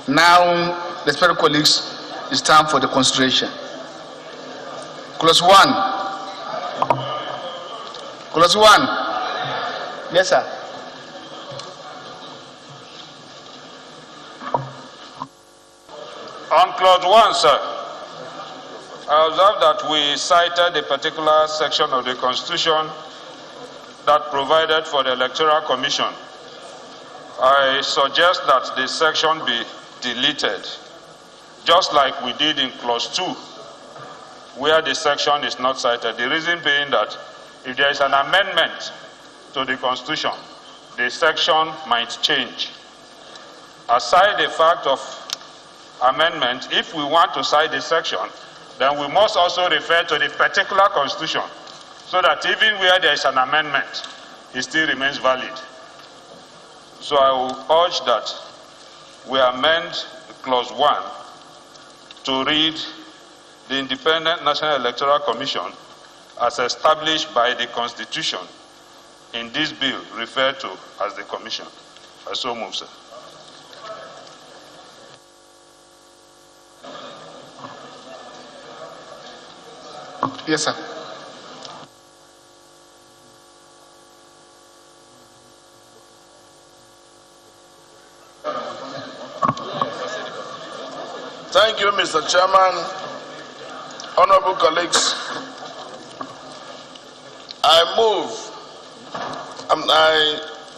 Now, respected colleagues, it's time for the consideration. Clause 1. Clause 1. Yes, sir. On clause 1, sir, I observe that we cited a particular section of the Constitution that provided for the Electoral Commission. I suggest that the section be deleted, just like we did in clause 2, where the section is not cited. The reason being that if there is an amendment to the Constitution, the section might change. Aside the fact of amendment, if we want to cite the section, then we must also refer to the particular Constitution, so that even where there is an amendment, it still remains valid. So I will urge that we amend clause 1 to read the Independent National Electoral Commission as established by the Constitution in this bill referred to as the Commission. I so move, sir. Yes, sir. Thank you, Mr. Chairman. Honorable colleagues, I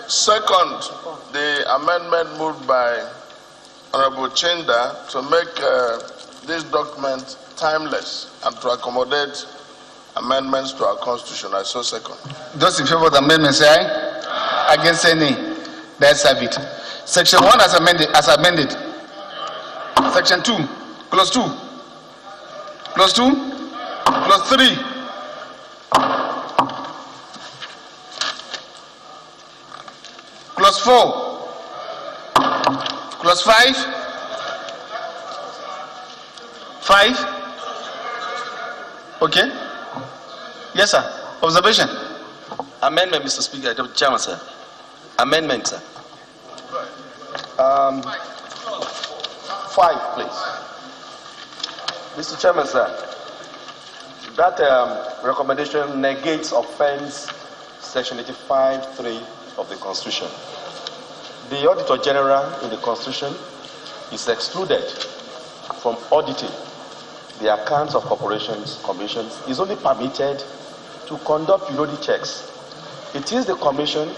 second the amendment moved by Honorable Chinda to make this document timeless and to accommodate amendments to our Constitution. I so second. Those in favor of the amendment say aye. Against say nay. Let's have it. Section 1 as amended. Section 2. Clause 2. Clause 2. Clause 3. Clause 4. Clause 5. 5. Okay. Yes, sir. Observation. Amendment, Mr. Speaker, Deputy Chairman, sir. Amendment, sir. 5, please. Mr. Chairman, sir, that recommendation negates offense section 85(3) of the Constitution. The Auditor General in the Constitution is excluded from auditing the accounts of corporations, commissions. Is only permitted to conduct periodic checks. It is the Commission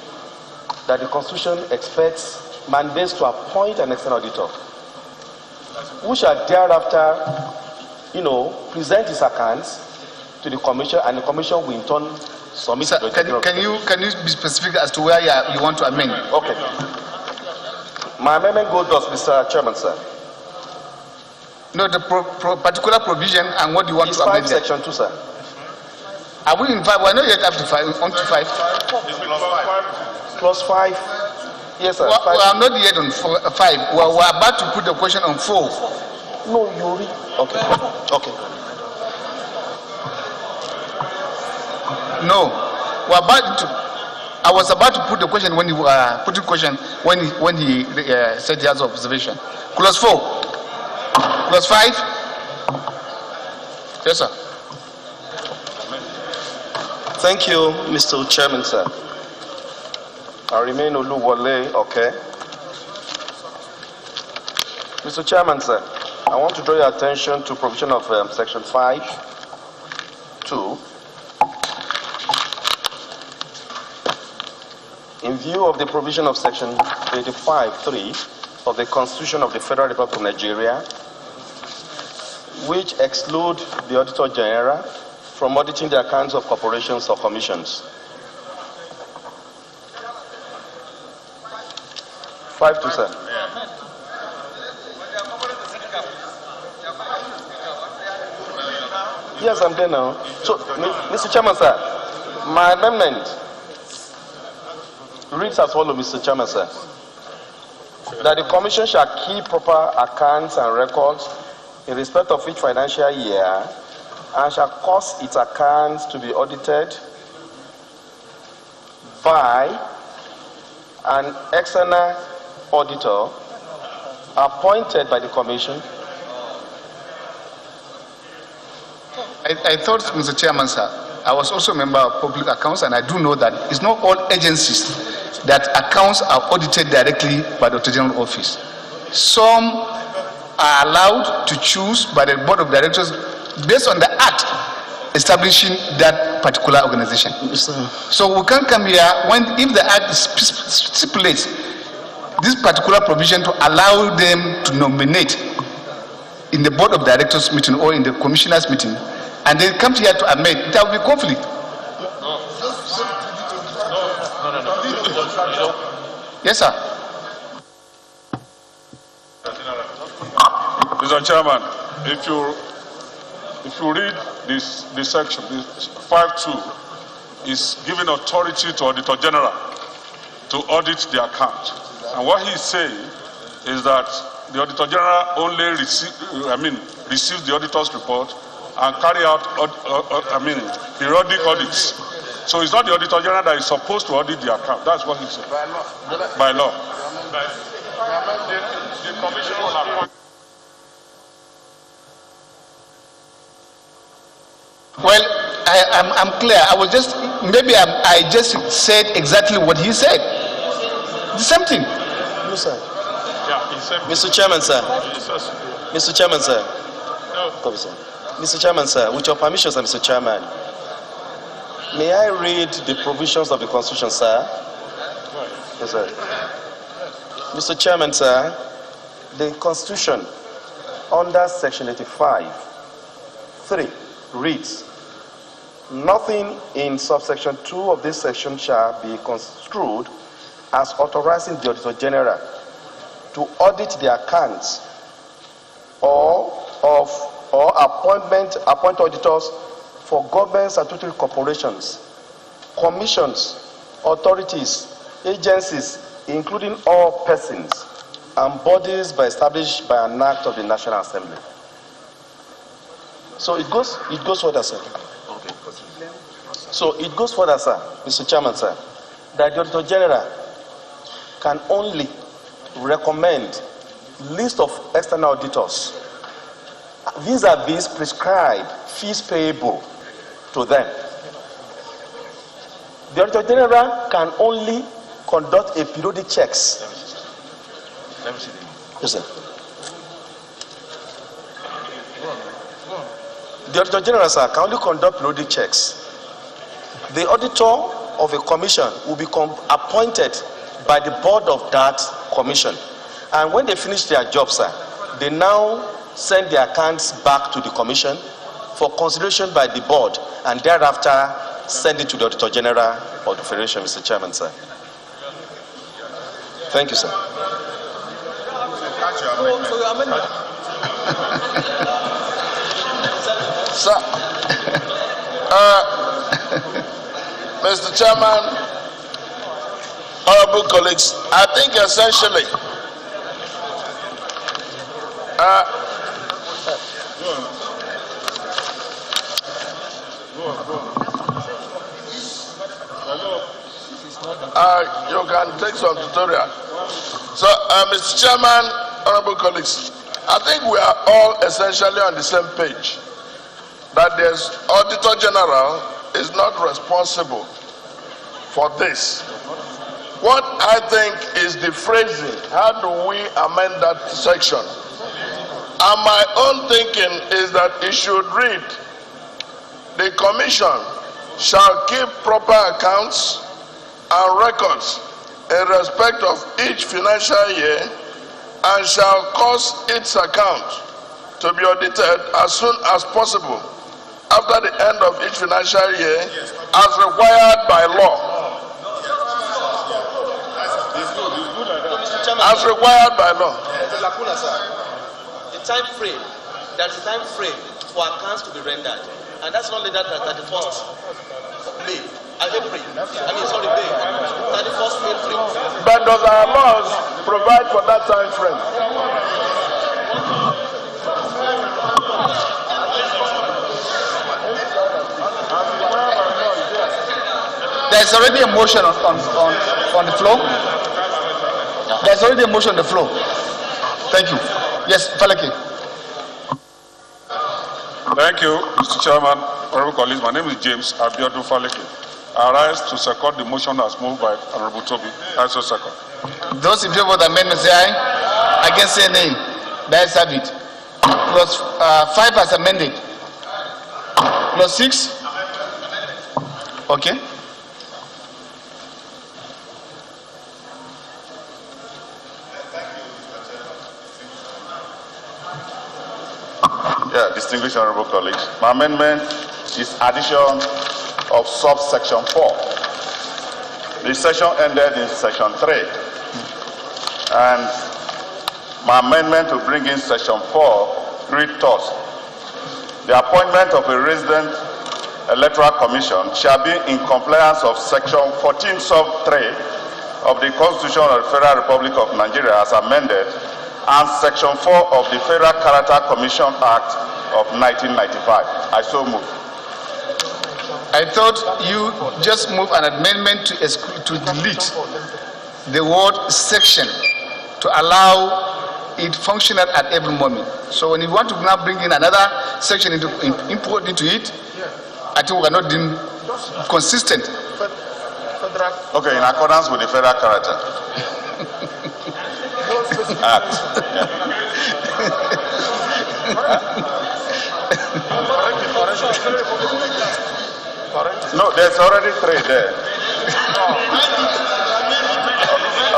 that the Constitution expects mandates to appoint an external auditor, who shall thereafter, present his accounts to the Commission, and the Commission will in turn submit. Sir, can you be specific as to where you want to amend? Okay. My amendment goes thus, Mr. Chairman, sir. No, the particular provision and what you want to amend. Section 2, sir. Are we in 5? We're not yet up to 5. On to 5. Clause 5. Yes, sir. Well, I'm not yet on 5. We're about to put the question on 4. No, you read. Okay. Okay. No, we're about to. I was about to put the question when he put the question when he said he has observation. Clause 4. Clause 5. Yes, sir. Thank you, Mr. Chairman, sir. I remain Oluwole, okay. Mr. Chairman, sir, I want to draw your attention to provision of section 5(2). In view of the provision of section 85(3) of the Constitution of the Federal Republic of Nigeria, which exclude the Auditor General from auditing the accounts of corporations or commissions. 5(2), sir. Yes, I'm there now. So, Mr. Chairman, sir, my amendment reads as follows, Mr. Chairman, sir. That the Commission shall keep proper accounts and records in respect of each financial year, and shall cause its accounts to be audited by an external auditor appointed by the Commission. I thought, Mr. Chairman, sir, I was also a member of public accounts, and I do know that it's not all agencies that accounts are audited directly by the Auditor General Office. Some are allowed to choose by the Board of Directors based on the act establishing that particular organization. Yes, so we can't come here if the act stipulates this particular provision to allow them to nominate in the Board of Directors meeting or in the Commissioners meeting, and they come here to amend. There will be conflict. No. Yes, sir. Mr. Chairman, if you read this section, this 5.2 is giving authority to Auditor General to audit the account. And what he's saying is that the Auditor General only receives the auditor's report and carry out periodic audits. So it's not the Auditor General that is supposed to audit the account. That's what he said. By law. The Commission will appoint. Well, I'm clear. I just said exactly what he said. The same thing. No, sir. Yeah, he said. Mr. Chairman, sir. Mr. Chairman, sir. No. Mr. Chairman, sir, with your permission, sir, Mr. Chairman, may I read the provisions of the Constitution, sir? Yes, sir. Mr. Chairman, sir, the Constitution under Section 85(3) reads, nothing in subsection 2 of this section shall be construed as authorizing the Auditor General to audit the accounts or appoint auditors for government statutory corporations, commissions, authorities, agencies, including all persons and bodies established by an act of the National Assembly. So it goes further, sir. Okay. So it goes further, sir, Mr. Chairman, sir, that the Auditor General can only recommend list of external auditors vis-a-vis prescribed fees payable to them. The Auditor General can only conduct a periodic checks. Let me see. Yes, sir. The Auditor General, sir, can only conduct periodic checks. The auditor of a commission will be appointed by the board of that commission. And when they finish their job, sir, they now send their accounts back to the commission for consideration by the board, and thereafter send it to the Auditor General of the Federation, Mr. Chairman, sir. Thank you, sir. Sir, Mr. Chairman, honorable colleagues, I think essentially you can take some tutorial. So, Mr. Chairman, honorable colleagues, I think we are all essentially on the same page that the Auditor General is not responsible for this. What I think is the phrasing, how do we amend that section? And my own thinking is that it should read, the Commission shall keep proper accounts and records in respect of each financial year and shall cause its account to be audited as soon as possible after the end of each financial year as required by law. As required by law. The time frame, there's a time frame for accounts to be rendered. And that's only that at the first May. April. May. 31st April. But does our laws provide for that time frame? There's already a motion on the floor. There's already a motion on the floor. Thank you. Yes, Faleke. Thank you, Mr. Chairman, honorable colleagues. My name is James Abiodun Faleke. I rise to second the motion as moved by Honorable Toby. I so second. Those in favor of the amendment say aye. Against say nay. The ayes have it. Clause 5 as amended. Clause 6. Okay. Yeah, distinguished honorable colleagues, my amendment is addition of subsection 4. The session ended in section 3, and my amendment to bring in section 4 reads thus: the appointment of a resident electoral commission shall be in compliance of section 14 sub 3 of the Constitution of the Federal Republic of Nigeria as amended, and section 4 of the Federal Character Commission Act of 1995. I so move. I thought you just move an amendment to delete the word section to allow it functional at every moment. So when you want to now bring in another section import into it, I think we are not being consistent. Okay, in accordance with the Federal Character Act. No, there's already 3 there.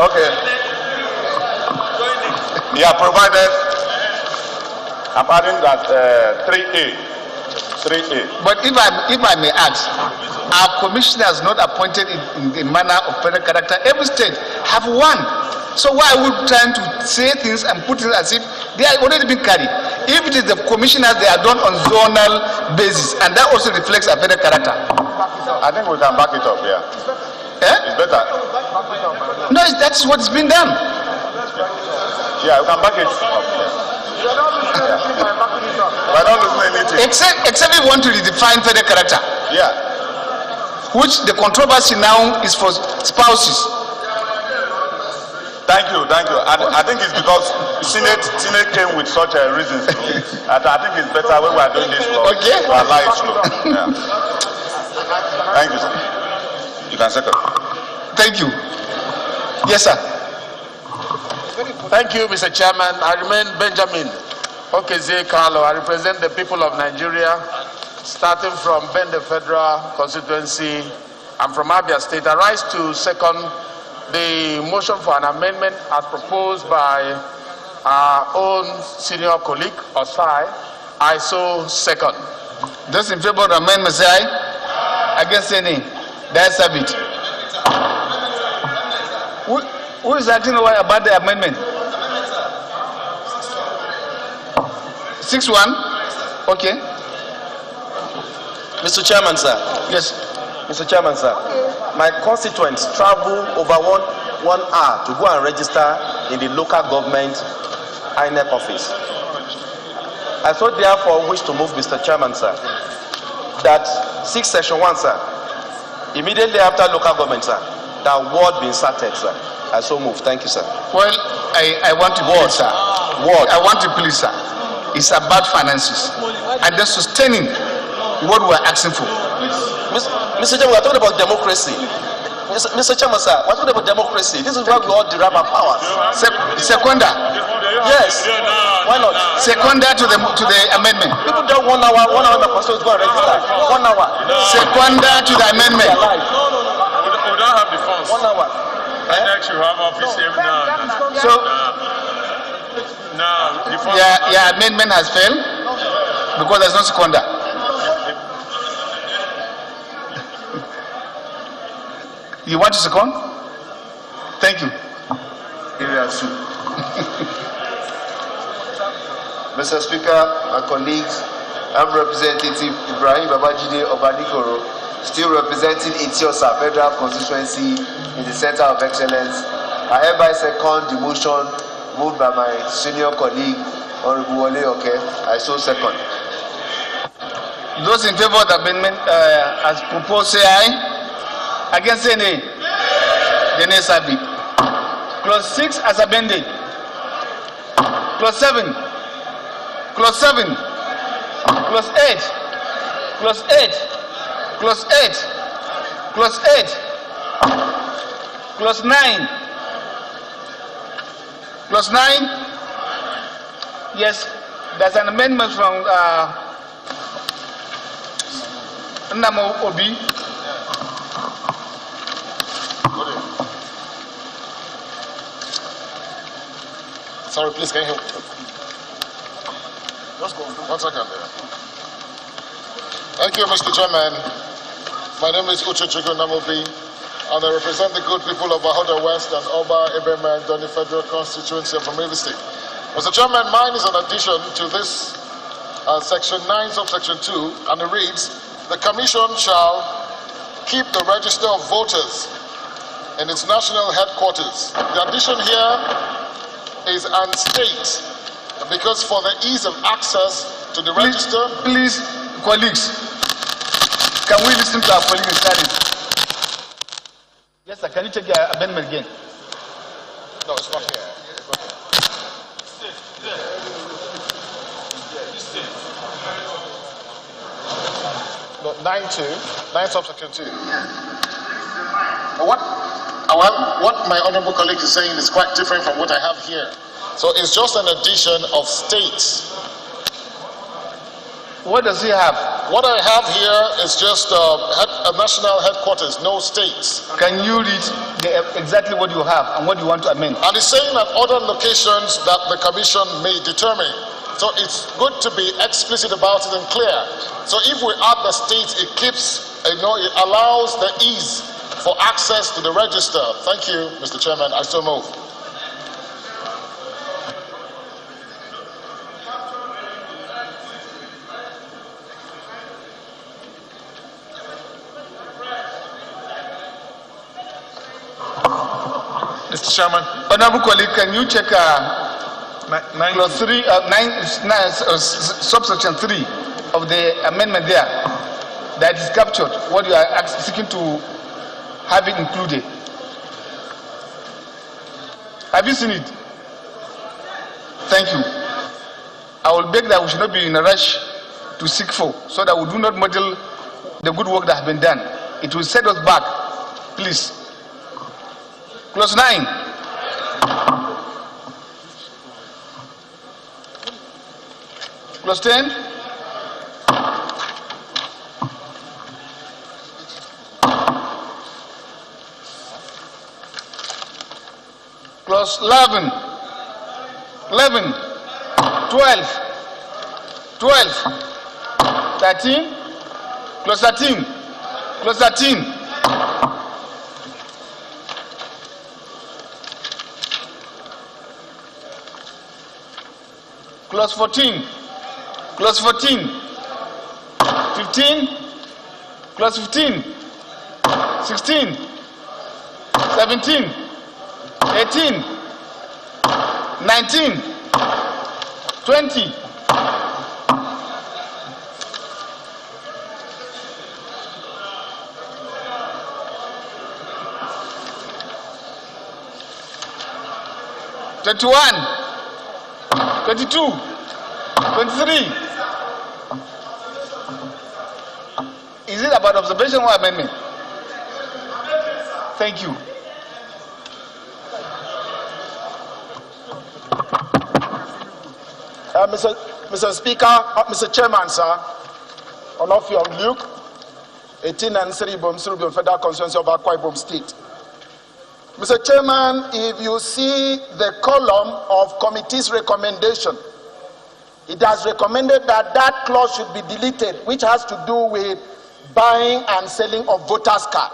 Okay. Yeah, provided. I'm adding that 3A. 3A. But if I may ask, our commissioners not appointed in the manner of federal character, every state have one. So why are we trying to say things and put it as if they are already been carried? If it is the commissioners, they are done on zonal basis, and that also reflects a federal character. I think we can back it up, yeah. Eh? It's better. No, that's what's been done. Yeah, we can back it up. We're not losing anything. Except we want to redefine federal character. Yeah. Which the controversy now is for spouses. Thank you. I think it's because Senate came with such reasons. I think it's better when we are doing this law. Okay. To allow it slow. Yeah. Thank you, sir. You can second. Thank you. Yes, sir. Thank you, Mr. Chairman. I remain Benjamin Okeze Carlo. I represent the people of Nigeria, starting from Bende Federal Constituency. I'm from Abia State. I rise to second the motion for an amendment as proposed by our own senior colleague, Osai. I so second. Those in favor of the amendment say aye. Against any? The ayes have it. Who is acting about the amendment? 6-1. Okay. Mr. Chairman, sir. Yes. Mr. Chairman, sir. My constituents travel over one hour to go and register in the local government INEC office. I so therefore wish to move, Mr. Chairman, sir, that 6 section 1, sir, immediately after local government, sir, that word be inserted, sir. I so move. Thank you, sir. Well, I want to please, sir. Word. I want to please, sir. It's about finances and then sustaining what we are asking for. Mr. Chairman, we are talking about democracy. Mr. Chairman, sir, we are talking about democracy. This is where we all derive our powers. Seconder. Yes. Why not? Seconder to the amendment. People don't 1 hour, 1 hour, the person is going to register. 1 hour. Seconder to the amendment. We don't have the funds. 1 hour. Next, you have office every now. So, the funds. your amendment has failed because there's no seconder. You want to second? Thank you. Mr. Speaker, my colleagues, I'm Representative Ibrahim Babajide Obanikoro, still representing Etiosa Federal Constituency in the Center of Excellence. I hereby second the motion moved by my senior colleague, Honorable Wole Oke. I so second. Those in favor of the amendment as proposed say aye. Against say nay. The nays have it. Clause 6 as amended. Clause 7. Clause 7. Clause 8. Clause 8. Clause 8. Clause 8. Clause 9. Clause 9. Yes, there's an amendment from Namo Obi. Sorry, please, can you help? Just go. 1 second there. Thank you, Mr. Chairman. My name is Uche Namobi, and I represent the good people of Ahoda West and Oba Ebema and Doni Federal Constituency of Rivers State. Mr. Chairman, mine is an addition to this section 9, subsection 2, and it reads, the Commission shall keep the register of voters in its national headquarters. The addition here is and state, because for the ease of access to the register. Please, colleagues, can we listen to our colleagues in study? Yes, sir. Can you take your amendment again? No, it's not here. No, 9 subsection 2. What my honorable colleague is saying is quite different from what I have here. So it's just an addition of states. What does he have? What I have here is just a national headquarters, no states. Can you read exactly what you have and what you want to amend? And it's saying that other locations that the commission may determine. So it's good to be explicit about it and clear. So if we add the states, it keeps, it allows the ease for access to the register. Thank you, Mr. Chairman. I so move. Mr. Chairman. Honorable colleague, can you check clause 3, subsection 3 of the amendment there that is captured, what you are seeking to have it included? Have you seen it? Thank you. I will beg that we should not be in a rush to seek for, so that we do not muddle the good work that has been done. It will set us back. Please. Clause 9. Clause 10. Clause 11. 11. 12. 13. Clause 13. Clause 13. Clause 14. Clause 14. 15. Clause 15. 16. 17. 18. 19. 20. Twenty-one, 22, 23. Is it about observation or amendment? Thank you. Mr. Speaker, Mr. Chairman, sir, on off your Luke, 18 and 3 Bomsrubio Federal Constituency of Akwa Ibom State. Mr. Chairman, if you see the column of committee's recommendation, it has recommended that that clause should be deleted, which has to do with buying and selling of voters' card.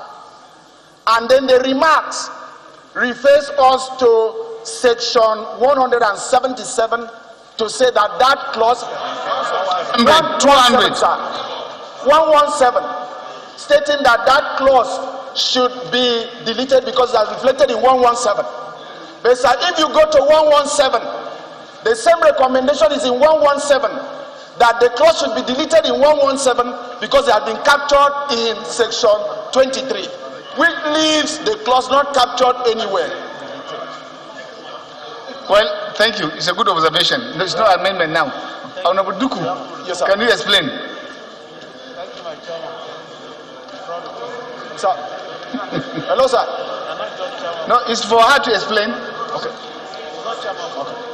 And then the remarks refers us to section 177 to say that that clause 117, 117 stating that that clause should be deleted because that's reflected in 117. But sir, if you go to 117, the same recommendation is in 117 that the clause should be deleted in 117 because it has been captured in section 23, which leaves the clause not captured anywhere. Well, thank you. It's a good observation. There's no amendment now. Honorable Duku, Yes, sir. can you explain? Sir. Hello, sir. No, it's for her to explain. Okay.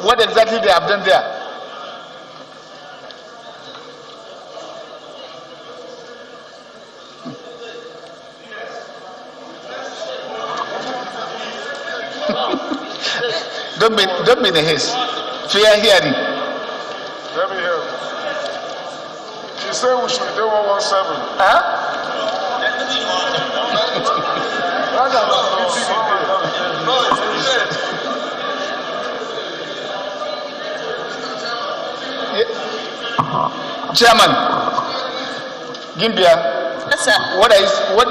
What exactly they have done there. Don't be in a haste. Fair hearing. Let me hear. She said we should do 117. Huh? Chairman, Gimbia, Yes, sir. what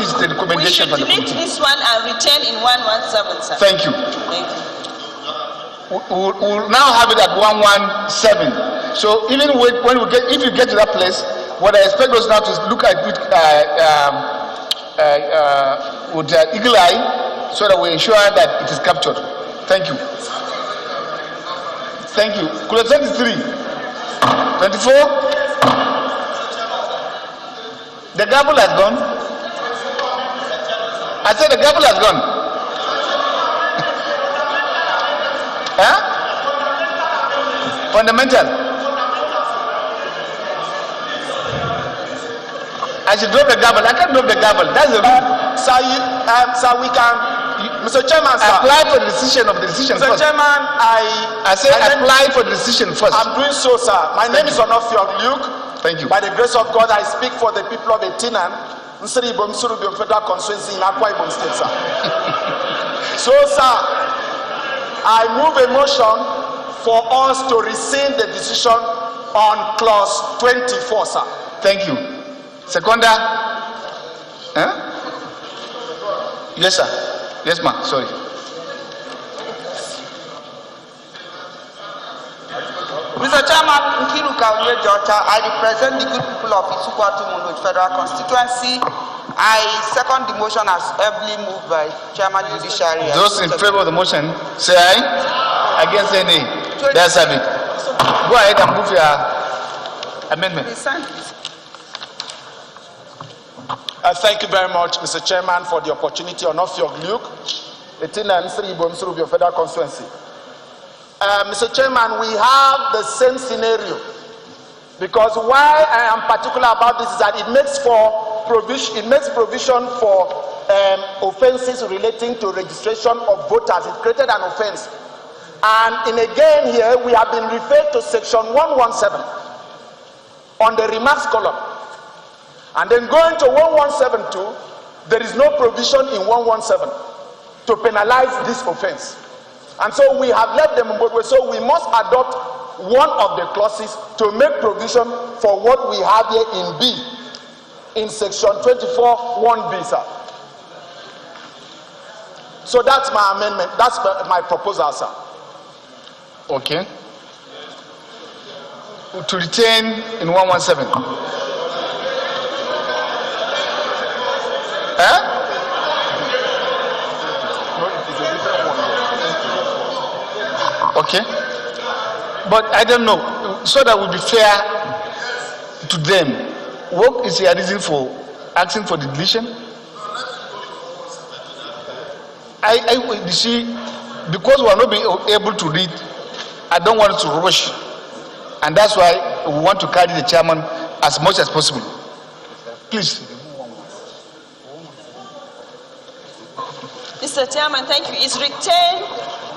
is the recommendation We for should the delete committee? this one and return in 117, sir. Thank you. Thank you. We'll now have it at 117. So even if you get to that place, what I expect us now to look at it with eagle eye, so that we ensure that it is captured. Thank you. Thank you. Clause 23, 24. The gavel has gone. I said the gavel has gone. Huh? Fundamental. I should drop the gavel. I can't drop the gavel. That's the rule. Sir, we can. Mr. Chairman, sir. Apply for the decision Mr. first. Chairman, I say apply for the decision first. I'm doing so, sir. My name is Onofio Luke. Thank you. By the grace of God, I speak for the people of Etinan, Nsiri Ibom Surubim Federal Constituency in Akwa Ibom State, sir. So, sir, I move a motion for us to rescind the decision on clause 24, sir. Thank you. Seconder? Huh? Yes, sir. Yes, ma'am. Sorry. Mr. Chairman, I represent the good people of Isukwatu Munoj Federal Constituency. I second the motion as ably moved by Chairman Judiciary. Those in favor of the motion, say aye. Against say nay. That's it. Go ahead and move your amendment. Thank you very much, Mr. Chairman, for the opportunity. Onofio Luke, Etinan Nsiri Ibom Surubim Federal Constituency. Mr. Chairman, we have the same scenario, because why I am particular about this is that it makes provision for offenses relating to registration of voters. It created an offense, and again here we have been referred to section 117 on the remarks column, and then going to 1172, there is no provision in 117 to penalize this offense. And so we have left them on both ways. So we must adopt one of the clauses to make provision for what we have here in B, in section 24, 1B, sir. So that's my amendment. That's my proposal, sir. Okay. To retain in 117. Huh? Okay, but I don't know, so that would be fair to them. What is your reason for asking for the deletion? You see, because we are not being able to read, I don't want to rush, and that's why we want to carry the chairman as much as possible. Please. Mr. Chairman, thank you. It's retained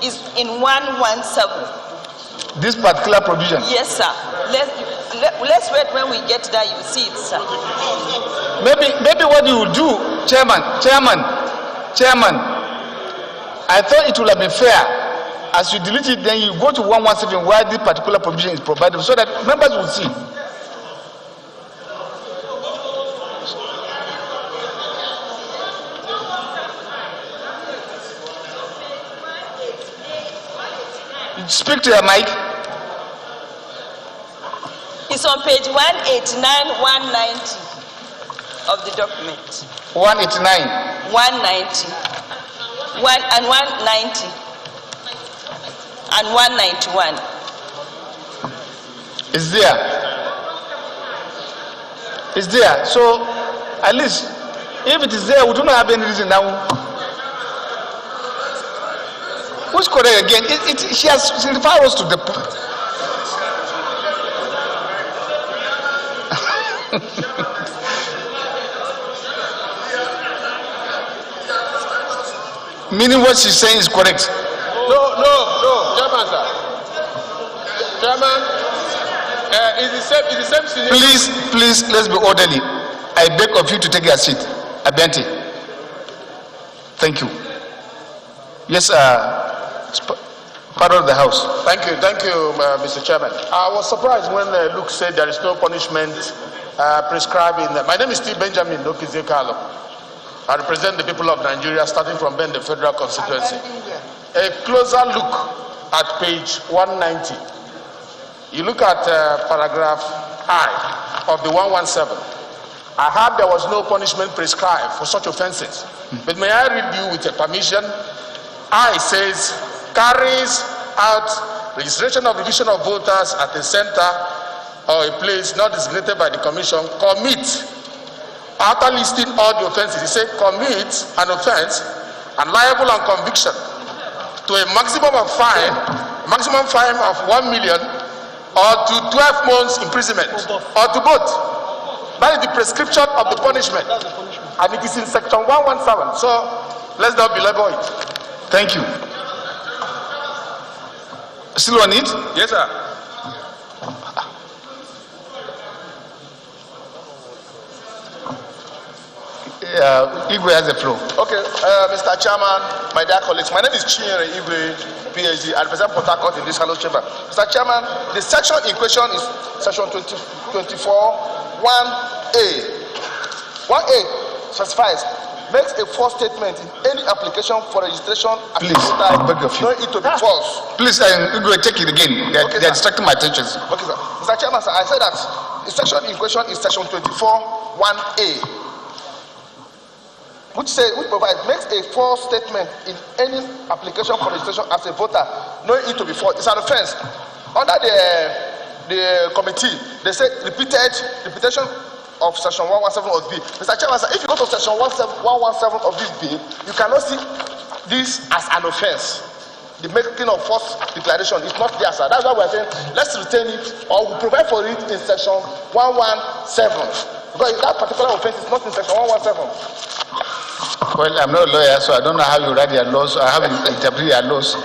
is in 117. This particular provision? Yes, sir. Let's wait when we get there, you see it, sir. Maybe what you will do, Chairman, I thought it would have been fair. As you delete it, then you go to 117 where this particular provision is provided, so that members will see. Speak to your mic. It's on page 189, 190 of the document. 189. 190. 190. and 191. It's there. It's there. So, at least, if it is there, we do not have any reason now. Who's correct again? She referred us to the. Meaning what she's saying is correct. No, Chairman, sir. Chairman, it's the same scenario. Please, let's be orderly. I beg of you to take your seat. Abente. Thank you. Yes, part of the House. Thank you, Mr. Chairman. I was surprised when Luke said there is no punishment prescribed in. My name is Steve Benjamin Dokizekalo. I represent the people of Nigeria, starting from Ben, the federal constituency. A closer look at page 190. You look at paragraph I of the 117. I heard there was no punishment prescribed for such offences. But may I read you with a permission? I says, carries out registration of division of voters at a center or a place not designated by the commission, commit, after listing all the offences, he said commit an offence and liable on conviction to a maximum fine of 1 million or to 12 months imprisonment or to both. That is the prescription of the punishment, and it is in section 117. So let's not belabor it. Thank you. Still on it? Yes, sir. Igwe has the floor. Okay, Mr. Chairman, my dear colleagues, my name is Chinyere Igwe, PhD. I represent Port Harcourt in this House chamber. Mr. Chairman, the section in question is section 24(1)(a). 1A specifies, makes a false statement in any application for registration. Please, I beg of you. Know it to be false. Please, Igwe, take it again. They're distracting my attention. Okay, sir. Mr. Chairman, sir, I said that the section in question is section 24(1)(a). Which provides, makes a false statement in any application for registration as a voter, knowing it to be false. It's an offense. Under the committee, they say repetition of section 117 of the bill. Mr. Chairman, sir, if you go to section 117 of this bill, you cannot see this as an offense. The making of false declaration is not there, sir. That's why we're saying let's retain it or we provide for it in section 117. Because that particular offense is not in section 117. Well, I'm not a lawyer, so I don't know how you write your laws or how you interpret your laws.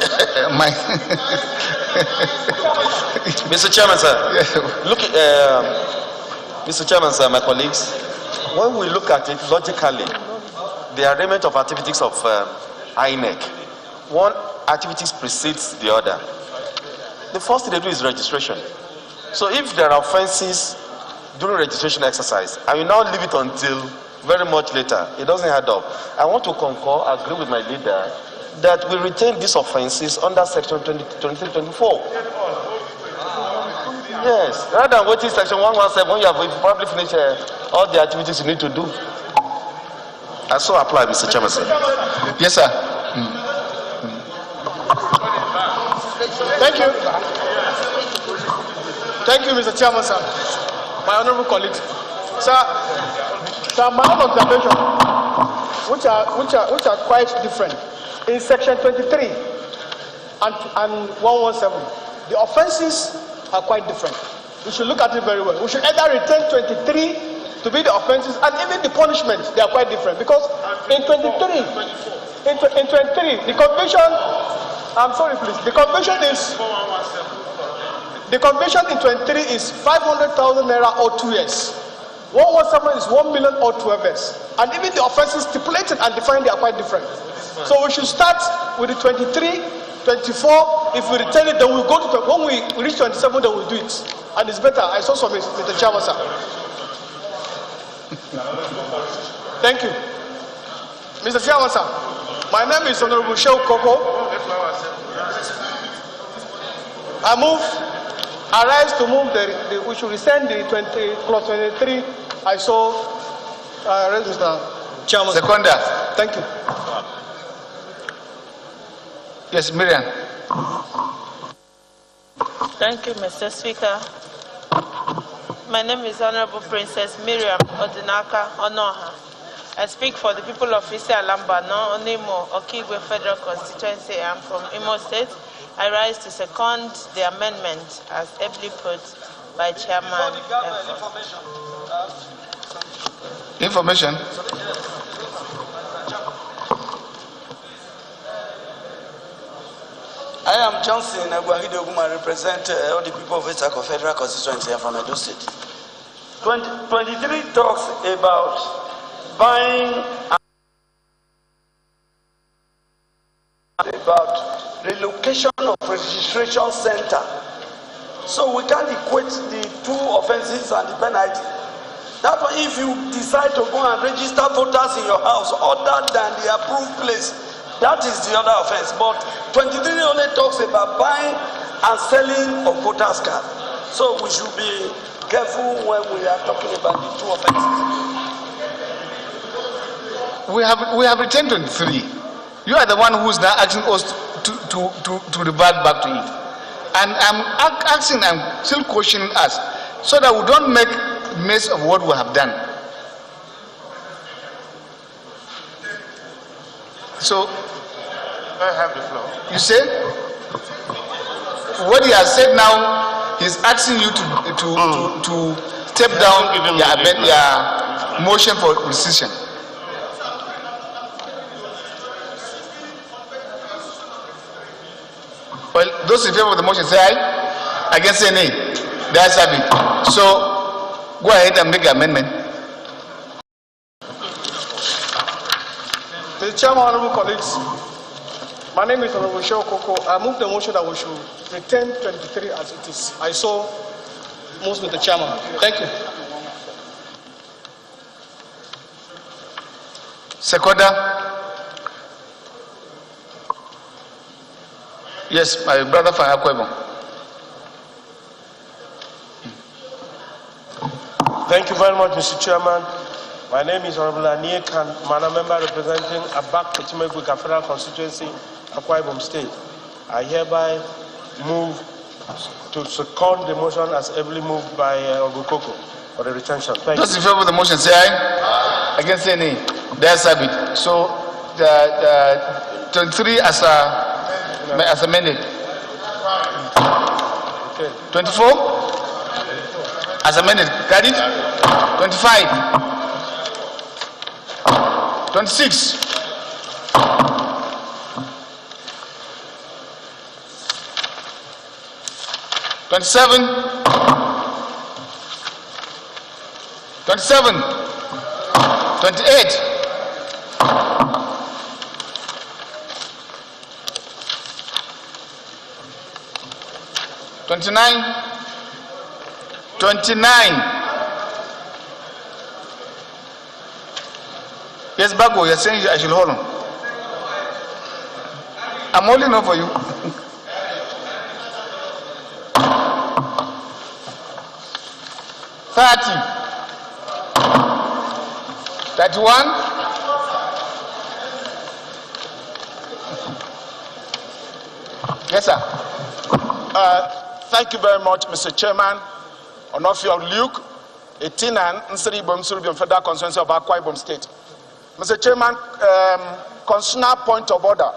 Mr. Chairman, sir. Look, Mr. Chairman, sir, my colleagues, when we look at it logically, the arrangement of activities of INEC, one activity precedes the other. The first thing they do is registration. So if there are offenses during registration exercise, I will now leave it until very much later. It doesn't add up. I want to concur, agree with my leader, that we retain these offenses under section 23-24. Yes, rather than waiting section 117 when you have probably finished all the activities you need to do. I so apply, Mr. Chairman, sir. Yes, sir. Thank you. Thank you, Mr. Chairman, sir. My honorable colleagues. Sir, my own observation, which are quite different. In section 23 and 117, the offenses are quite different. We should look at it very well. We should either retain 23 to be the offenses and even the punishments, they are quite different. Because in 23, the conviction, I'm sorry please, the conviction in 23 is 500,000 naira or 2 years. 117 is 1 million or 12 years. And even the offenses stipulated and defined, they are quite different. So we should start with the 23, 24. If we retain it, then we'll go to, when we reach 27, then we'll do it. And it's better. I saw some Mr. Chairman, sir. Thank you. Mr. Chairman, sir. My name is Honorable Shehu Koko. I rise to move we should rescind the 20 plus 23. I saw, Mr. Chairman. Seconder. Thank you. Yes, Miriam. Thank you, Mr. Speaker. My name is Honorable Princess Miriam Odinaka Onoha. I speak for the people of Isi Alamba, no Onimo, Okigwe Federal Constituency. I'm from Imo State. I rise to second the amendment as ably put by Chairman. Information. I am Johnson Aguahidoguma. I represent all the people of Isako Federal Constituency. I'm from Edo State. 23 talks about buying about relocation of registration center. So we can't equate the two offenses and the penalty. That if you decide to go and register voters in your house other than the approved place, that is the other offense. But 23 only talks about buying and selling of voters card. So we should be careful when we are talking about the two offenses. We have retained 23. You are the one who is now asking us to revert back to it. And I'm asking, I'm still questioning us, so that we don't make mess of what we have done. So, I have the floor. You say what he has said now, he's asking you to step down your motion for rescission. Well, those in favor of the motion say aye. Against say nay. That's have it. So go ahead and make the amendment. The Chairman, honorable colleagues, my name is Honorable Sheo Koko. I move the motion that we should retain 23 as it is. I so move with the Chairman. Thank you. Seconder. Yes, my brother Fayakwebo. Thank you very much, Mr. Chairman. My name is Honorable Anie Khan, Mana member representing Abak Echimegwika Federal Constituency, Akwa Ibom State. I hereby move to second the motion as ably moved by Honorable Koko for the retention. Thank you. Those in favor of the motion say aye. Against say nay. That's have it. So the 23 as amended. 24 as amended. Carried. 25. 26. 27. 27. 28. 29. 29. Yes, Bago, you're saying I should hold on. I'm holding on for you. $30. $31. Yes, sir. Thank you very much, Mr. Chairman. Onofio Luke, 18 and Nsri Bomsuribium Federal Constituency of Akwa Ibom State. Mr. Chairman, constitutional point of order.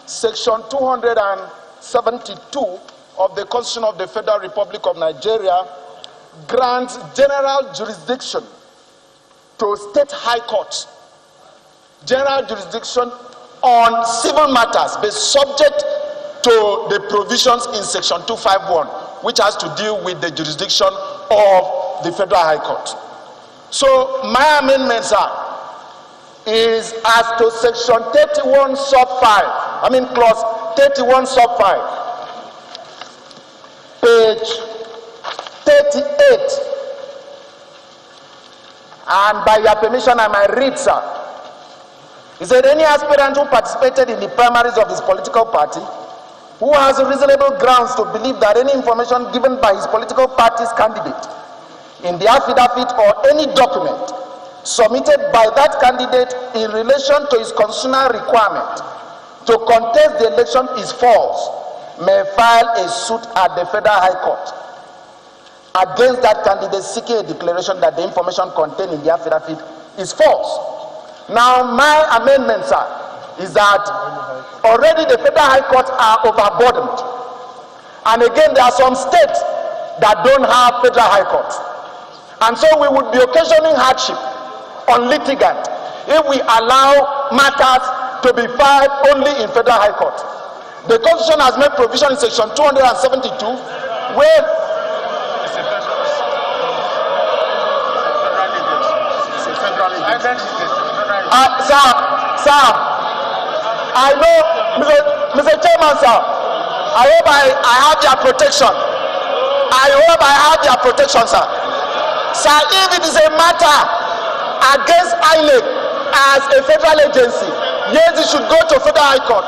Section 272 of the Constitution of the Federal Republic of Nigeria grants general jurisdiction to state high courts. General jurisdiction on civil matters be subject to the provisions in Section 251, which has to deal with the jurisdiction of the Federal High Court. So my amendments is as to Section 31 sub 5, clause 31 sub 5, page 38. And by your permission, I might read, sir. He said, any aspirant who participated in the primaries of his political party, who has reasonable grounds to believe that any information given by his political party's candidate in the affidavit or any document submitted by that candidate in relation to his constitutional requirement to contest the election is false, may file a suit at the Federal High Court against that candidate seeking a declaration that the information contained in the affidavit is false. Now, my amendment, sir, is that already the Federal High Courts are overburdened. And again, there are some states that don't have Federal High Courts. And so we would be occasioning hardship on litigants if we allow matters to be filed only in Federal High Court. The Constitution has made provision in section 272 where sir, I know, Mr. Chairman, sir, I hope I have their protection. I hope I have their protection, sir. Sir, if it is a matter against INEC as a federal agency, yes, it should go to Federal High Court.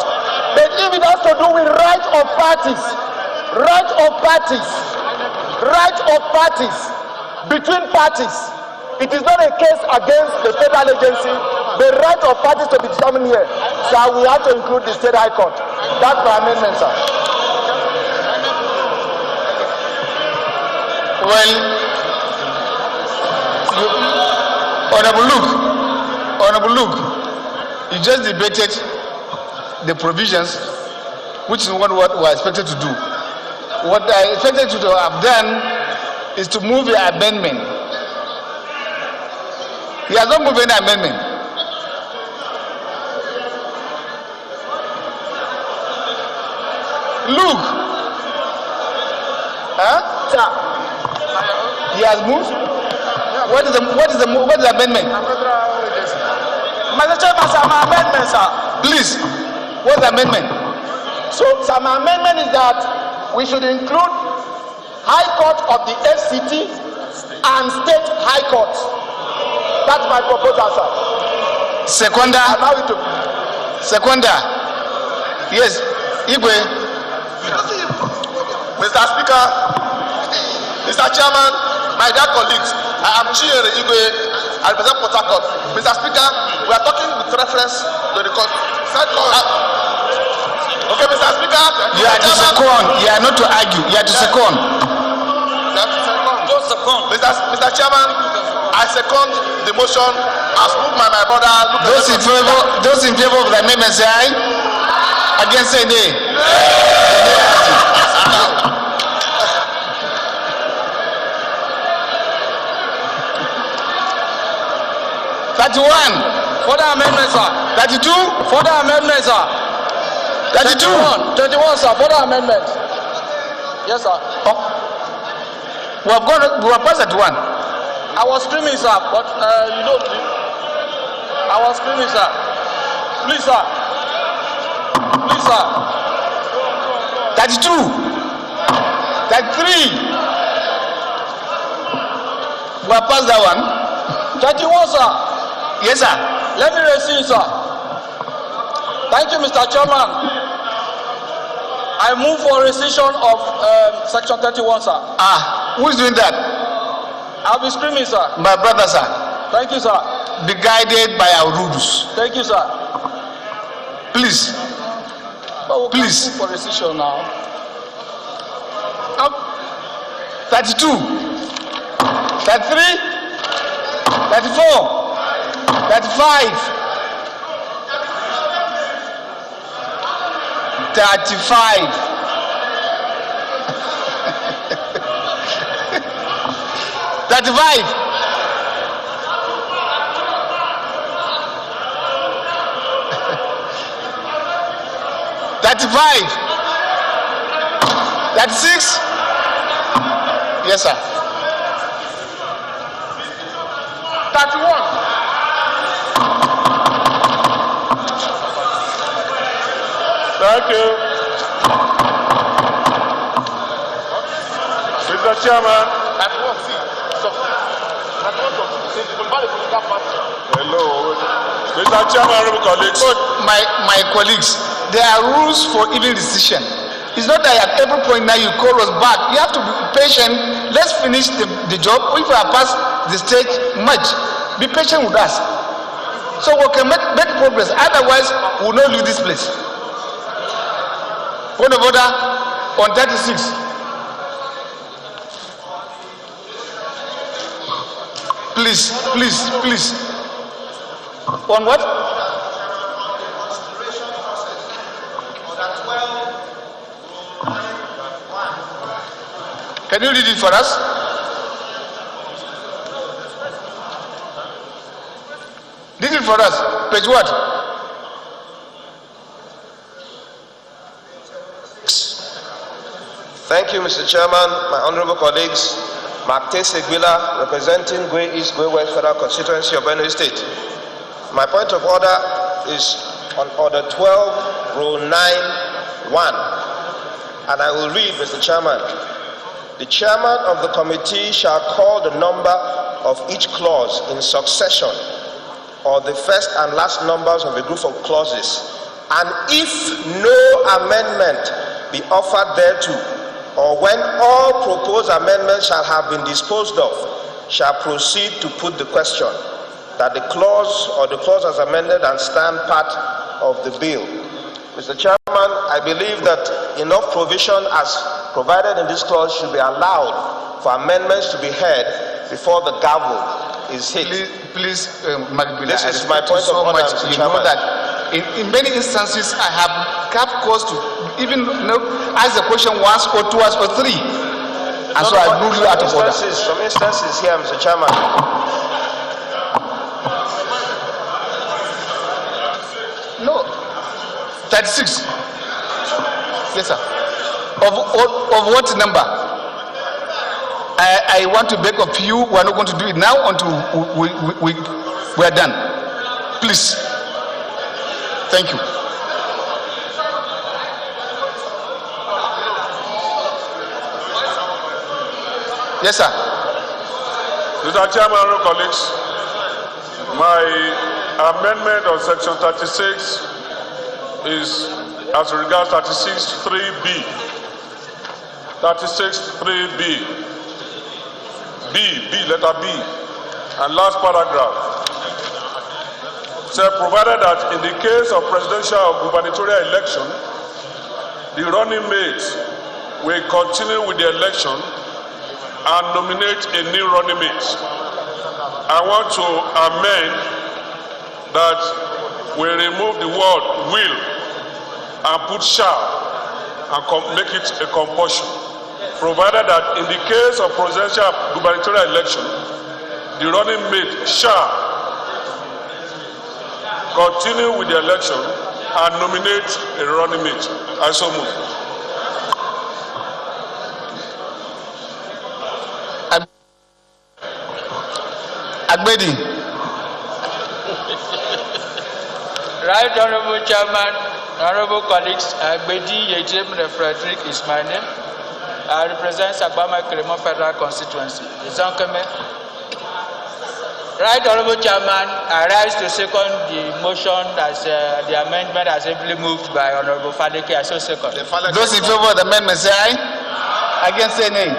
But if it has to do with right of parties between parties, it is not a case against the federal agency. The right of parties to be determined here. So we have to include the State High Court. That's my amendment, sir. Well, Honorable Luke, you just debated the provisions, which is what we are expected to do. What I expected to have done is to move the amendment. He has not moved any amendment. Look, sir, he has moved. What is the amendment? Mr. Chairman, sir, my amendment, sir. Please, what's the amendment? So, sir, my amendment is that we should include High Court of the FCT and State High Courts. That's my proposal, sir. Seconder. Yes, Igwe. Mr. Speaker, Mr. Chairman, my dear colleagues, I am Chinyere Igwe. I represent Port Harcourt. Mr. Speaker, we are talking with reference to the court. Okay, Mr. Speaker. You are to second. You are not to argue. You are to second. Mr. Chairman, I second the motion as moved by my brother. Those in favor of the amendment say aye. Against say nay. 31. For the amendment, sir. 32. For the amendment, sir. 32. 21, sir. For the amendment. Yes, sir. We have passed at 1. I was screaming, sir, but you know, I was screaming, sir. Please, sir. Please, sir. 32. 33. We have passed that one. 31, sir. Yes, sir. Let me receive, sir. Thank you, Mr. Chairman. I move for rescission of section 31, sir. Who is doing that? I'll be screaming, sir. My brother, sir. Thank you, sir. Be guided by our rules. Thank you, sir. Please. But we Please. move for rescission now. 32. 33. 34. 35. 35. 35. 35. 36. Yes, sir. 31. Thank you. Mr. Chairman. Hello. Mr. Chairman, honorable colleagues. My colleagues, there are rules for even decision. It's not that at every point now you call us back. You have to be patient. Let's finish the job. If we are past the stage much, be patient with us. So we can make progress. Otherwise, we will not leave this place. Point of order. On 36. Please. On what? Can you read it for us? Read it for us. Page what? Thank you, Mr. Chairman, my honorable colleagues. Mark Seguila, representing Gwe East, Gwe West Federal Constituency of Benue State. My point of order is on Order 12, Row 9.1, and I will read, Mr. Chairman. The chairman of the committee shall call the number of each clause in succession, or the first and last numbers of a group of clauses, and if no amendment be offered thereto, or when all proposed amendments shall have been disposed of, shall proceed to put the question, that the clause or the clause as amended and stand part of the bill. Mr. Chairman, I believe that enough provision as provided in this clause should be allowed for amendments to be heard before the gavel is hit. Please, this is my point of order, Mr. Chairman. You know that in many instances I have kept close to even ask the question once or twice or three, and so I rule you out of order. Some instances here, Mr. Chairman. No, 36. Yes, sir. Of what number? I want to beg of you. We are not going to do it now until we are done. Please. Thank you. Yes, sir. Mr. Chairman, honorable colleagues, my amendment on section 36 is as regards 36(3)(b). 36(3)(b). Letter B, and last paragraph. Said, provided that in the case of presidential or gubernatorial election, the running mate will continue with the election and nominate a new running mate. I want to amend that we remove the word will and put shall and make it a compulsion. Provided that in the case of presidential gubernatorial election, the running mate shall continue with the election and nominate a running mate. I so move. Agbedi. Right, Honorable Chairman, Honorable colleagues, Agbedi Yejem Frederick is my name. I represent Sagbama Kremo Federal Constituency. Right, Honorable Chairman, I rise to second the motion as the amendment as ably moved by Honorable Fadeke. I so second. Those in favor of the amendment say aye. Against say nay.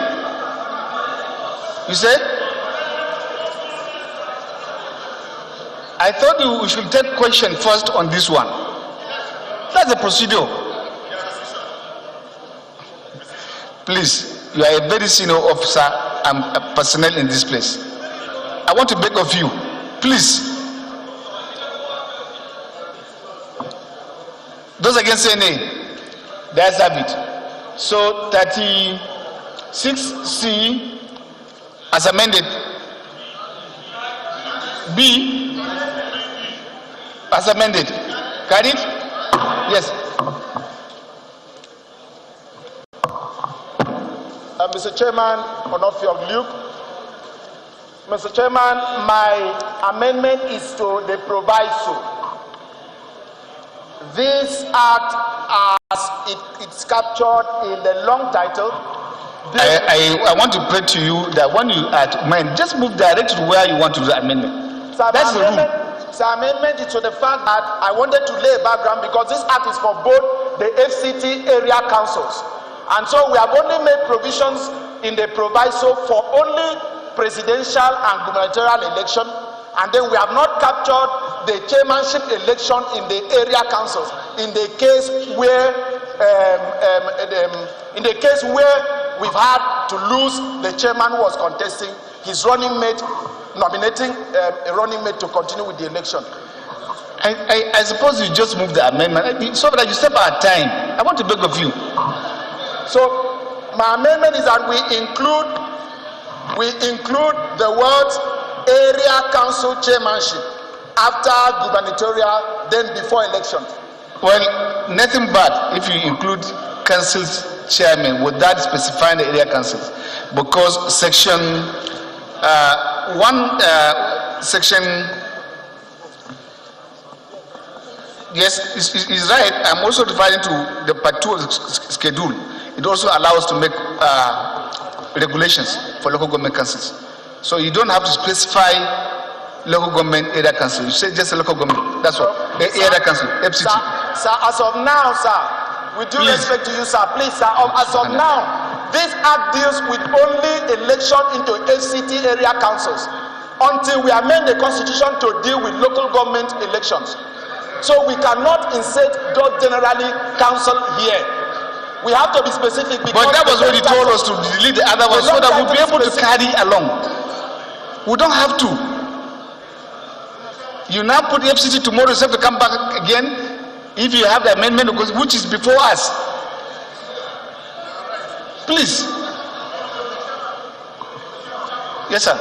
You say? I thought we should take question first on this one. That's the procedure. Please, you are a very senior officer and personnel in this place. I want to beg of you, please. Those against say nay, there's have it. So 36C as amended, B as amended. Carried? Yes. Mr. Chairman, Onofi of Luke. Mr. Chairman, my amendment is to the proviso. This act, as it's captured in the long title. I want to pray to you that when you amend, just move direct to where you want to do the amendment. That's the rule. So amendment is to the fact that I wanted to lay a background because this act is for both the FCT area councils. And so we have only made provisions in the proviso for only presidential and gubernatorial election, and then we have not captured the chairmanship election in the area councils in the case where In the case where we've had to lose the chairman who was contesting, his running mate, nominating a running mate to continue with the election. I suppose you just move the amendment so that you save our time. I want to beg of you. So my amendment is that we include the words area council chairmanship after gubernatorial, then before election. Well, nothing bad if you include council's chairman without specifying the area councils, because section yes, is right. I'm also referring to the part 2 of the schedule. It also allows to make regulations for local government councils. So you don't have to specify local government area council. You say just a local government. That's all. Area council, FCT. Sir, as of now, sir, with due respect to you, sir, please, sir, as of now, this act deals with only election into FCT area councils until we amend the constitution to deal with local government elections. So we cannot insert just generally council here. We have to be specific. But that was what you told us to delete the other one so that we'll be able to carry along. We don't have to. You now put FCT tomorrow, you have to come back again if you have the amendment which is before us. Please. Yes, sir.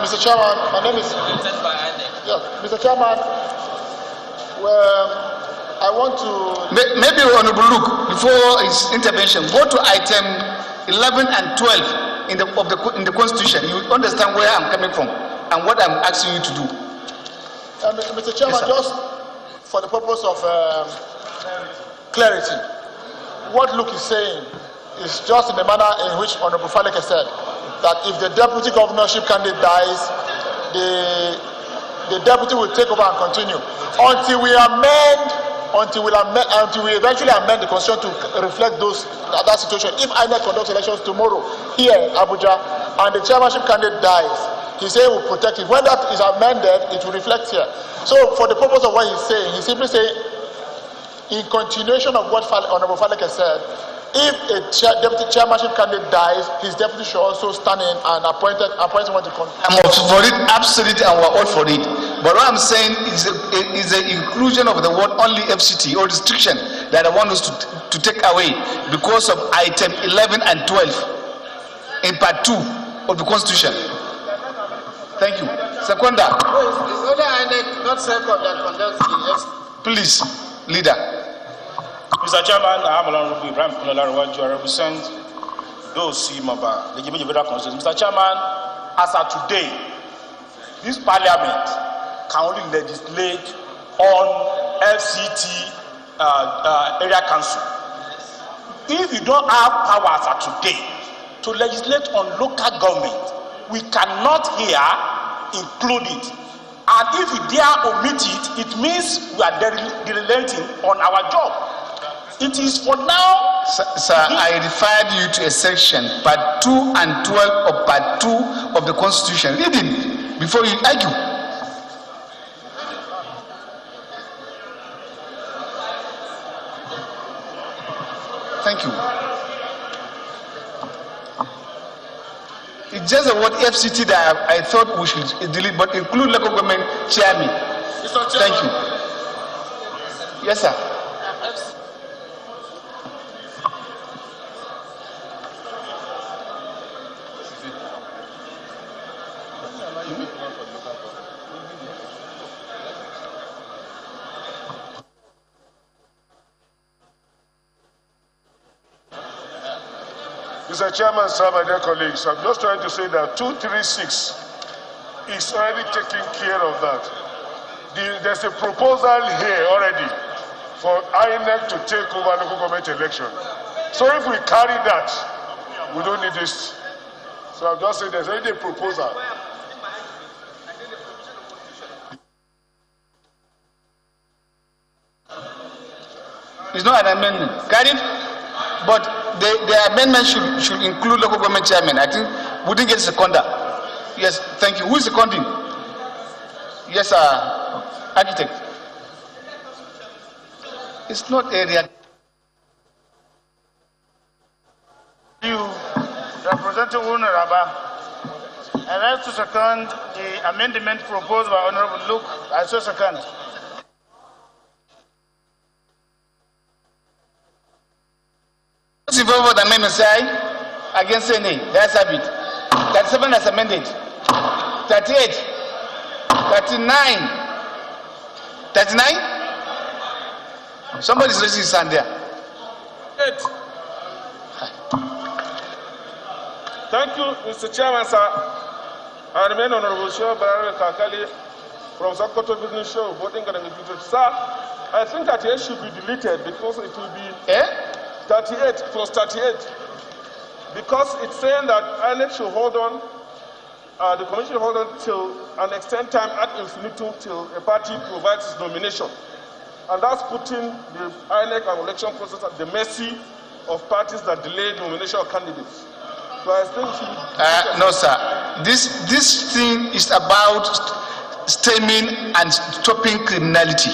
Mr. Chairman, my name is. Mr. Chairman, well, I want to. Maybe Honorable Luke, before his intervention, go to item 11 and 12 in the Constitution. You understand where I'm coming from and what I'm asking you to do. Mr. Chairman, yes, just for the purpose of clarity, what Luke is saying is just in the manner in which Honorable Faleke said, that if the deputy governorship candidate dies, the deputy will take over and continue until we eventually amend the constitution to reflect that situation. If INEC conducts elections tomorrow here in Abuja and the chairmanship candidate dies, he said he will protect it. When that is amended, it will reflect here. So for the purpose of what he's saying, he simply saying, in continuation of what Honorable Faleke said, if a deputy chairmanship candidate dies, his deputy should also stand in and appoint someone to continue. I'm for it, absolutely, and we're all for it. But what I'm saying is the inclusion of the word only FCT or restriction that I want us to take away because of item 11 and 12 in part 2 of the Constitution. Thank you. Seconder. It's only INEC, not second, that conducts the FCT. Please, leader. Mr. Chairman, I am Honorable Ibrahim Kunolarwa, I represent those Simaba, the Jimmy Federal Constitution. Mr. Chairman, as of today, this parliament can only legislate on FCT area council. If you don't have power as of today to legislate on local government, we cannot here include it. And if we dare omit it, it means we are dereligating on our job. It is for now. Sir, I referred you to a section, part 2 and 12 of part 2 of the Constitution. Read it before you argue. Thank you. It's just the word FCT that I thought we should delete, but include local government chairman. Thank you. Yes, sir. Mr. Chairman, sir, my dear colleagues, I'm just trying to say that 236 is already taking care of that. There's a proposal here already for INEC to take over local government election. So if we carry that, we don't need this. So I'm just saying there's already a proposal. It's not an amendment. Carried, but the amendment should include local government chairman. I think we didn't get a seconder. Yes, thank you. Who is seconding? Yes, architect. It's not area. You, representing Unaraba, I like to second the amendment proposed by Honorable Luke. I so second. Those in favor of the amendment say aye. Against say nay. That's a bit. 37 as amended. 38. 39. 39? Somebody's raising his hand there. 8. Thank you, Mr. Chairman, sir. I remain Honorable Shehu Barare Kakali from Sokoto Business Show, voting on the future. Sir, I think 38 should be deleted because it will be 38 plus 38. Because it's saying that INEC should hold on, the commission should hold on till an extent time ad infinitum till a party provides its nomination. And that's putting the INEC and election process at the mercy of parties that delay nomination of candidates. So I think no, sir. This thing is about stemming and stopping criminality.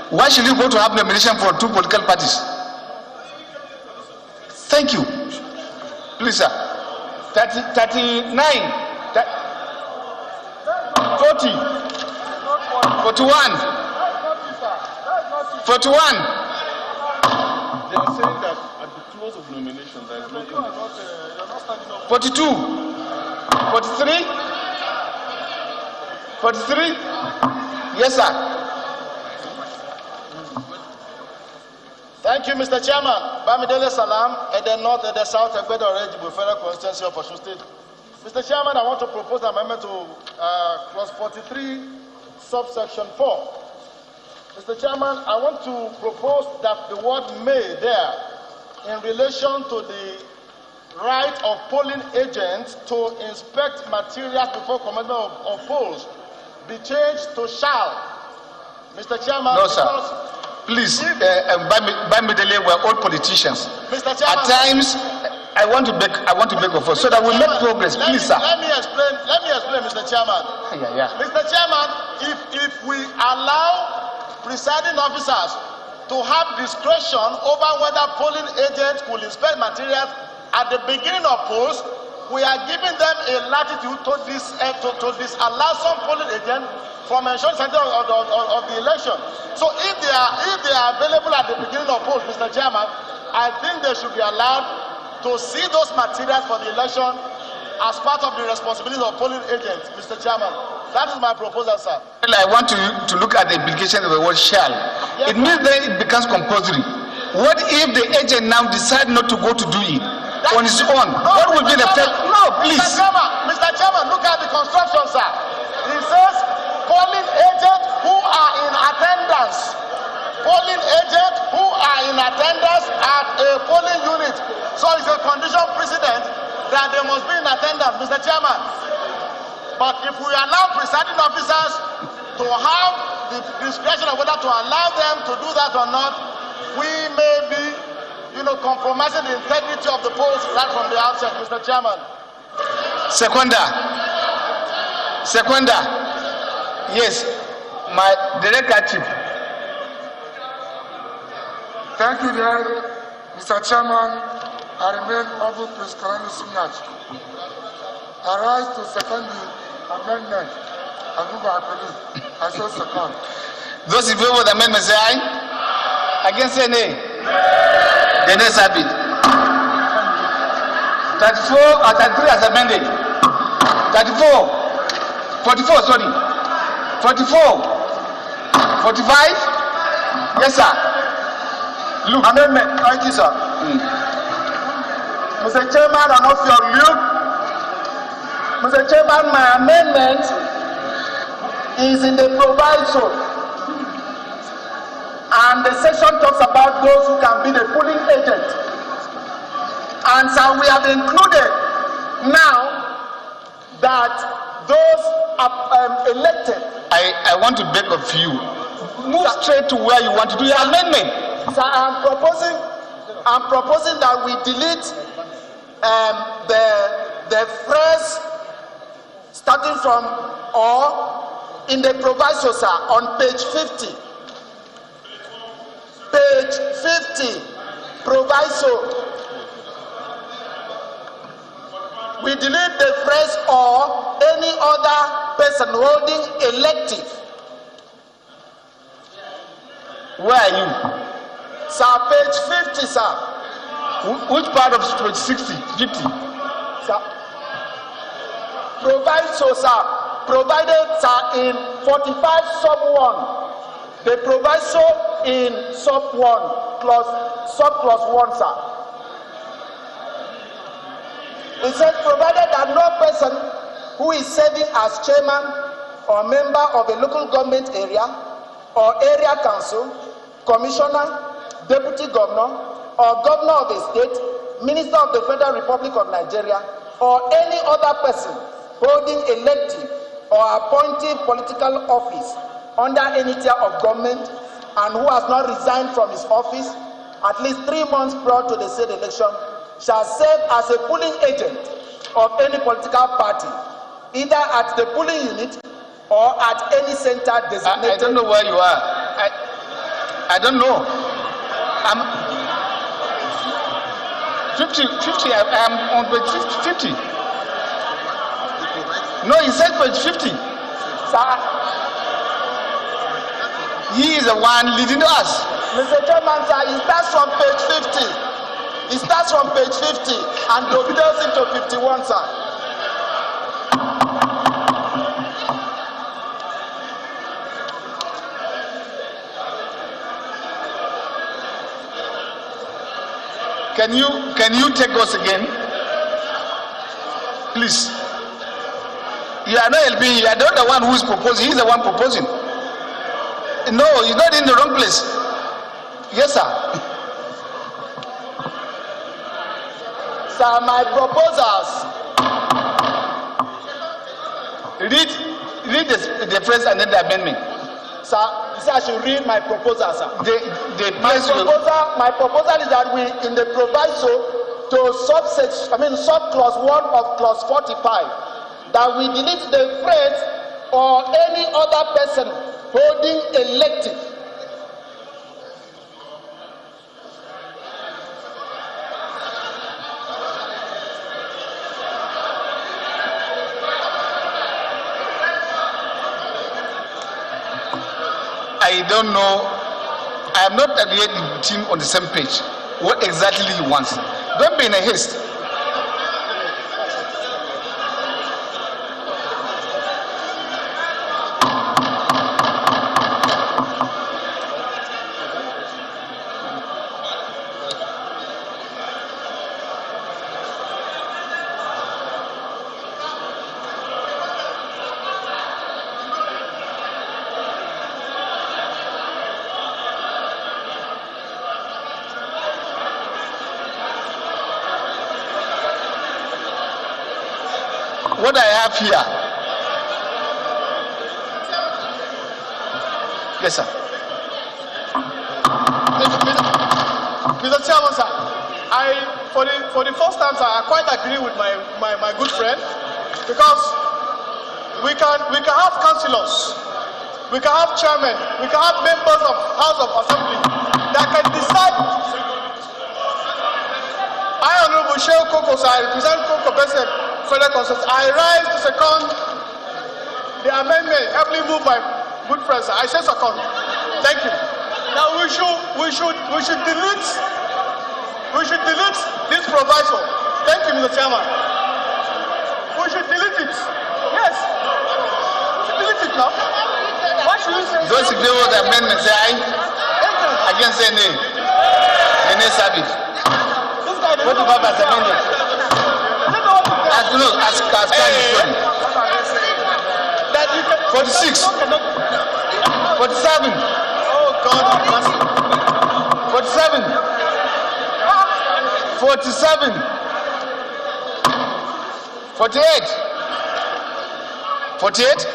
Why should you go to have nomination for 2 political parties? Thank you. Please, sir. 39, 40, 41, 41. They are saying that at the close of nomination, there is no candidate. 42, 43, 43. Yes, sir. Thank you, Mr. Chairman. Bamidele Salam, at the north, at the south, Egbedo Orejibu Federal Constituency of Osun State. Mr. Chairman, I want to propose an amendment to clause 43, subsection 4. Mr. Chairman, I want to propose that the word may there, in relation to the right of polling agents to inspect materials before commencement of polls, be changed to shall. Mr. Chairman, no, sir. Please, Bamidele, we're all politicians. Mr. Chairman, at times, I want to beg of us so that we make progress. Please, sir. Let me explain, Mr. Chairman. Mr. Chairman, if we allow presiding officers to have discretion over whether polling agents will inspect materials at the beginning of polls, we are giving them a latitude to disallow some polling agents from ensuring center of the election. So if they are available at the beginning of polls, Mr. Chairman, I think they should be allowed to see those materials for the election as part of the responsibility of polling agents, Mr. Chairman. That is my proposal, sir. I want to look at the implication of the word shall. Yes, it means that it becomes compulsory. What if the agent now decide not to go to do it on his own? What will be the effect? No, please. Mr. Chairman, look at the construction, sir. It says polling agents who are in attendance. Polling agents who are in attendance at a polling unit. So it's a condition precedent that they must be in attendance, Mr. Chairman. But if we allow presiding officers to have the discretion of whether to allow them to do that or not, we may be, compromising the integrity of the polls right from the outset, Mr. Chairman. Seconder. Yes, my director chief. Thank you, Mr. Chairman. I remain Honorable Prince Kalani Simnach. I rise to second the amendment. I so second. Those in favor of the amendment say aye. Against say nay. The nays have it. 34 or 33 as amended. 34. 44, sorry. 44. 45. Yes, sir. Look. Amendment. Thank you, sir. Mr. Chairman, and of your look. Mr. Chairman, my amendment is in the proviso. And the section talks about those who can be the polling agent. And so we have included now that those elected. I want to beg of you, move straight to where you want to do your amendment. So I'm proposing that we delete the phrase starting from or in the proviso, sir, on page 50. page 50, proviso. We delete the phrase or any other person holding elective. Where are you? Sir, page 50, sir. Which part of page 60? 50? Sir. Proviso, sir. Provided, sir, in 45 sub 1. The proviso in sub 1, sub 1, sir. It says, provided that no person who is serving as chairman or member of a local government area or area council, commissioner, deputy governor, or governor of a state, minister of the Federal Republic of Nigeria, or any other person holding elective or appointed political office under any tier of government and who has not resigned from his office at least 3 months prior to the said election shall serve as a polling agent of any political party, either at the polling unit or at any center designated. I don't know where you are. I don't know. I'm 50. I'm on page 50. No, he said page 50. Sir, he is the one leading us. Mr. Chairman, sir, it starts from page 50. It starts from page 50 and dovetails into 51, sir. Can you take us again? Please. You are not helping. You are not the one who is proposing. He is the one proposing. No, he's not in the wrong place. Yes, sir. Sir, my proposals. Read the phrase and then the amendment. Sir, I should read my proposal, sir. My proposal is that we, in the proviso to sub clause 1 of clause 45, that we delete the phrase or any other person holding elective. I don't know. I am not agreed with him on the same page. What exactly he wants. Don't be in a haste. What I have here. Yes, sir. Mr. Chairman, sir, for the first time, sir, I quite agree with my good friend, because we can have councillors, we can have chairmen, we can have members of House of Assembly that can decide. I, Honorable Sheikh Koko, sir, I represent Koko Besem Federal Constituency. I rise to second the amendment, heavily moved by good friend, sir. I say second. Thank you. Now we should delete this proviso. Thank you, Mr. Chairman. We should delete it. Yes. We should delete it now. Why should we say? Those in favor of the amendment say aye. Against say nay. The nay service. What about as amended? As no, as time is going. 46. 47. Oh God. 47. 47. 48. 48.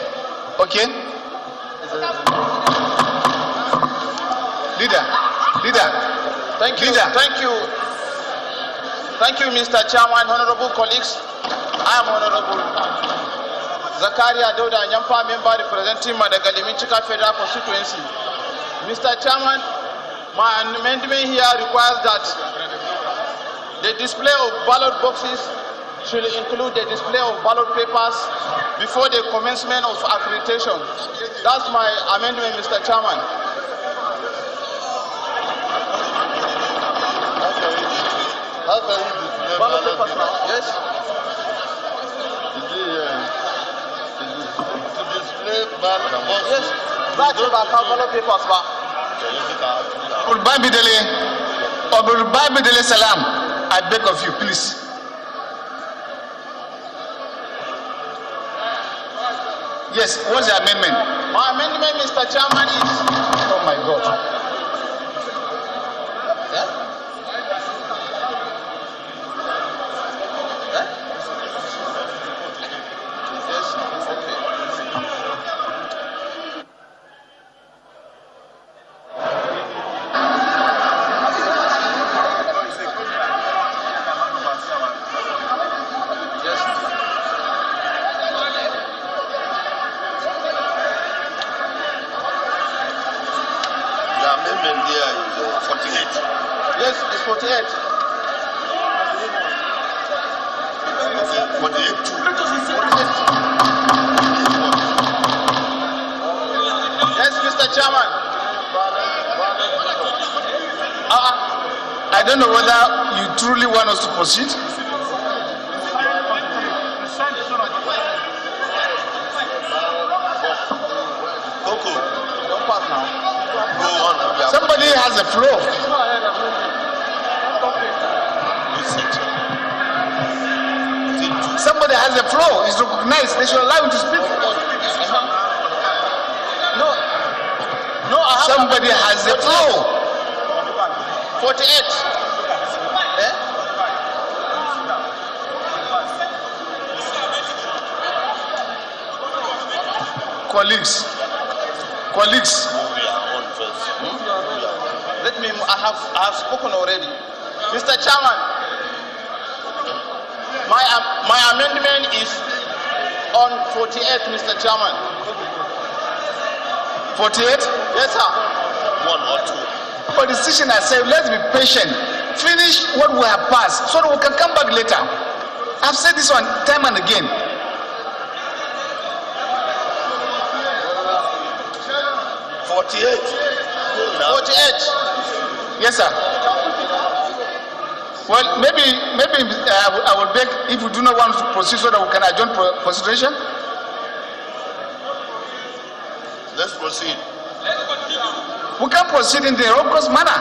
Okay. Leader. Thank you, Mr. Chairman, honorable colleagues. I am Honorable Zakaria Doda Nyampa, member representing Madagali Minchika Federal Constituency. Mr. Chairman, My amendment here requires that the display of ballot boxes should include the display of ballot papers before the commencement of accreditation. That's my amendment, Mr. Chairman. How can you display Ballot papers now? Yes. To display ballot boxes? Yes. Ballot papers. Bidele Salam, I beg of you, please. Yes, what's the amendment? My amendment, Mr. Chairman, is... Oh my God. Yes, it's 48. 48. Yes, Mr. Chairman. I don't know whether you truly want us to proceed. Don't pass now. Somebody has a flow. Somebody has a flow. It's recognized. They should allow him to speak. No, somebody has a flow. 48. Colleagues. Let me. I have spoken already, Mr. Chairman. My amendment is on 48, Mr. Chairman. 48? Yes, sir. 1 or 2. For the decision, I said, let's be patient. Finish what we have passed so that we can come back later. I've said this one time and again. 48. 48. Yes, sir. Well, maybe I will beg if we do not want to proceed so that we can adjourn consideration. Let's proceed. We can proceed in the robust manner.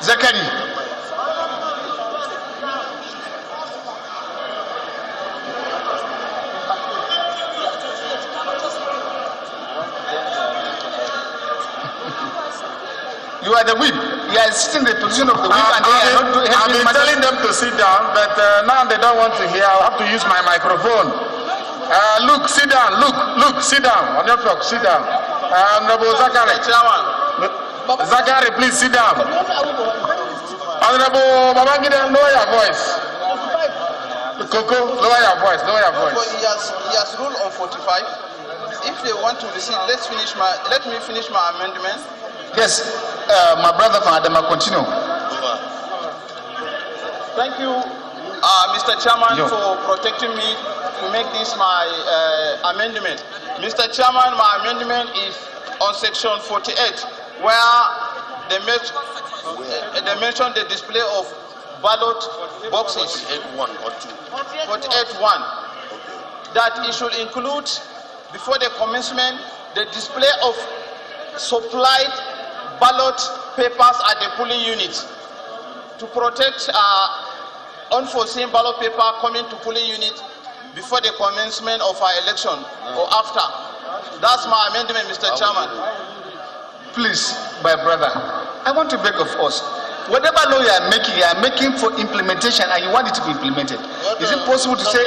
Zakari. You are the whip. You are sitting in the position of the whip, and they are not doing. I've been telling them to sit down, but now they don't want to hear. I'll have to use my microphone. Look, sit down. Look, sit down. On your floor, sit down. Honorable Zakari. Zakari, please sit down. Honorable Babangida, lower your voice. Coco, lower your voice. He has ruled on 45. If they want to receive, let me finish my amendment. Yes, my brother from Adama, continue. Thank you, Mr. Chairman, for protecting me to make this my amendment. Mr. Chairman, my amendment is on section 48, where they mention the display of ballot boxes. 48.1 or 2. 48.1. That it should include, before the commencement, the display of supplied ballot papers at the polling unit to protect unforeseen ballot paper coming to polling unit before the commencement of our election or after. That's my amendment, Mr. Chairman. Please, my brother, I want to beg of us. Whatever law you are making for implementation, and you want it to be implemented. Is it possible to say,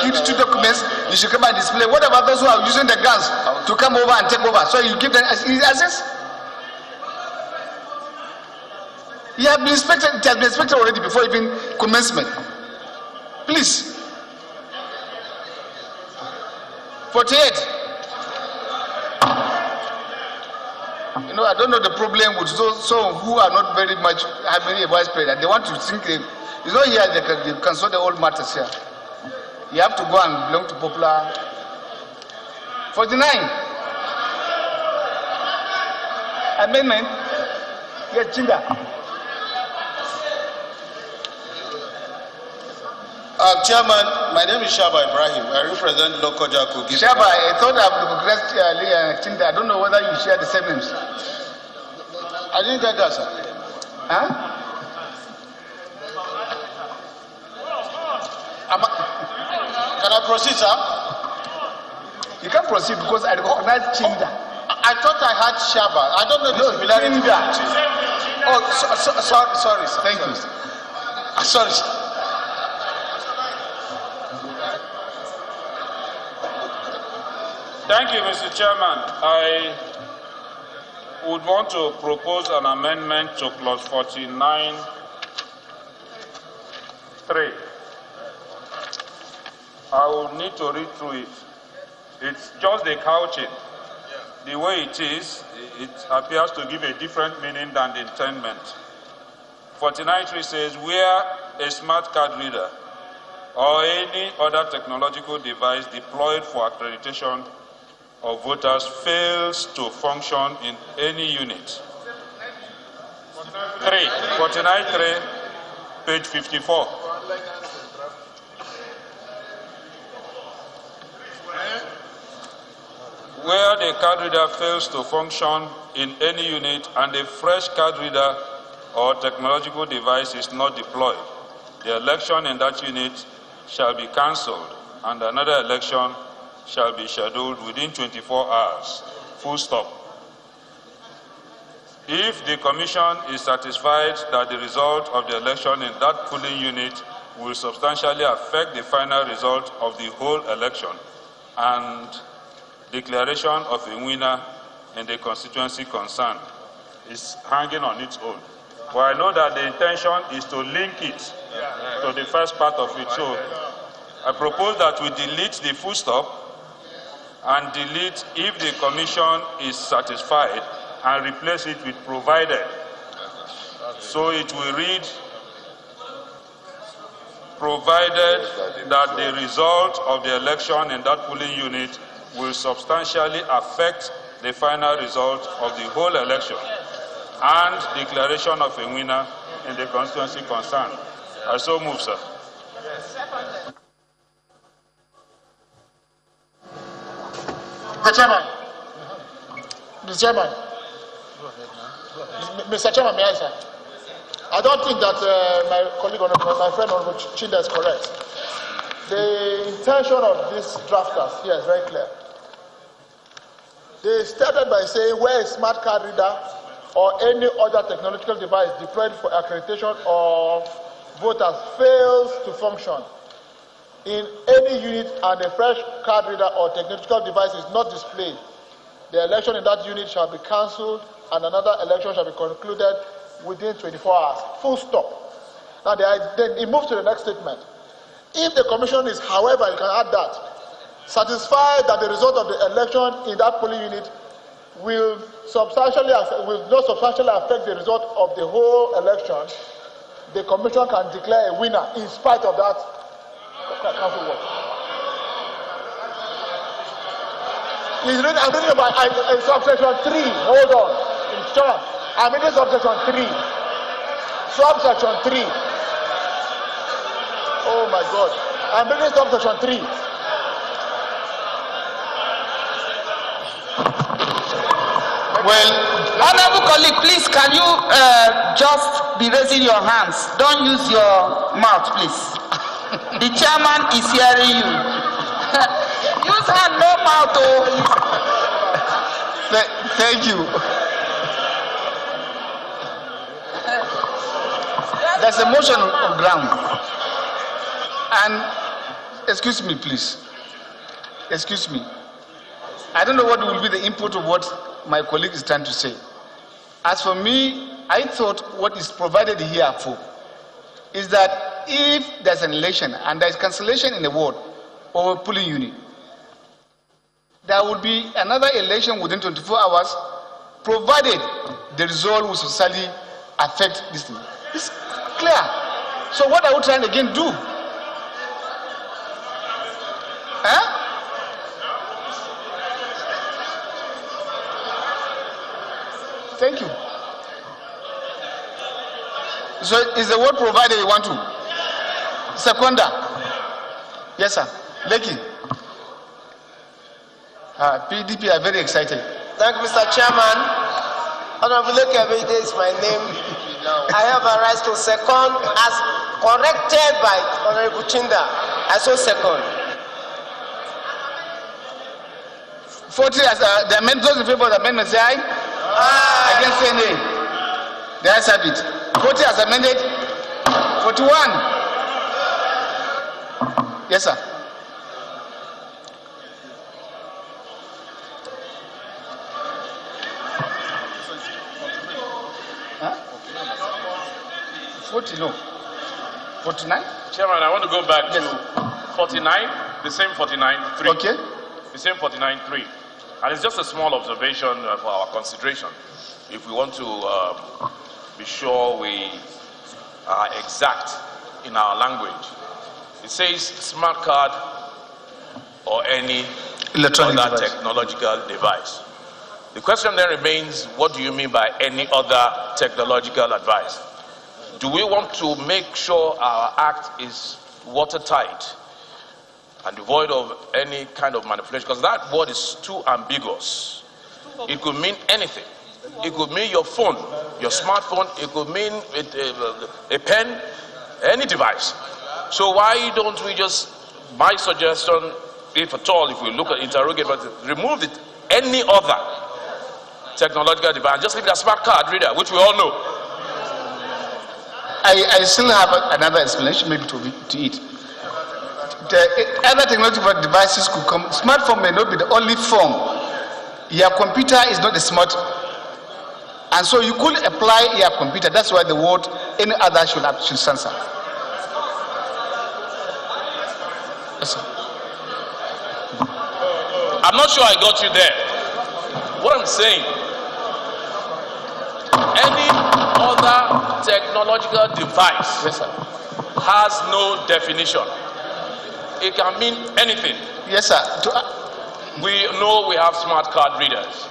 keep two documents, you should come and display? What about those who are using the guns to come over and take over? So you give them access? It has been inspected already before even commencement. Please. 48. You know, I don't know the problem with those who are not very much having a widespread. They want to think it's not here they can solve the old matters here. You have to go and belong to popular. 49. Amendment. Yes, Chinda. Chairman, my name is Shaba Ibrahim. I represent local Kogi. Shaba, I thought I've recognized Chinda. I don't know whether you share the same names. I didn't get that, sir. Huh? Can I proceed, sir? You can't proceed because I recognize Chinda. I thought I had Shaba. I don't know the similarity. Chinda. Oh, sorry, sir. Thank you. Sorry, sir. Thank you, Mr. Chairman. I would want to propose an amendment to clause 49(3). I will need to read through it. It's just the couching. The way it is, it appears to give a different meaning than the intendment. 49(3) says, where a smart card reader or any other technological device deployed for accreditation of voters fails to function in any unit. 49(3), page 54. Where the card reader fails to function in any unit and a fresh card reader or technological device is not deployed, the election in that unit shall be cancelled and another election shall be scheduled within 24 hours. Full stop. If the Commission is satisfied that the result of the election in that polling unit will substantially affect the final result of the whole election and declaration of a winner in the constituency concerned is hanging on its own. But I know that the intention is to link it to the first part of it. So I propose that we delete the full stop and delete if the Commission is satisfied and replace it with provided. So it will read, provided that the result of the election in that polling unit will substantially affect the final result of the whole election and declaration of a winner in the constituency concerned. I so move, sir. Mr. Chairman. Mr. Chairman. Mr. Chairman, may I, sir? I don't think that my colleague, my friend, Honorable Chinda is correct. The intention of these drafters here is very clear. They started by saying where a smart card reader or any other technological device deployed for accreditation of voters fails to function in any unit and a fresh card reader or technological device is not displayed, the election in that unit shall be cancelled and another election shall be concluded within 24 hours. Full stop. Now, then it moves to the next statement. If the Commission is, however, you can add that, satisfied that the result of the election in that polling unit will not substantially affect the result of the whole election, the Commission can declare a winner in spite of that council work. Please read, I'm reading about subsection 3. Hold on. I'm reading subsection 3. Subsection 3. Oh my God. I'm reading subsection 3. Well, honorable colleague, please, can you just be raising your hands? Don't use your mouth, please. The chairman is hearing you. Use hand, no mouth. Oh. Thank you. There's a motion on ground. And, excuse me, please. Excuse me. I don't know what will be the input of what my colleague is trying to say. As for me, I thought what is provided here for is that if there's an election and there's cancellation in the ward or polling unit, there will be another election within 24 hours, provided the result will substantially affect this thing. It's clear. So what are we trying to again do? Huh? Thank you. So is the word provided you want to? Seconder. Yes, sir. Lekki. PDP are very excited. Thank you, Mr. Chairman. Honorable Lekki Abede is my name. I have a right to second as corrected by Honorable Chinda. I so second. 40 as the amendment, those in favor of the amendment say aye. Aye. Against say nay. The ayes have it. 40 as amended. 41. Yes, sir. Huh? 40, no. 49? Chairman, I want to go back to 49, the same 49.3. Okay. The same 49.3. And it's just a small observation for our consideration. If we want to be sure we are exact in our language. It says smart card or any other technological device. The question then remains, what do you mean by any other technological device? Do we want to make sure our act is watertight and devoid of any kind of manipulation? Because that word is too ambiguous. It could mean anything. It could mean your phone, your smartphone. It could mean a pen, any device. So why don't we just, my suggestion, if at all, if we look at interrogate, but remove it, any other technological device, just leave the smart card reader, which we all know. I still have another explanation, maybe to it. The other technological devices could come. Smartphone may not be the only form. Your computer is not the smart. And so you could apply your computer. That's why the word any other should answer. Yes, sir. I'm not sure I got you there. What I'm saying, any other technological device has no definition. It can mean anything. Yes, sir. We know we have smart card readers.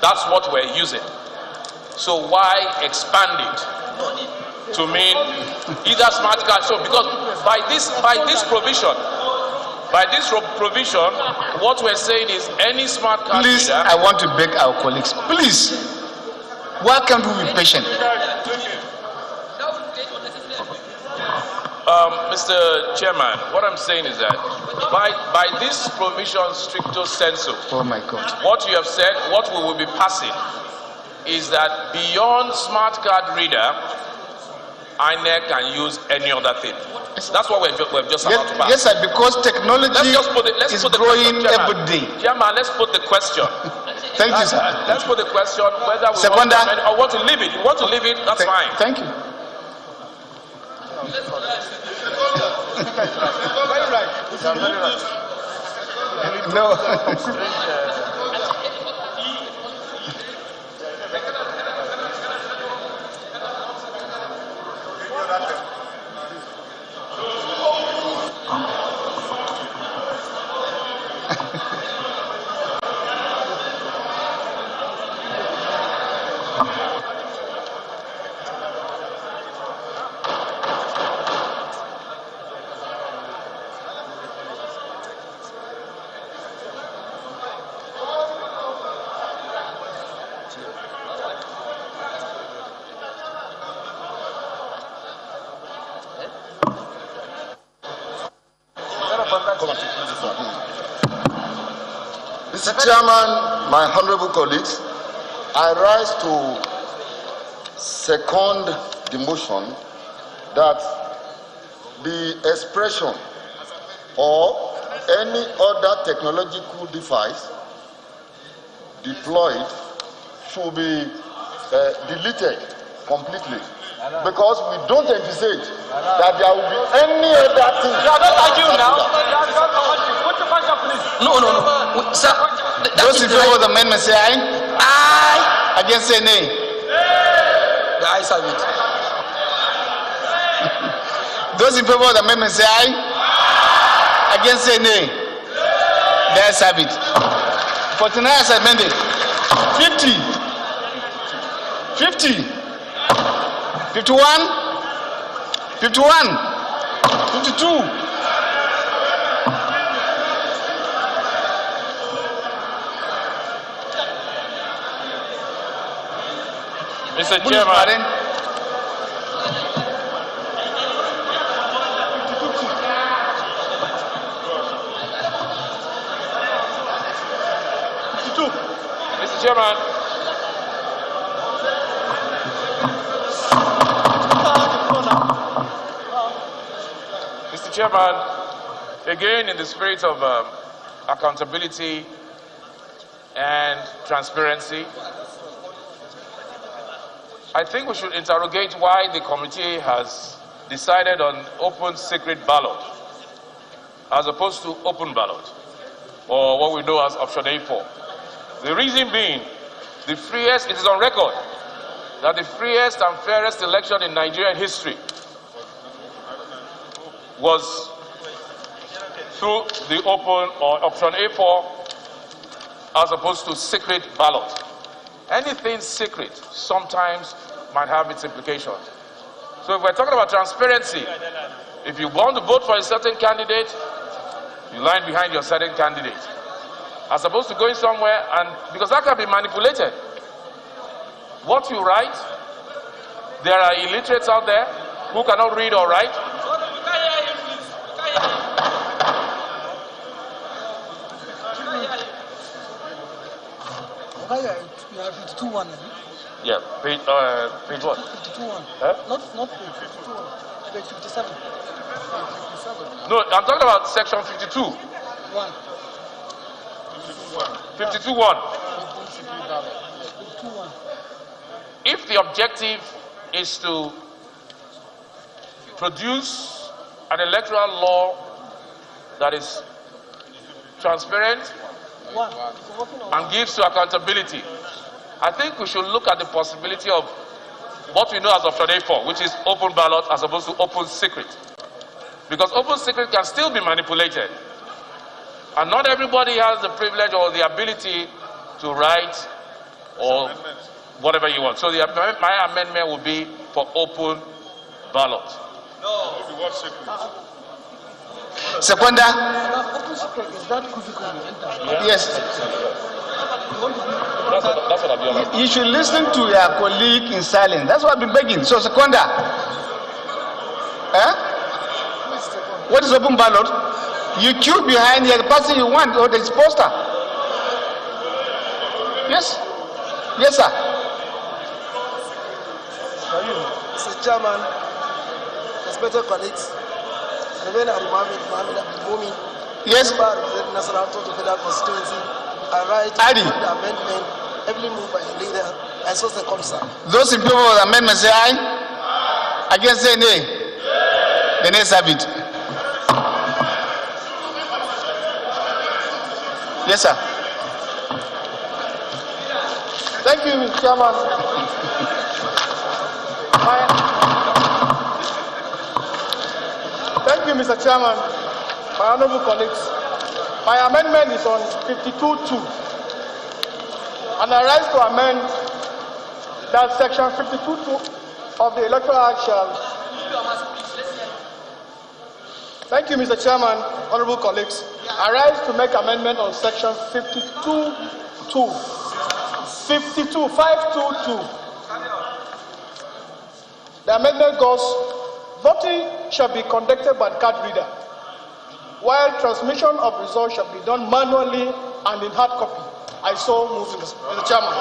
That's what we're using. So why expand it to mean either smart card? So because by this provision, what we're saying is any smart card please, reader. I want to beg our colleagues, please, why can't we be patient? Mr. Chairman, what I'm saying is that by this provision stricto sensu, oh my God, what you have said, what we will be passing is that beyond smart card reader, INEC can use any other thing. That's what we've just about to pass. Yes, sir, because technology is growing every day. Chairman, let's put the question. Thank you, sir. Let's put the question whether we Seconder, want to amend or want to leave it. You want to leave it, that's fine. Thank you. No. Mr. Chairman, my honorable colleagues, I rise to second the motion that the expression or any other technological device deployed should be deleted completely because we don't anticipate that there will be any other thing. You are not arguing now. What's the question, please? No. Sir, those in favor of the amendment say aye. Aye. Against say nay. The ayes have it. Those in favor of the amendment say aye. Against say nay. The ayes have it. 49 as amended. 50. 50. 51. 51. 52. Mr. Chairman. Mr. Chairman. Mr. Chairman, again in the spirit of accountability and transparency, I think we should interrogate why the committee has decided on open secret ballot as opposed to open ballot, or what we know as option A4. The reason being, it is on record that the freest and fairest election in Nigerian history was through the open or option A4 as opposed to secret ballot. Anything secret sometimes might have its implications. So if we're talking about transparency, if you want to vote for a certain candidate, you line behind your certain candidate, as opposed to going somewhere, and because that can be manipulated. What you write, there are illiterates out there who cannot read or write. You have 52-1, Yeah, page what? 52-1. Huh? Not page 52-1. Page 57. No, I'm talking about section 52. 1. 52-1. 52-1. If the objective is to produce an electoral law that is transparent and gives to accountability, I think we should look at the possibility of what we know as option A4, which is open ballot as opposed to open secret. Because open secret can still be manipulated. And not everybody has the privilege or the ability to write or whatever you want. So my amendment would be for open ballot. No. Seconder. Open secret, is that critical? Yes. That's what I'm doing. You should listen to your colleague in silence. That's what I've been begging. So, Seconder. What is open ballot? You queue behind the person you want or the poster. Yes. Yes, sir. Mr. Chairman, respected colleagues, yes. National Federal Constituency, I write the amendment heavily moved by the leader and so comes. Those in favor of the amendment say aye. Against say nay. The nays have it. Yes, sir. Thank you, Mr. Chairman. Thank you, Mr. Chairman. My honorable colleagues, my amendment is on 52.2, and I rise to amend that section 52.2 of the Electoral Act shall. Thank you, Mr. Chairman, honorable colleagues. I rise to make amendment on section 52.2. 522. The amendment goes, voting shall be conducted by card reader, while transmission of results shall be done manually and in hard copy. I so move, Mr. Chairman.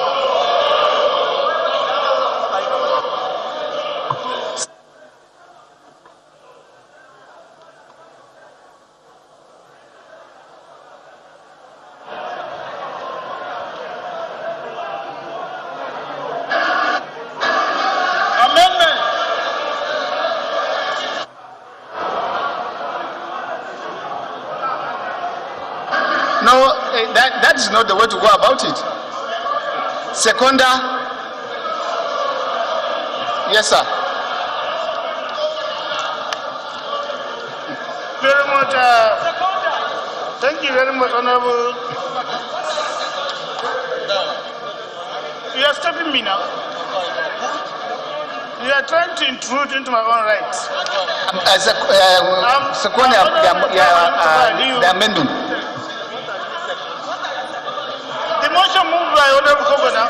is not the way to go about it. Seconder. Yes, sir. Very much. Thank you very much, Honorable. You are stopping me now. You are trying to intrude into my own rights. The amendment. The motion moved by Honorable Governor.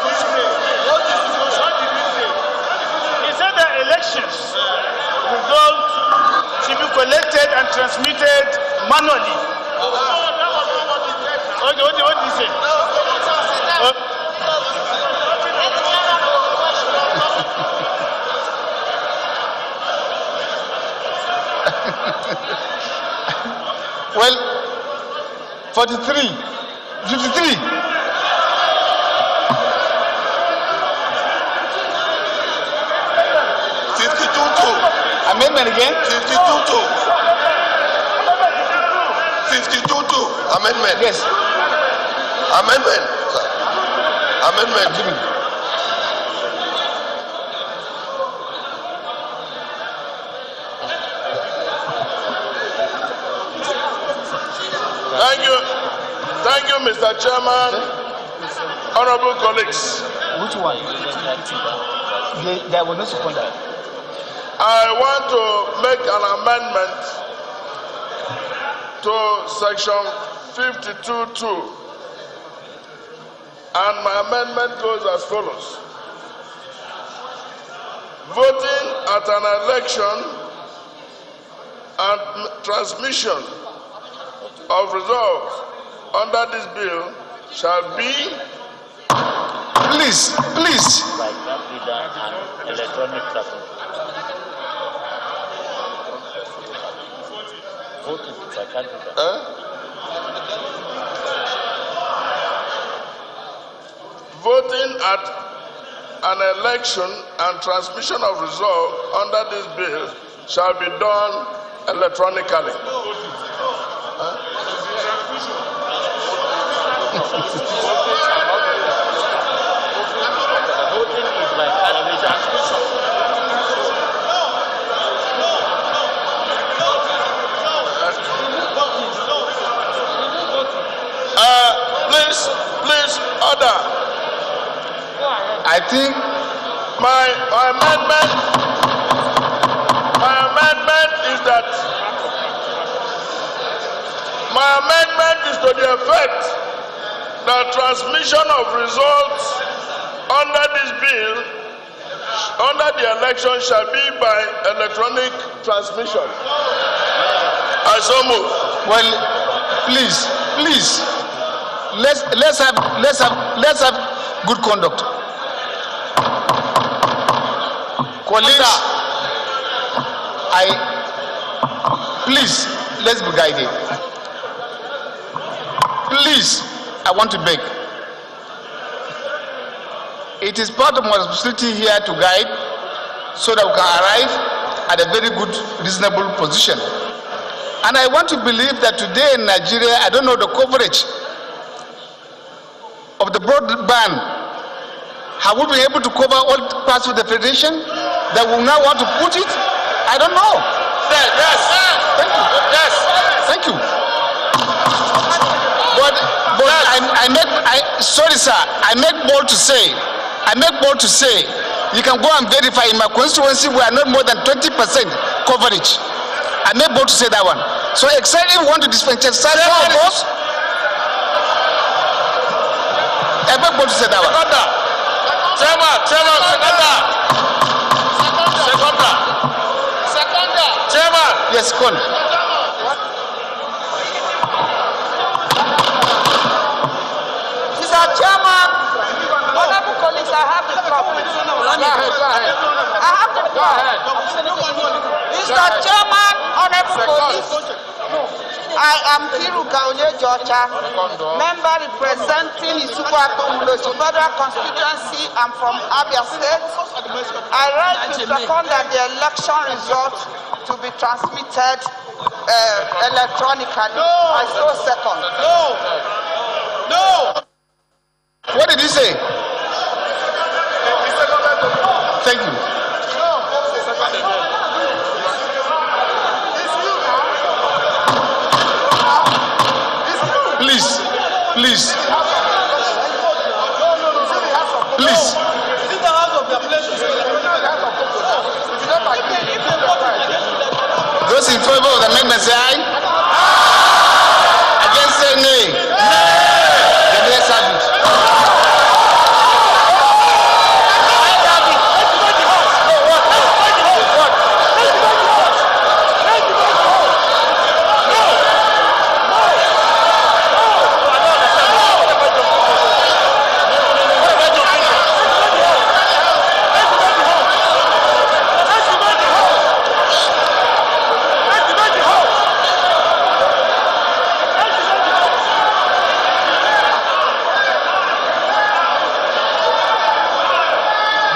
He said that elections results should be collected and transmitted manually. Okay, what did he say? Well, 43, 53. 52-2. Amendment again? 52-2. 52-2. Amendment. Yes. Amendment. Amendment. Thank you, Mr. Chairman. Honorable colleagues. Which one? There was no seconder. I want to make an amendment to section 52.2, and my amendment goes as follows. Voting at an election and transmission of results under this bill shall be. Please. Like that be done an electronic platform. Voting, I can't do that. Voting at an election and transmission of results under this bill shall be done electronically. Voting is like transmission. Please, order. I think my amendment is that to the effect that transmission of results under this bill, under the election, shall be by electronic transmission. I so move. Well, please, let's have good conduct. Colleagues, please, let's be guided. Please, I want to beg. It is part of my responsibility here to guide so that we can arrive at a very good, reasonable position. And I want to believe that today in Nigeria, I don't know the coverage of the broadband. Have we been able to cover all parts of the federation that we now want to put it? I don't know. Yes. Thank you. Yes. Thank you. But sorry, sir. I make bold to say, you can go and verify in my constituency we are not more than 20% coverage. I make bold to say that one. So except if you want to dispensate some of us, I make bold to say that one. Chairman. Yes, con. Mr. Chairman, honorable colleagues, I have the problem. Go ahead. I have the problem. Mr. Chairman, honorable colleagues, I am Kiruka Onyejocha, member representing Isukwatu Mulochi Federal Constituency. I'm from Abia State. I rise to second that the election results to be transmitted electronically. I so second. No. What did he say? Thank you. Please. Please. Those in favor of the amendment say aye. Against say nay. The ayes have it.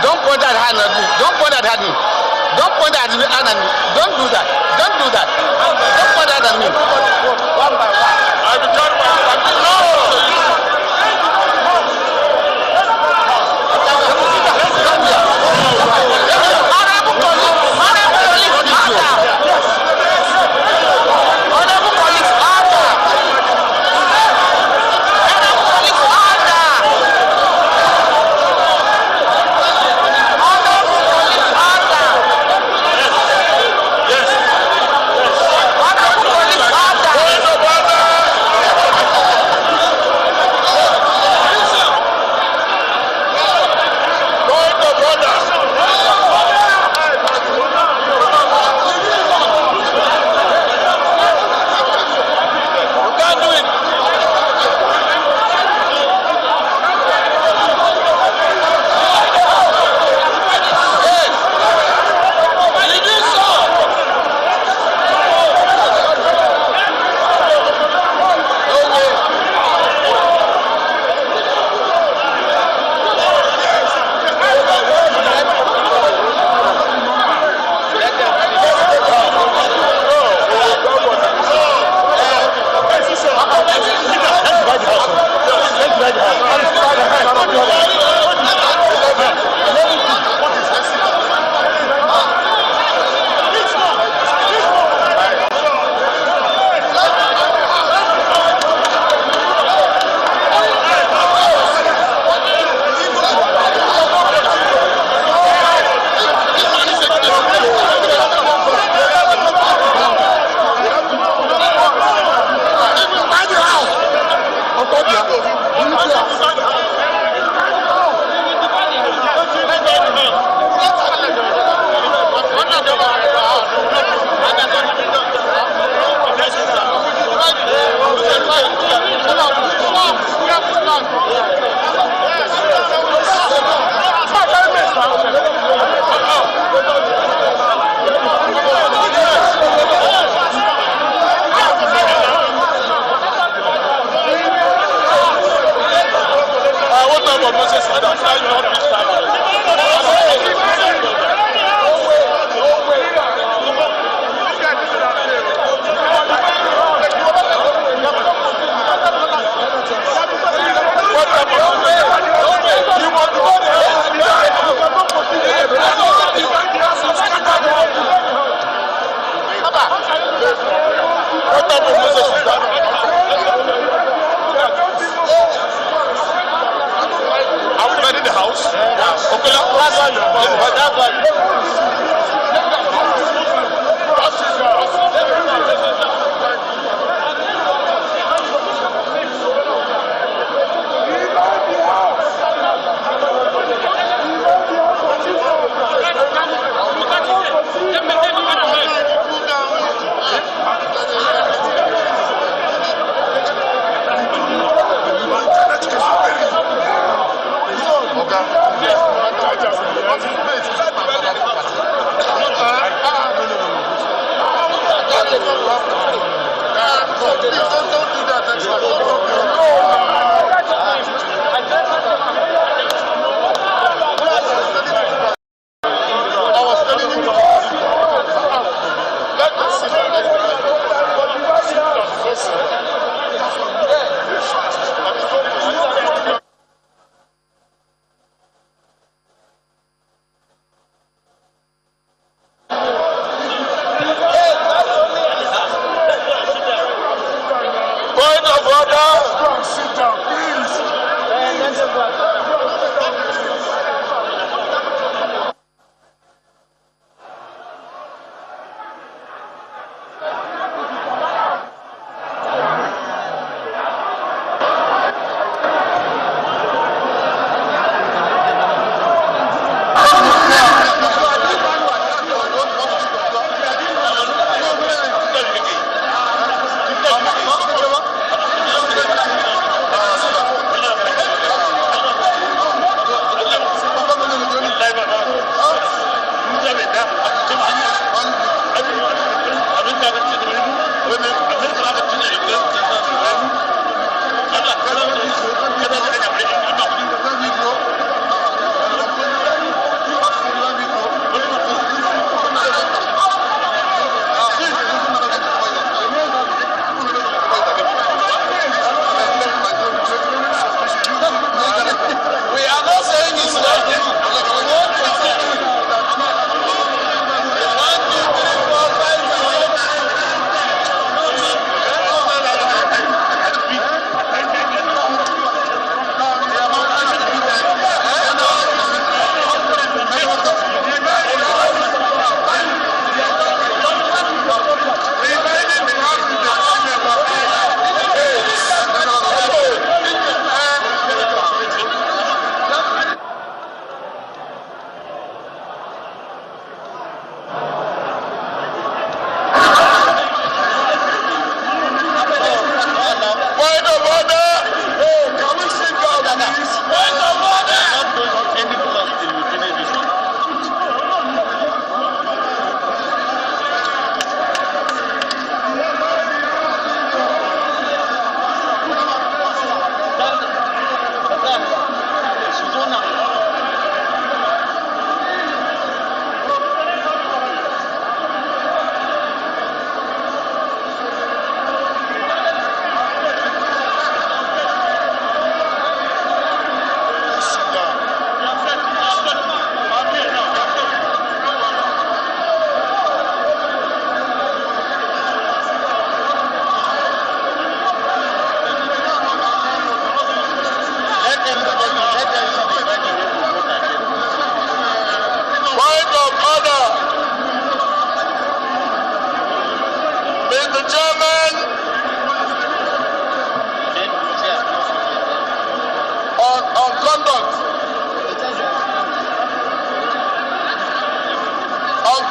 Don't point that hand at me. Don't point that at me. Don't point that hand at me. Don't do that. Don't do that. Don't point that at me. One by one. I will turn my back. No.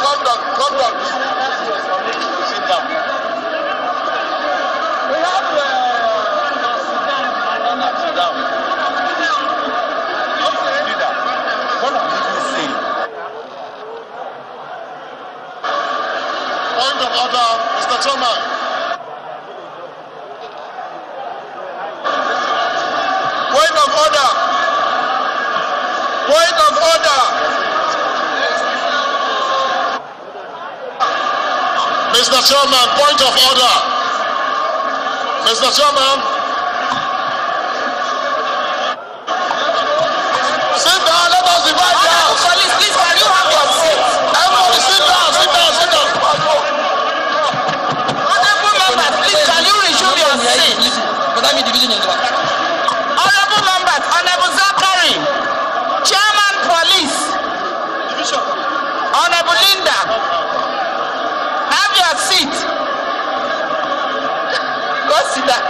Conduct. Sit down. We have Sit down. Leader, what are people saying? Point of order, Mr. Chairman. Point of order. Point of order. Mr. Chairman, point of order. Mr. Chairman. Sit down, let us divide the house. Police, please, can you have your seat? Everybody sit down. Honorable members, please, can you resume your seat? Honorable members, Honorable Zachary, Chairman Police, Honorable Linda, have your seat. Go sit down.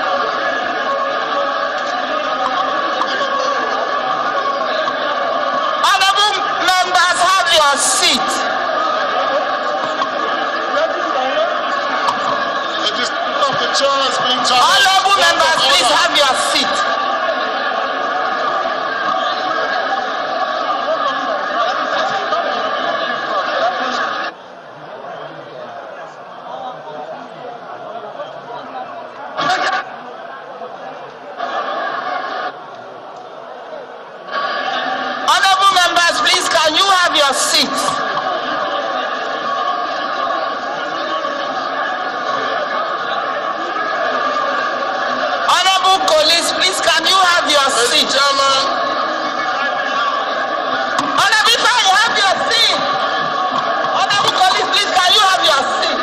Honorable members, have your seat. It is of the chairs being challenged. Honorable members, please have your seat. Honorable members, please, can you have your seats? Honorable colleagues, please, can you have your seat? Honorable, you have your seat. Honorable colleagues, please, can you have your seat?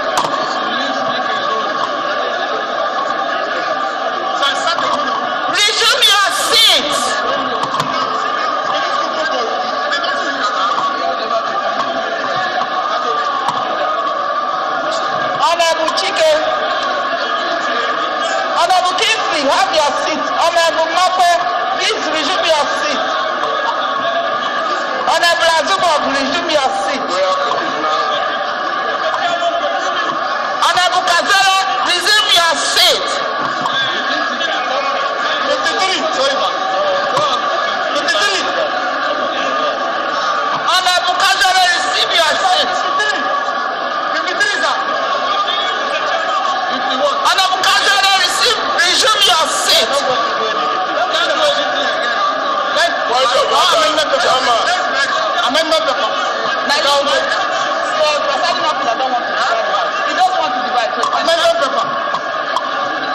Resume your seats. Honorable Chike, Honorable Kingsley, have your seat. Honorable Mape, please resume your seat. Honorable Azubov, resume your seat. Honorable Kazara, resume your seat. 53, sorry man. 53. Honorable Kazara, resume your seat. 53, sir. Honorable Kazara, resume your seat. Amendment paper. He doesn't want to divide. Amendment paper.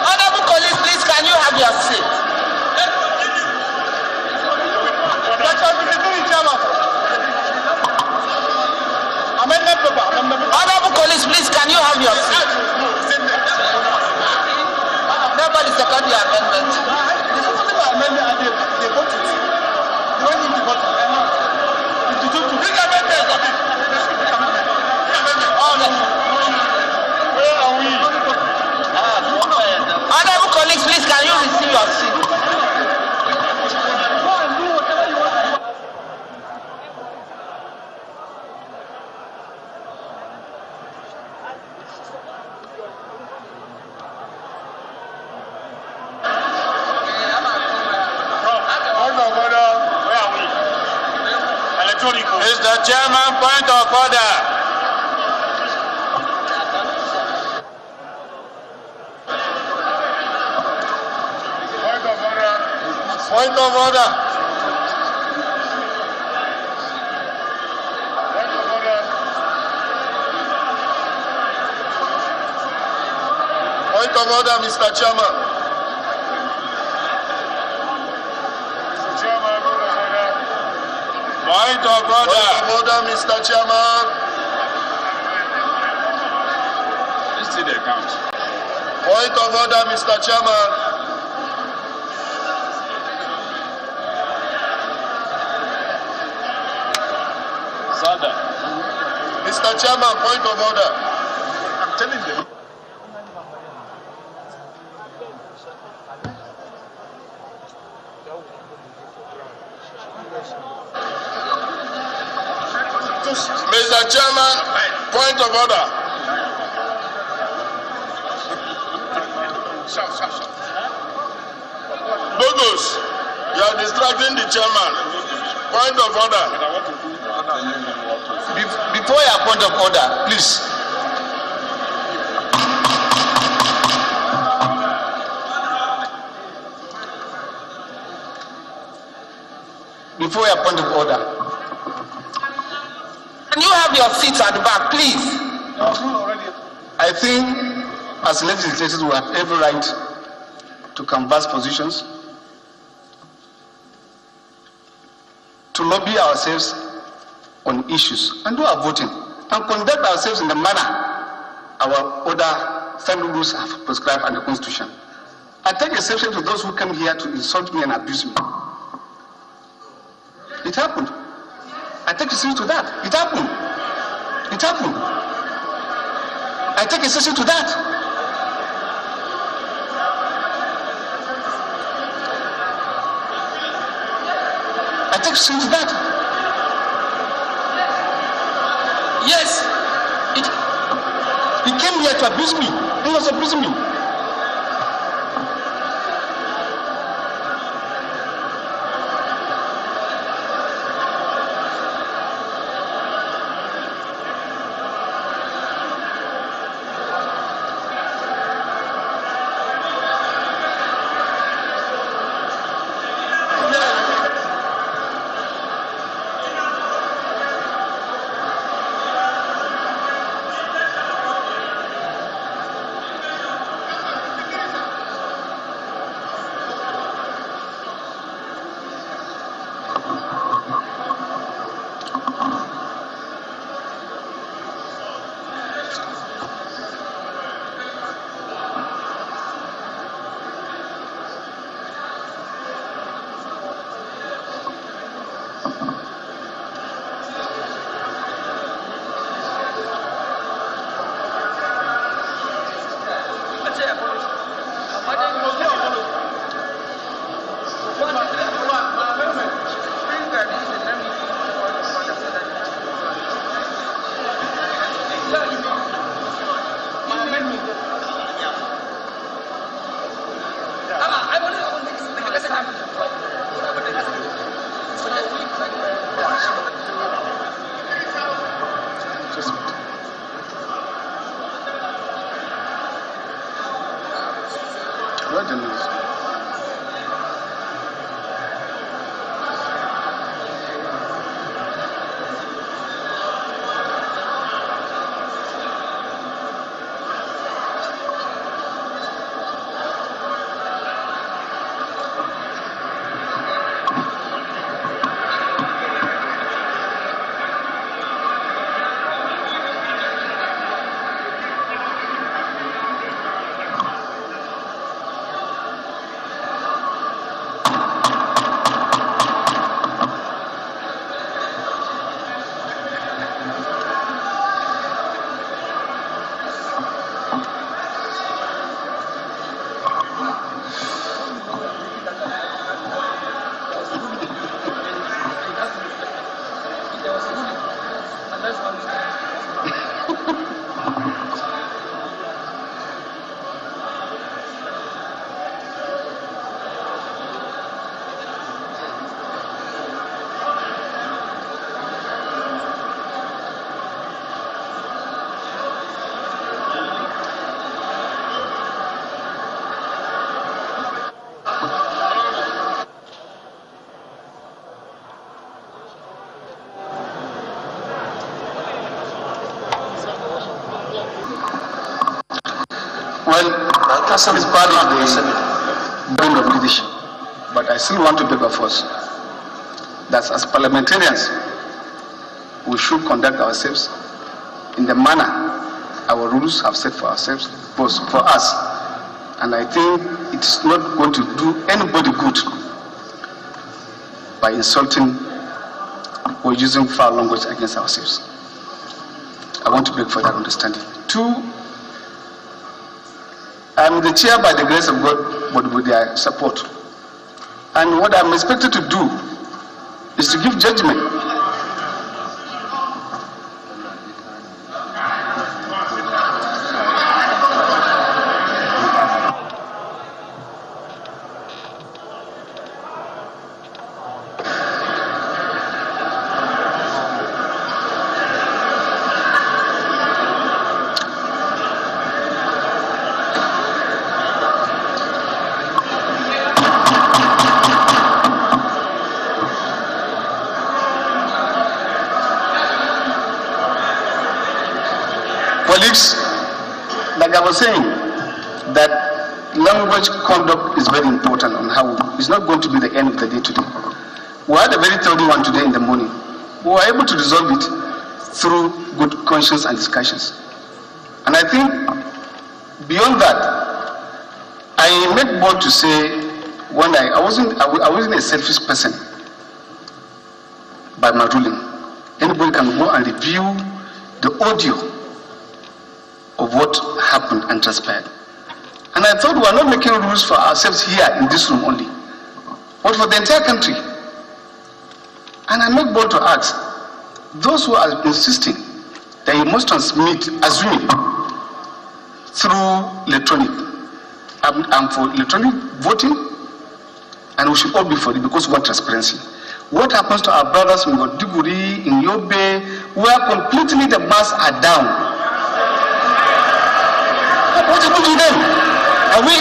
Honorable colleagues, please, can you have your seat? Amendment paper. Honorable colleagues, please, can you have your seat? Nobody second the amendment. They voted. They went in the vote. Honorable colleagues, please, can you receive your seat? Mr. Chairman, point of order. Point of order. Point of order, Mr. Chairman. Point of order. Point of order, Mr. Chairman. Let's see the account. Point of order, Mr. Chairman. Sada. Mr. Chairman, point of order. I'm telling you. Mr. Chairman, Point of order. Bogus, you are distracting the chairman. Point of order. Before your point of order, please. Before your point of order. Can you have your seats at the back, please? I think as legislators we have every right to canvass positions, to lobby ourselves on issues and do our voting and conduct ourselves in the manner our order standing rules have prescribed under the Constitution. I take exception to those who come here to insult me and abuse me. It happened. I take exception to that. It happened. It happened. I take exception to that. I take exception to that. Yes, he came here to abuse me. He was abusing me. Well, that is part of the brain of leadership. But I still want to beg of us that as parliamentarians, we should conduct ourselves in the manner our rules have set for ourselves, for us. And I think it's not going to do anybody good by insulting or using foul language against ourselves. I want to beg for that understanding. Two, I'm the chair by the grace of God, but with their support. And what I'm expected to do is to give judgment. Colleagues, like I was saying, that language conduct is very important on how it's not going to be the end of the day today. We had a very thorough one today in the morning. We were able to resolve it through good conscience and discussions. And I think beyond that, I make bold to say when I wasn't a selfish person by my ruling. Anybody can go and review the audio of what happened and transpired. And I thought we are not making rules for ourselves here in this room only, but for the entire country. And I make bold to ask those who are insisting that you must transmit, assuming through electronic. I'm for electronic voting, and we should all be for it because we want transparency. What happens to our brothers in Goduguri, in Yobe, where completely the masks are down? What happened to them? Are we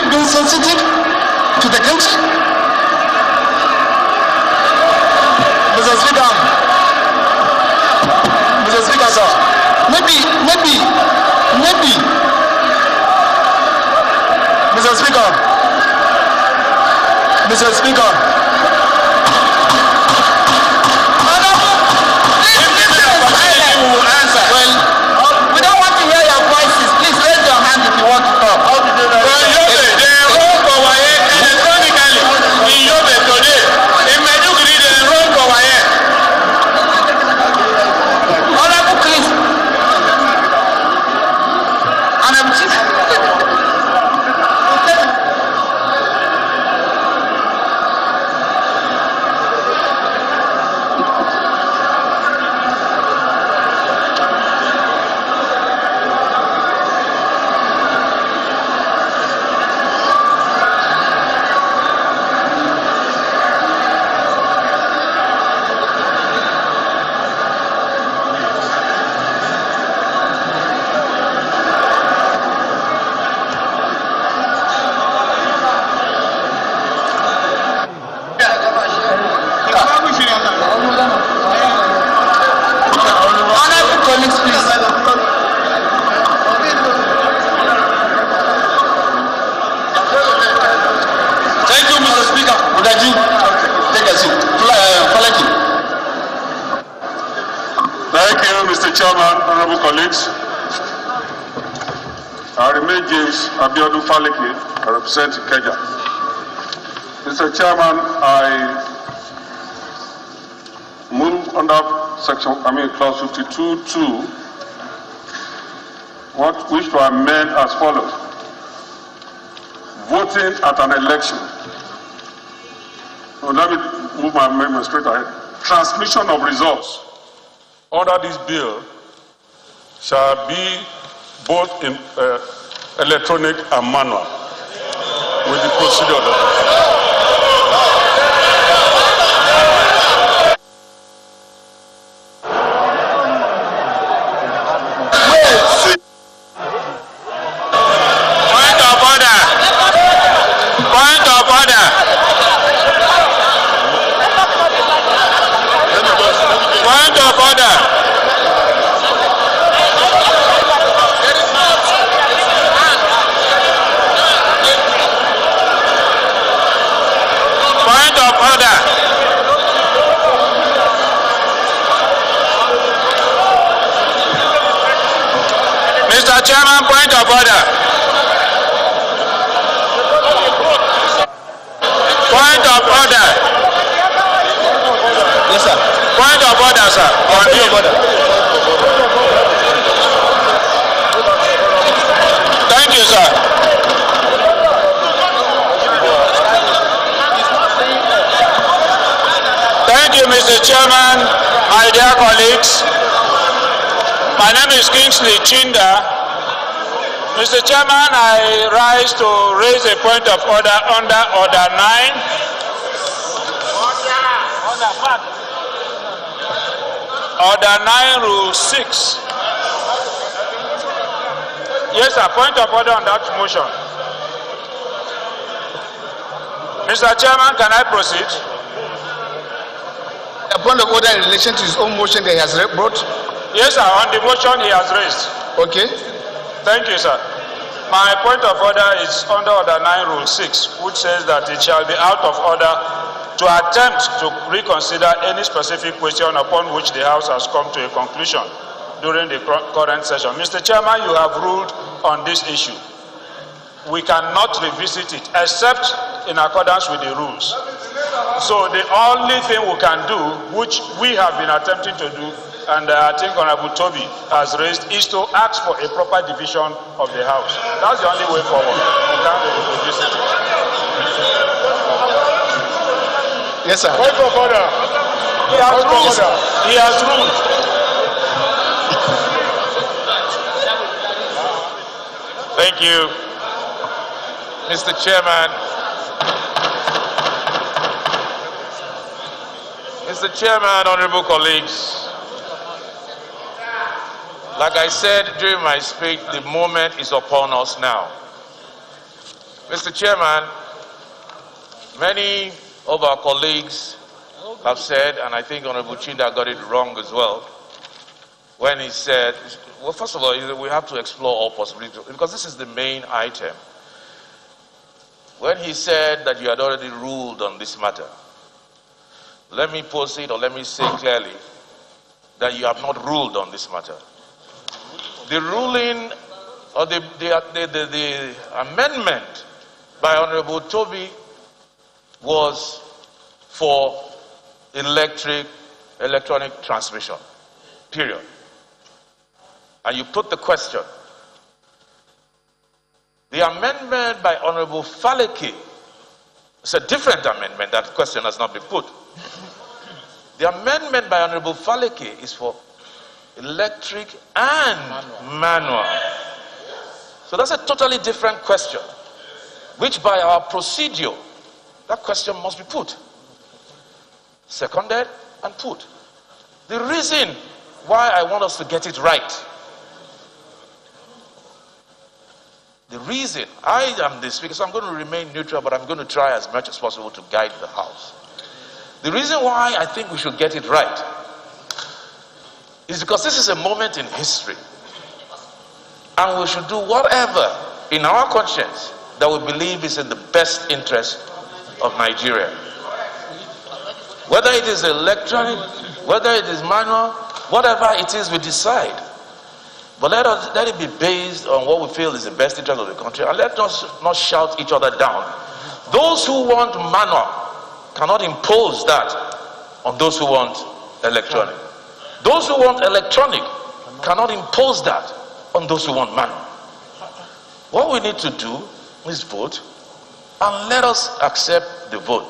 being sensitive to the country? Mr. Speaker, sir, maybe, Mr. Speaker, well, we don't want to hear your voices. Please raise your hand if you want to talk. Mr. Chairman, honorable colleagues, I remain James Abiodun Faleke. I represent Kenya. Mr. Chairman, I move under clause 52(2), which to amend as follows: voting at an election. So let me move my amendment straight ahead. Transmission of results under this bill shall be both in electronic and manual with the procedure. Point of order. Point of order. Point of order. Point of order. Mr. Chairman, point of order. Point of order. Yes, sir. Point of order, sir. Point of order. Thank you, sir. Thank you, Mr. Chairman, my dear colleagues. My name is Kingsley Chinda. Mr. Chairman, I rise to raise a point of order under Order 9. Order 9, Rule 6. Yes, sir, point of order on that motion. Mr. Chairman, can I proceed? A point of order in relation to his own motion that he has brought? Yes, sir, on the motion he has raised. Okay. Thank you, sir. My point of order is under Order 9, Rule 6, which says that it shall be out of order to attempt to reconsider any specific question upon which the House has come to a conclusion during the current session. Mr. Chairman, you have ruled on this issue. We cannot revisit it except in accordance with the rules. So the only thing we can do, which we have been attempting to do, and I think Honorable Toby has raised, is to ask for a proper division of the House. That's the only way forward. We can't revisit it. Yes, sir. Point of order. He has ruled. He has ruled. Thank you, Mr. Chairman. Mr. Chairman, honorable colleagues, like I said during my speech, the moment is upon us now. Mr. Chairman, many of our colleagues have said, and I think Honorable Chinda got it wrong as well, when he said, well, first of all, we have to explore all possibilities, because this is the main item. When he said that you had already ruled on this matter, let me pose it, or let me say clearly, that you have not ruled on this matter. The ruling, or the amendment by Honorable Toby was for electronic transmission, period. And you put the question. The amendment by Honorable Faleke is a different amendment. That question has not been put. The amendment by Honorable Faleke is for electric and manual. So that's a totally different question, which by our procedure, that question must be put. Seconded and put. The reason why I want us to get it right, the reason, I am the speaker, so I'm going to remain neutral, but I'm going to try as much as possible to guide the House. The reason why I think we should get it right is because this is a moment in history, and we should do whatever in our conscience that we believe is in the best interest of Nigeria. Whether it is electronic, whether it is manual, whatever it is, we decide. But let it be based on what we feel is the best interest of the country, and let us not shout each other down. Those who want manual cannot impose that on those who want electronic. Those who want electronic cannot impose that on those who want manual. What we need to do is vote, and let us accept the vote.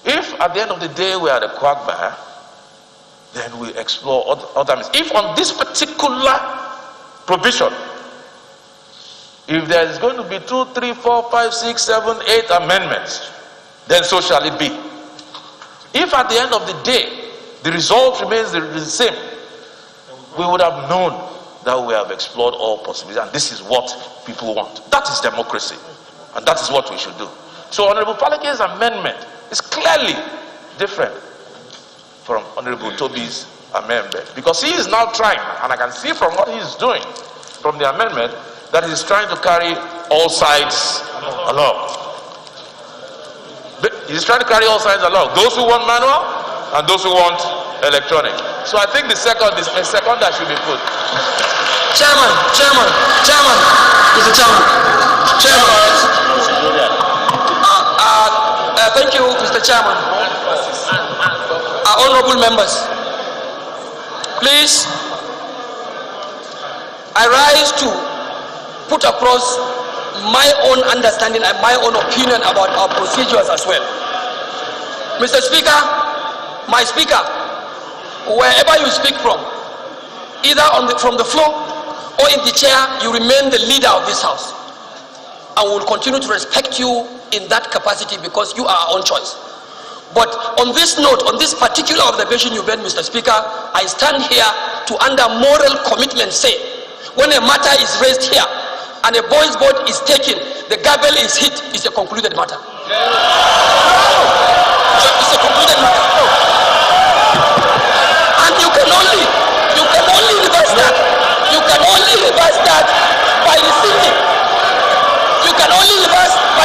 If at the end of the day we are the quagmire, then we explore other means. If on this particular provision, if there is going to be 2, 3, 4, 5, 6, 7, 8 amendments, then so shall it be. If at the end of the day the result remains the same, we would have known that we have explored all possibilities, and this is what people want. That is democracy, and that is what we should do. So Honorable Faleke's amendment is clearly different from Honorable Toby's amendment, because he is now trying, and I can see from what he is doing from the amendment, that he is trying to carry all sides along. He is trying to carry all sides along, those who want manual and those who want electronic. So I think the second that should be put. Chairman, Mr. Chairman. Thank you, Mr. Chairman. Honorable members, please, I rise to put across my own understanding and my own opinion about our procedures as well. Mr. Speaker, my speaker, wherever you speak from, either from the floor or in the chair, you remain the leader of this House. And we will continue to respect you in that capacity because you are our own choice. But on this note, on this particular observation you made, Mr. Speaker, I stand here to, under moral commitment, say, when a matter is raised here and a boy's vote is taken, the gavel is hit, it's a concluded matter. It's a concluded matter. And you can only reverse that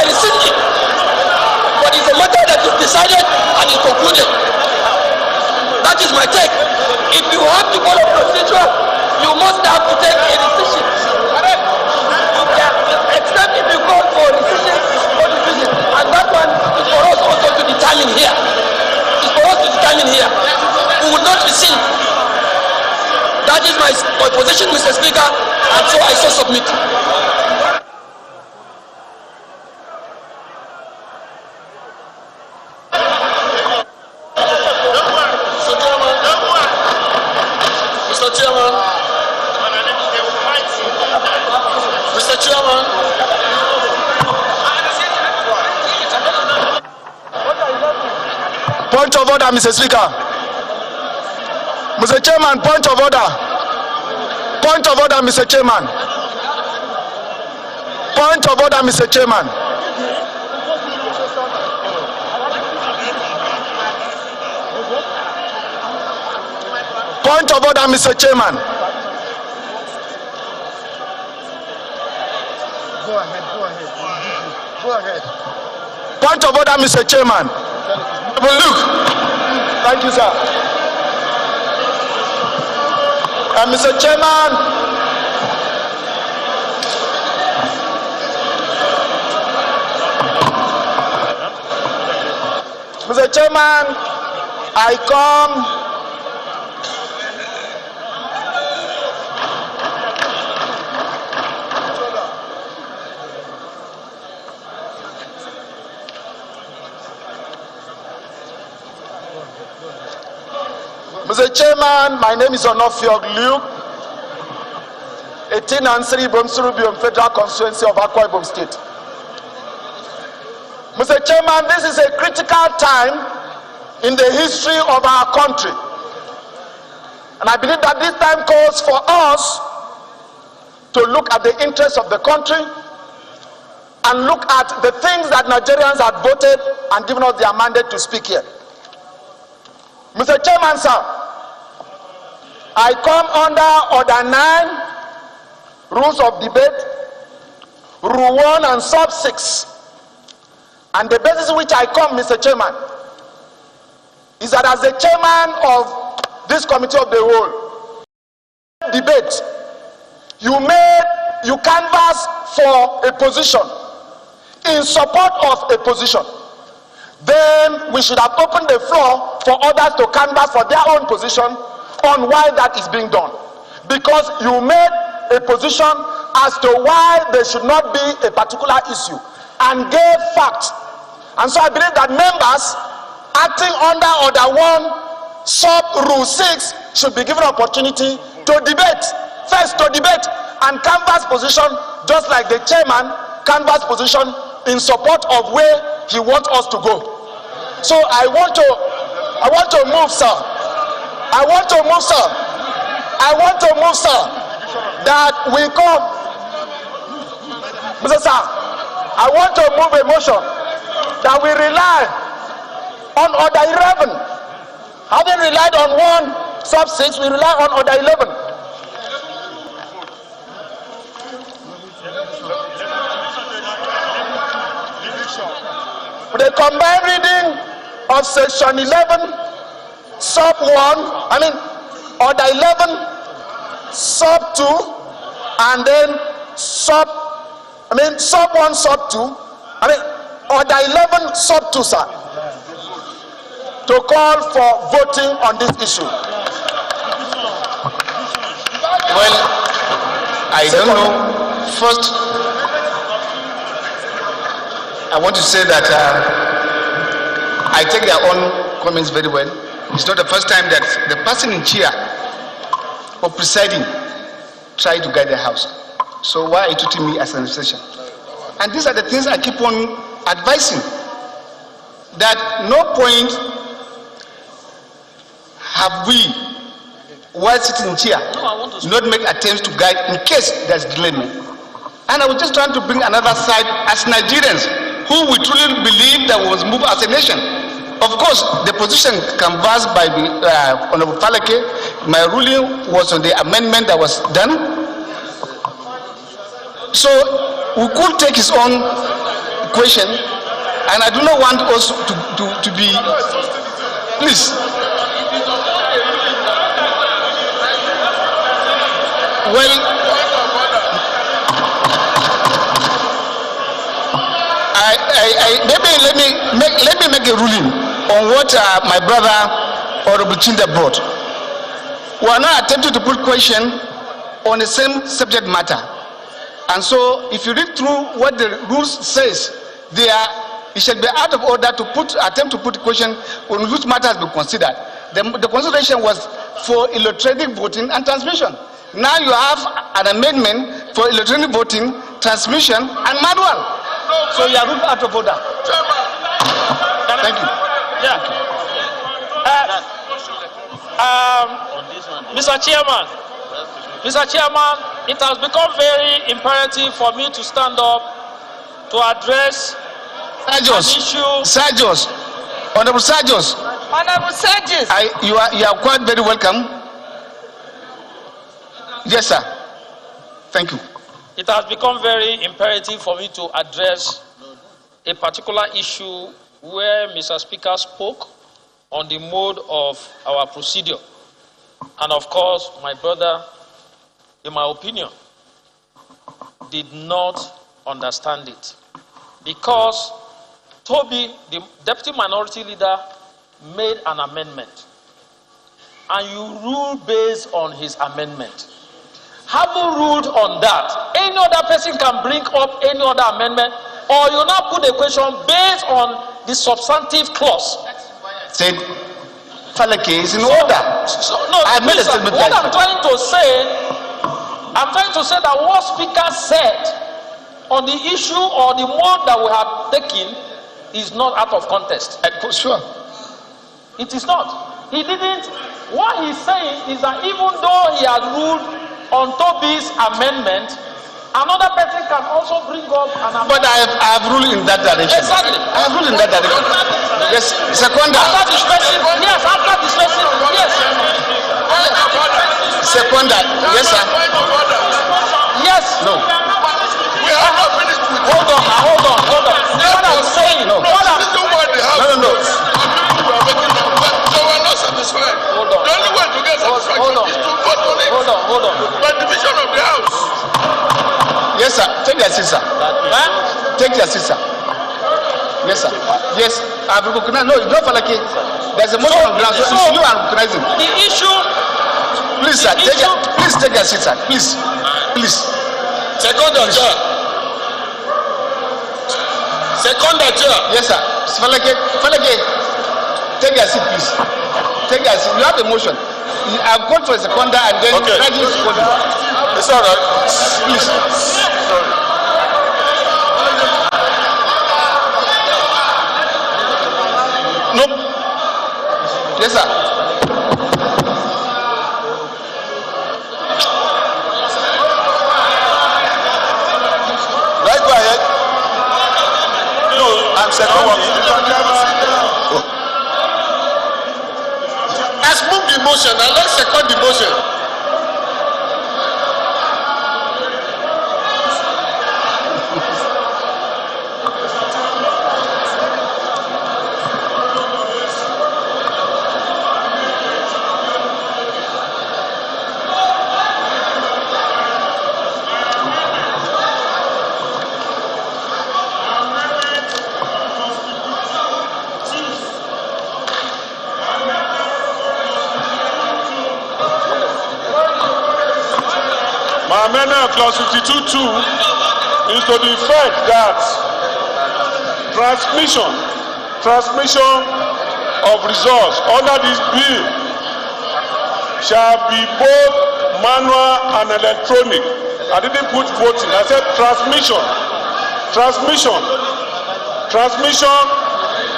rescind it. But it's a matter that is decided and is concluded. That is my take. If you have to follow procedure, you must have to take a decision. Except if you call for decision or decision. And that one is for us also to determine here. It's for us to determine here. We will not rescind. That is my position, Mr. Speaker, and so I so submit. Point of order, Mr. Speaker. Mr. Chairman, point of order. Point of order, Mr. Chairman. Point of order, Mr. Chairman. Point of order, Mr. Chairman. Go ahead. Go ahead. Point of order, Mr. Chairman. Look. Thank you, sir. Mr. Chairman, Mr. Chairman, I come Mr. Chairman, my name is Onofiog Luke, 18 and 3 Bomsurubium Federal Constituency of Akwa Ibom State. Mr. Chairman, this is a critical time in the history of our country. And I believe that this time calls for us to look at the interests of the country and look at the things that Nigerians had voted and given us their mandate to speak here. Mr. Chairman, sir, I come under Order 9, Rules of Debate, Rule 1 and Sub 6. And the basis on which I come, Mr. Chairman, is that as the chairman of this committee of the whole debate, you canvass for a position in support of a position. Then we should have opened the floor for others to canvass for their own position on why that is being done. Because you made a position as to why there should not be a particular issue and gave facts. And so I believe that members acting under Order 1, Sub Rule 6 should be given opportunity to debate. First to debate and canvass position just like the chairman canvass position in support of where he wants us to go. So I want to move, sir. I want to move, sir, that we come. Mr. Sir, I want to move a motion that we rely on Order 11. Having relied on 1 Sub 6, we rely on Order 11. The combined reading of Section 11, Sub 1, Order 11, Sub 2, and then Sub 1, Sub 2, Order 11, Sub 2, sir, to call for voting on this issue. Well, I don't know. First, I want to say that I take their own comments very well. It's not the first time that the person in chair or presiding tried to guide the house. So why are you treating me as an administration? And these are the things I keep on advising. That no point have we, while sitting in chair, not make attempts to guide in case there's delay. And I was just trying to bring another side as Nigerians who we truly believe that we must move as a nation. Of course, the position canvassed by the Honorable Falake, my ruling was on the amendment that was done. So we could take his own question, and I do not want us to be. Please. Well, let me make a ruling on what my brother Honorable Chinda brought. We are not attempting to put question on the same subject matter, and so if you read through what the rules says, it should be out of order to attempt to put question on which matter has been considered. The consideration was for electronic voting and transmission. Now you have an amendment for electronic voting, transmission, and manual. So you are ruled out of order. Thank you. Yeah. Mr. Chairman, it has become very imperative for me to stand up to address an issue. Sergius, Honorable Sergius. Honorable Sergius. You are quite very welcome. Yes, sir. Thank you. It has become very imperative for me to address a particular issue where Mr. Speaker spoke on the mode of our procedure. And of course, my brother, in my opinion, did not understand it. Because Toby, the Deputy Minority Leader, made an amendment. And you ruled based on his amendment. Having ruled on that, any other person can bring up any other amendment, or you now put a question based on the substantive clause. Said, Falake is in order. No, I'm trying to say that what Speaker said on the issue or the mode that we have taken is not out of context. Sure. It is not. He didn't. What he's saying is that even though he has ruled on Toby's amendment, another person can also bring up an amendment. But I have ruled in that direction. Exactly. I have ruled in that direction. Yes, Seconder. After discussing, yes, after discussing, yes. Seconder, yes, sir. Yes. No. Hold on. What I'm saying, no. What I'm, no. So we're not satisfied. Hold on. The only way to get satisfaction is to vote on it. Hold on. By division of the house. Yes, sir. Take your seat, sir. Take your seat, sir. Yes, sir. Yes. I've recognized. No, it's not Falake. There's a motion of ground. So you are recognizing. The issue. Please, sir. Please take your seat, sir. Please. Seconder, chair. Seconder, chair. Yes, sir. Falake. Take your seat, please. Take your seat. You have a motion. I've called for a seconder and then gradually called you. It's all right. Please. No. Yes, sir. Right, go ahead. No, I'm seconding. Let's move the motion and let's second the motion. My amendment clause 52(2) is to the effect that transmission of resource under this bill shall be both manual and electronic. I didn't put voting. I said transmission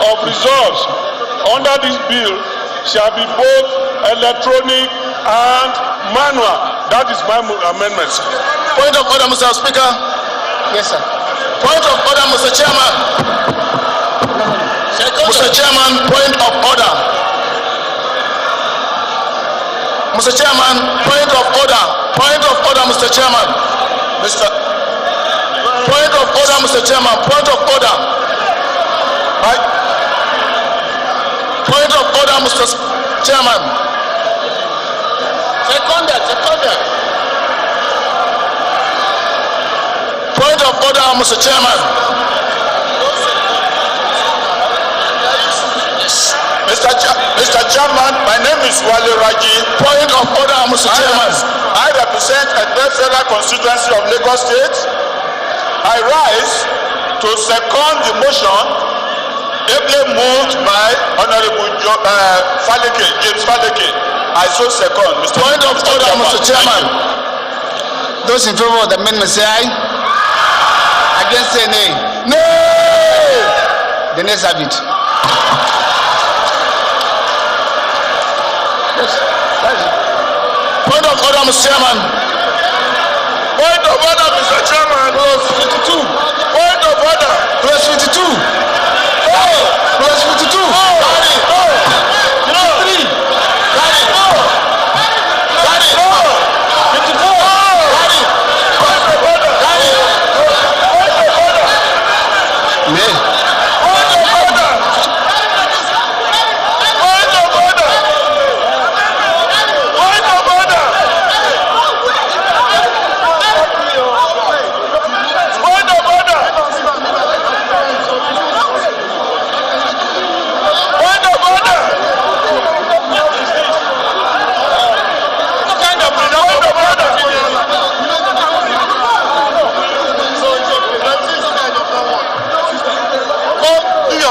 of resource under this bill shall be both electronic and manual. That is my amendment. Point of order, Mr. Speaker. Yes, sir. Point of order, Mr. Chairman. Mr. Chairman, point of order. Mr. Chairman, point of order. Point of order, Mr. Chairman. Mr. Point of order, Mr. Chairman. Point of order. Right. Point of order, Mr. Chairman. Seconded. Point of order, Mr. Chairman. Mr. Chairman, my name is Wale Raji. Point of order, Mr. Chairman. I represent a federal constituency of Lagos State. I rise to second the motion ably moved by Honorable James Faleke. I so second. Mr. Point of order, Mr. Chairman. Those in favor of the amendment say aye. Against say nay. Nay. The nays have it. Point of order, Mr. Chairman. Point of order, Mr. Chairman. Clause 52. Point of order. Clause 52. Clause 52.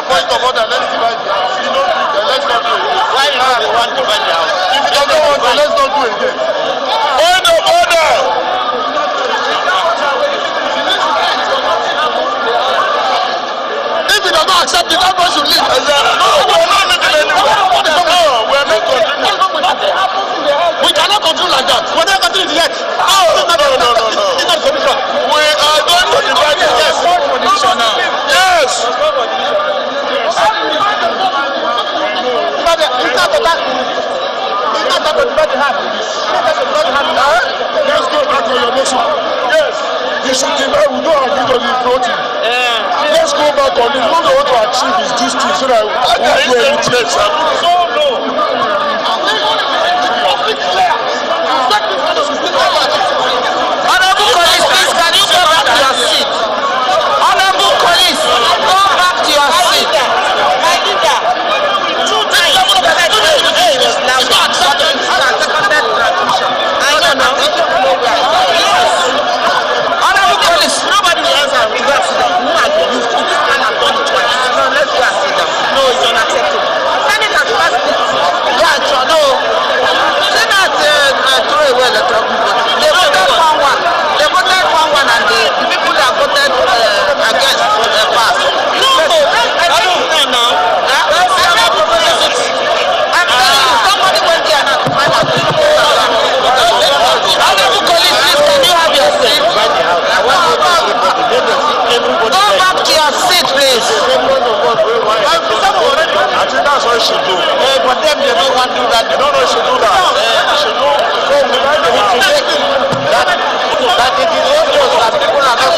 Point of order, let's divide the house. You don't do that, let's not do it. Why you not want to divide the house? If you don't want to, let's not do it again. Point of order! If you do not accept it, that one should leave. No, we are not leaving anywhere. No, we are not continuing. We cannot continue like that. We are not continuing yet. No. It's not solution. We are going to divide the house. Yes. Let's go back on your motion. Yes. You should divide. We don't agree on the voting. Let's go back on it. What we want to achieve is this thing so that we won't do anything. So low. Honorable colleagues, please can you go back to your seat? Honorable colleagues, go back to your seat. My leader, 2 times. Now, seconded tradition. I know now. Honorable colleagues, nobody will answer. We got to sit down. Who are you? This man has done it twice. No, let's go and sit down. No, it's unacceptable. Senate has passed it. Yeah, sure, no. Senate throw away the trouble. They voted 1-1. They voted 1-1 and the people that voted against passed. No, I don't know now. I'm telling you, somebody went there now to find out. Honorable colleagues, please, can you have your seat? Go back to your seat, please. I think that's what she should do. But them, they don't want to do that. No, she should do that. She should do. That it is obvious that people are not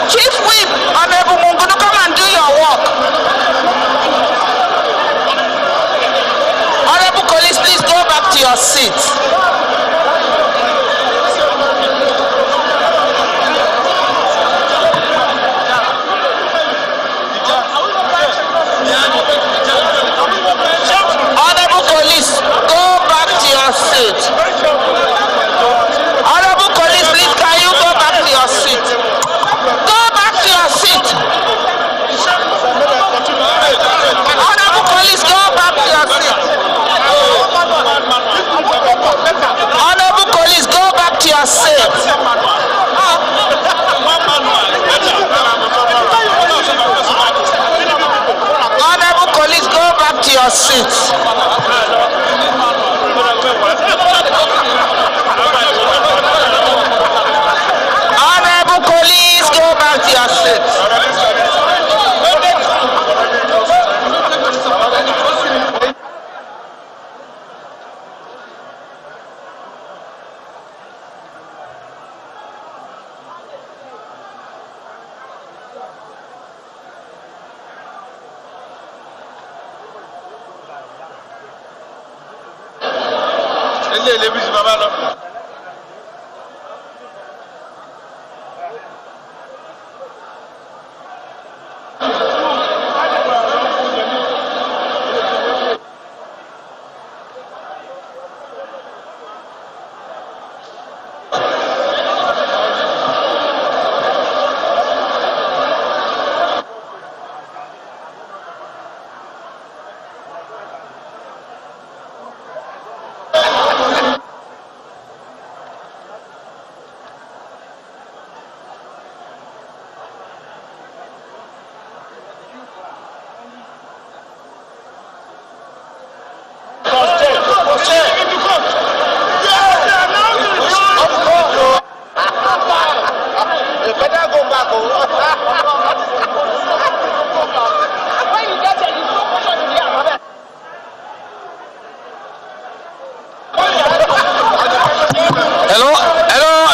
Chief Whip, Honorable Mungunu, come and do your work. Honorable colleagues, please go back to your seats. Honorable colleagues, go back to your seat. Honorable colleagues, please can you go back to your seat? Go back to your seat. Honorable colleagues, go back to your seat. seats. Honorable colleagues, go back to your seats.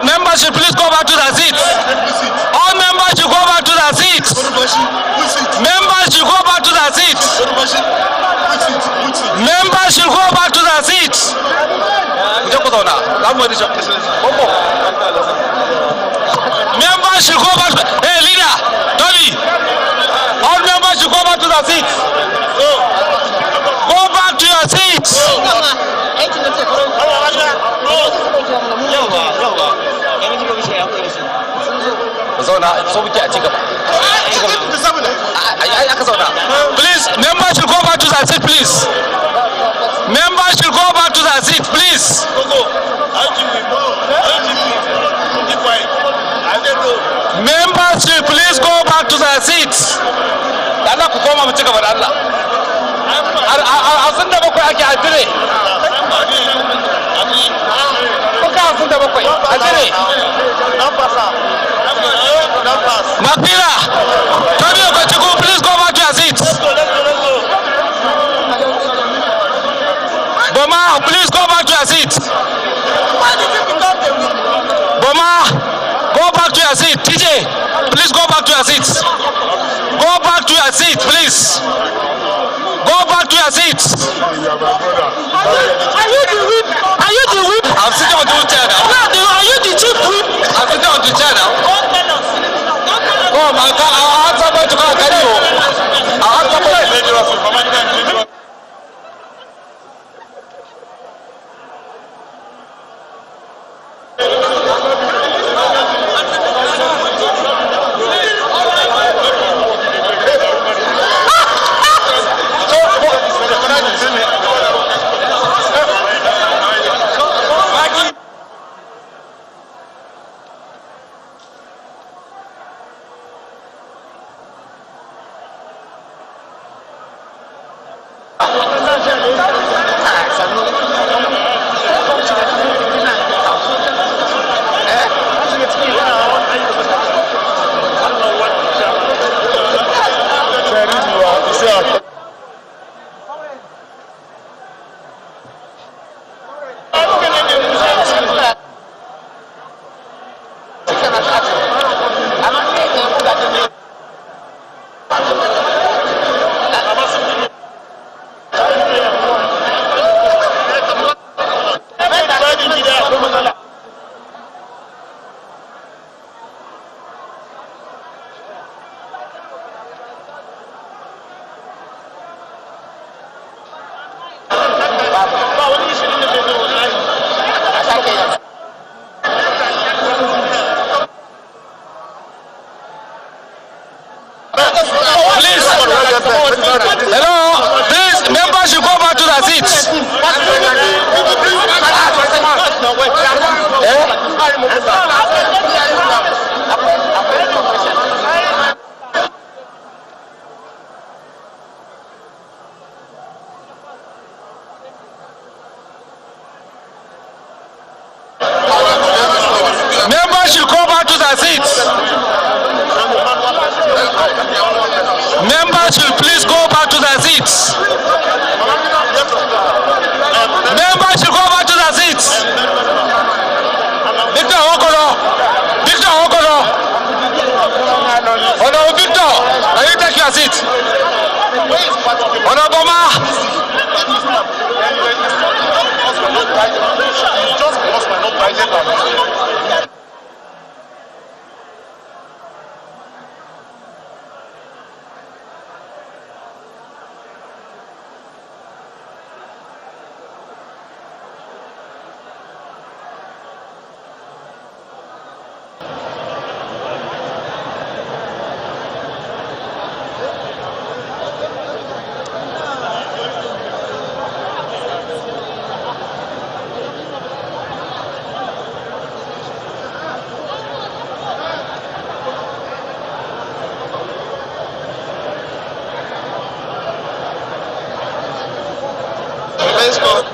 Members should please go back to their seats. All members should go back to their seats. Members should go back to their seats. Members should go back to their seats. Members should go back to, hey leader, Tony. All members should go back to their seats. Go back to your seats. Please, members should go back to their seat, please. Members should go back to their seat, please. Members should please go back to their seats. Mapira, please go back to your seats. Boma, please go back to your seats. Boma, go back to your seat. TJ, please go back to your seats. Go back to your seat, please. Go back to your seats. Are you the whip? Are you the whip? I'm sitting on the chair now. Are you the chief whip? I'm sitting on the chair now. Oh my God, I have somebody to come and carry you. I have somebody. seats. Members should go back to their seats. Victor Okoro. Victor Okoro. Honorable Victor, can you take your seat? Honorable Boma. Just because we're not private. Let's go.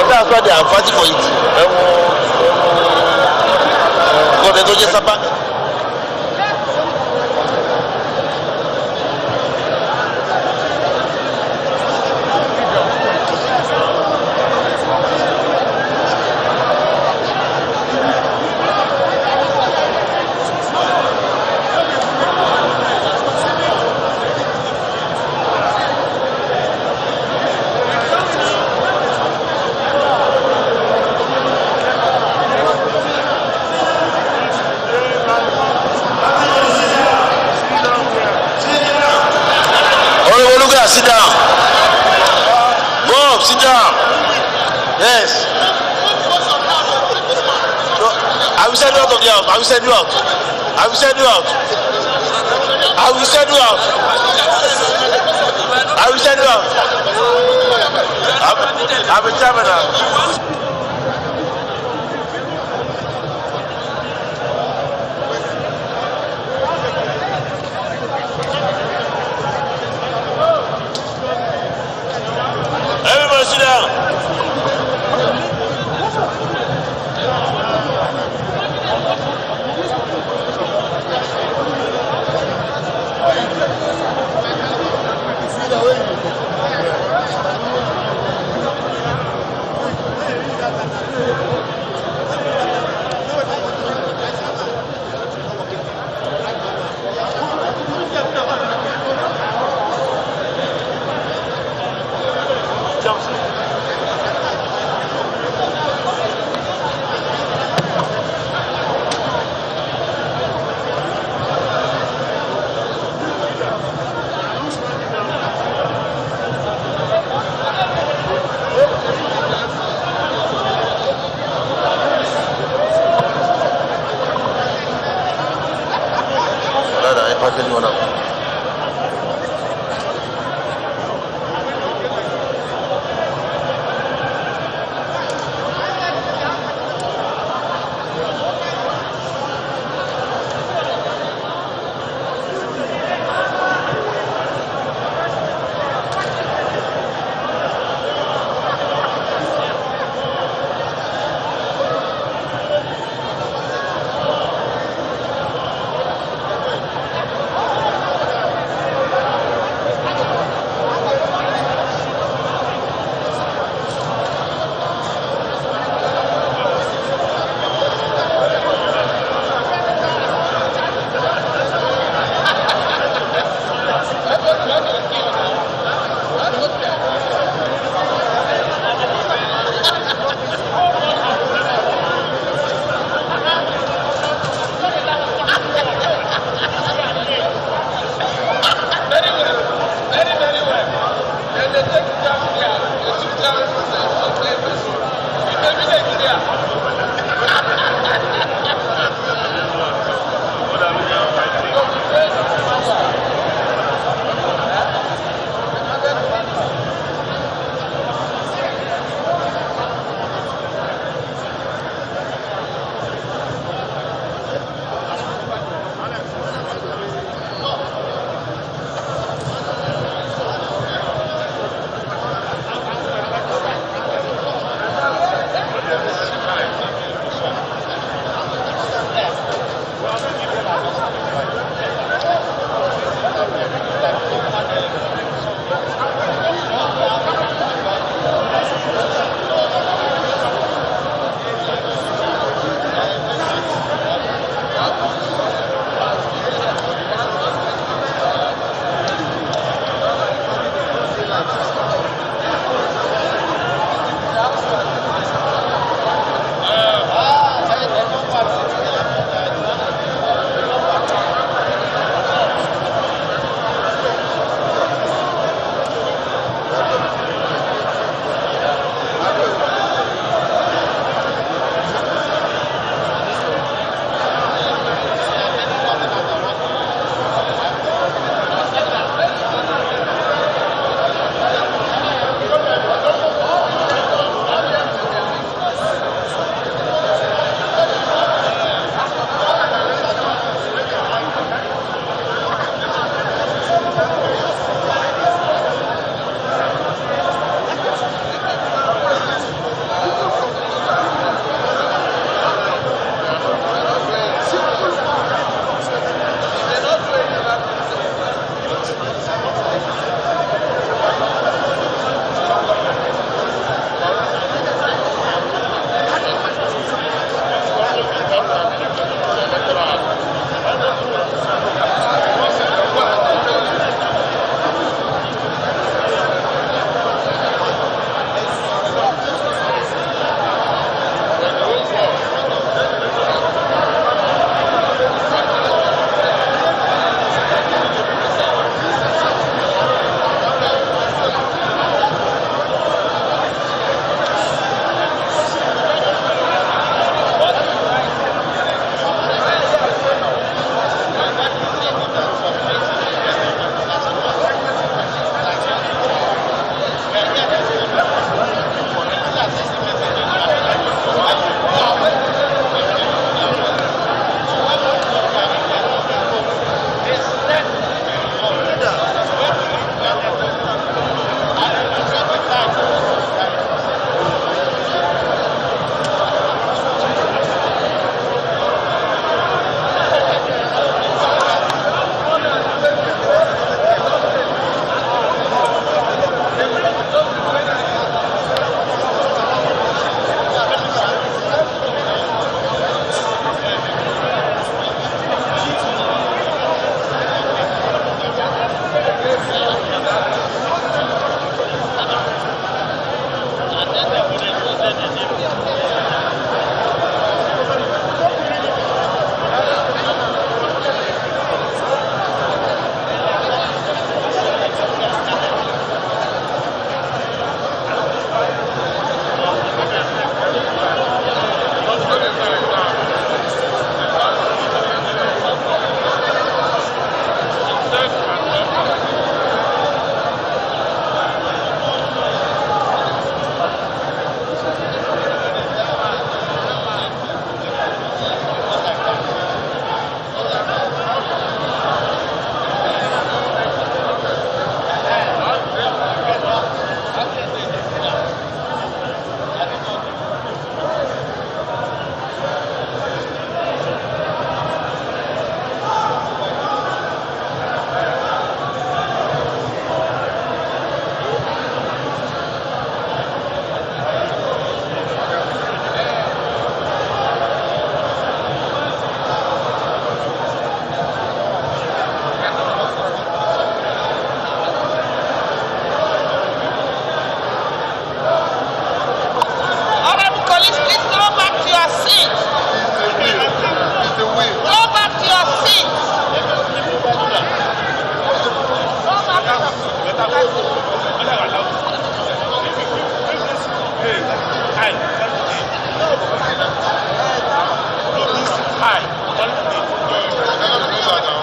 That's why they are fighting for it. For the Dodgers Bank. Sit down. Go up, sit down. Yes. No, I will send you out of the house. I will send you out. I will send you out. I will send you out. I will send you out. I'm a chairman now. Everybody sit down.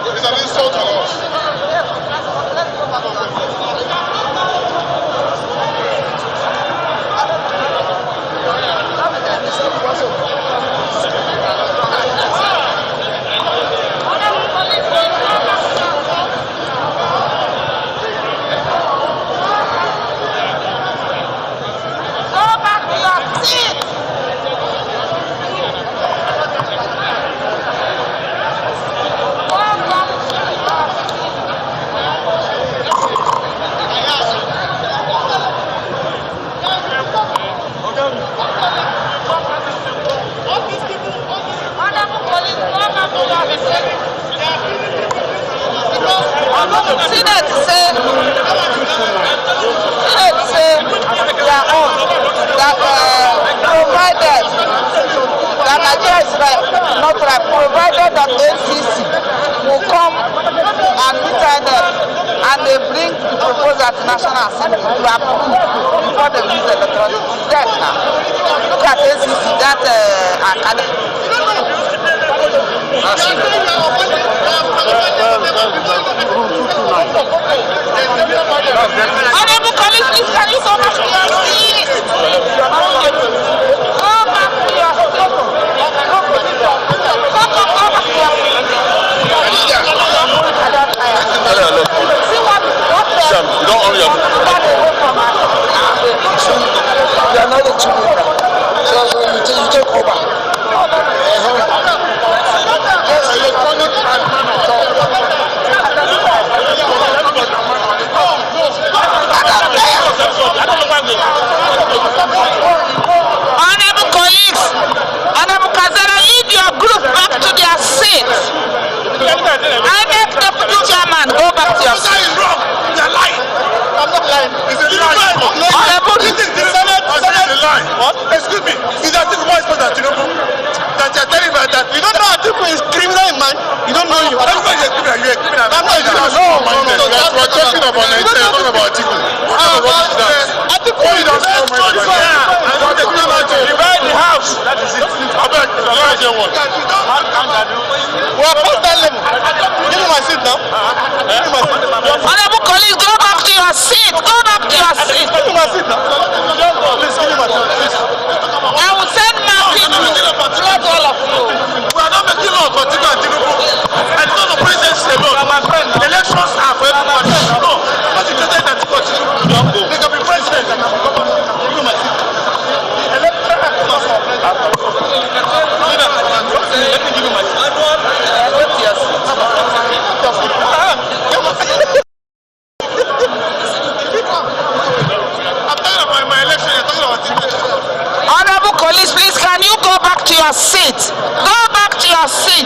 It's an insult to us. Senate say their own that provided that Nigeria is not right, provided that NCC will come and meet them and they bring the proposal to National Assembly to approve before they use electronic. Then now, look at NCC, that academy. Honorable colleagues, please can you go back to your seat? Go back to your seat. Go back to your seat. See what Sam, you don't own your you are not the two people. So you take over. Honorable colleagues, Honorable Kazara, lead your group back to their seats. I make Deputy Chairman go back to your seat. They are lying. I'm not lying. It's a lie. Honorable, this is the Senate. What? Excuse me. Is that the voice for that Tinubu? That you are telling me that you don't know Atiku is criminal in mind. You don't know you. Everybody is a criminal. You are a criminal. I'm not a criminal. No. We're talking about Nigeria, not about Atiku. What is that? Atiku is not so much. I'm not a criminal. Divide the house. That is it. I beg. Divide your one. We are past that level. Give me my seat now. Give me my seat. Honorable colleagues, go back to your seat. Go back to your seat. Give me my seat now. Please give me my seat. Please. I will send my people to let all of you. We are not making law for Tinubu and Tinubu. And it's not the presidency alone. My friend, elections are for everybody. No, but it's just that Tinubu don't go. They can be president and have a government. Give me my seat. The electoral act is not for president. Let me give you my seat. I'm talking about my election. You're talking about Tinubu. Honorable colleagues, please can you go back to your seat? Go back to your seat.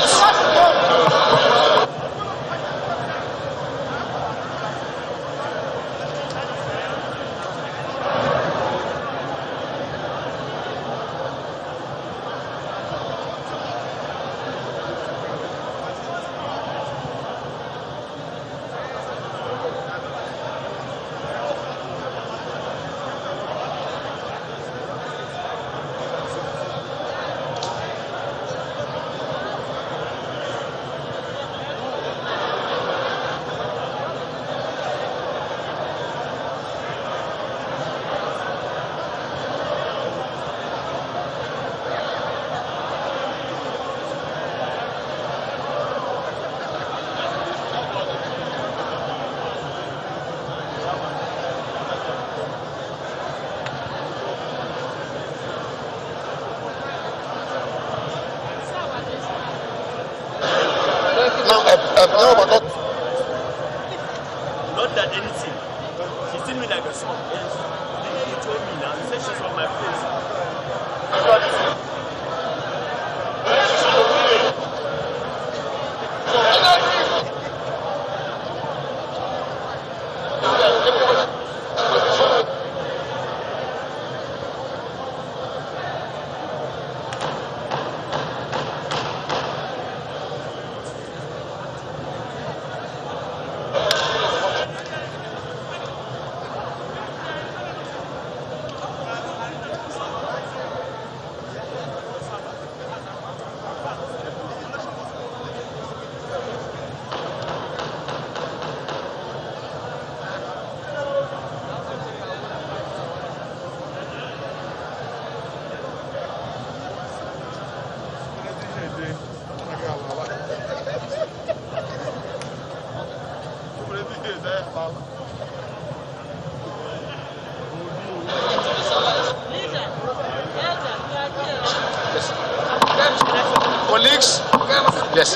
Yes.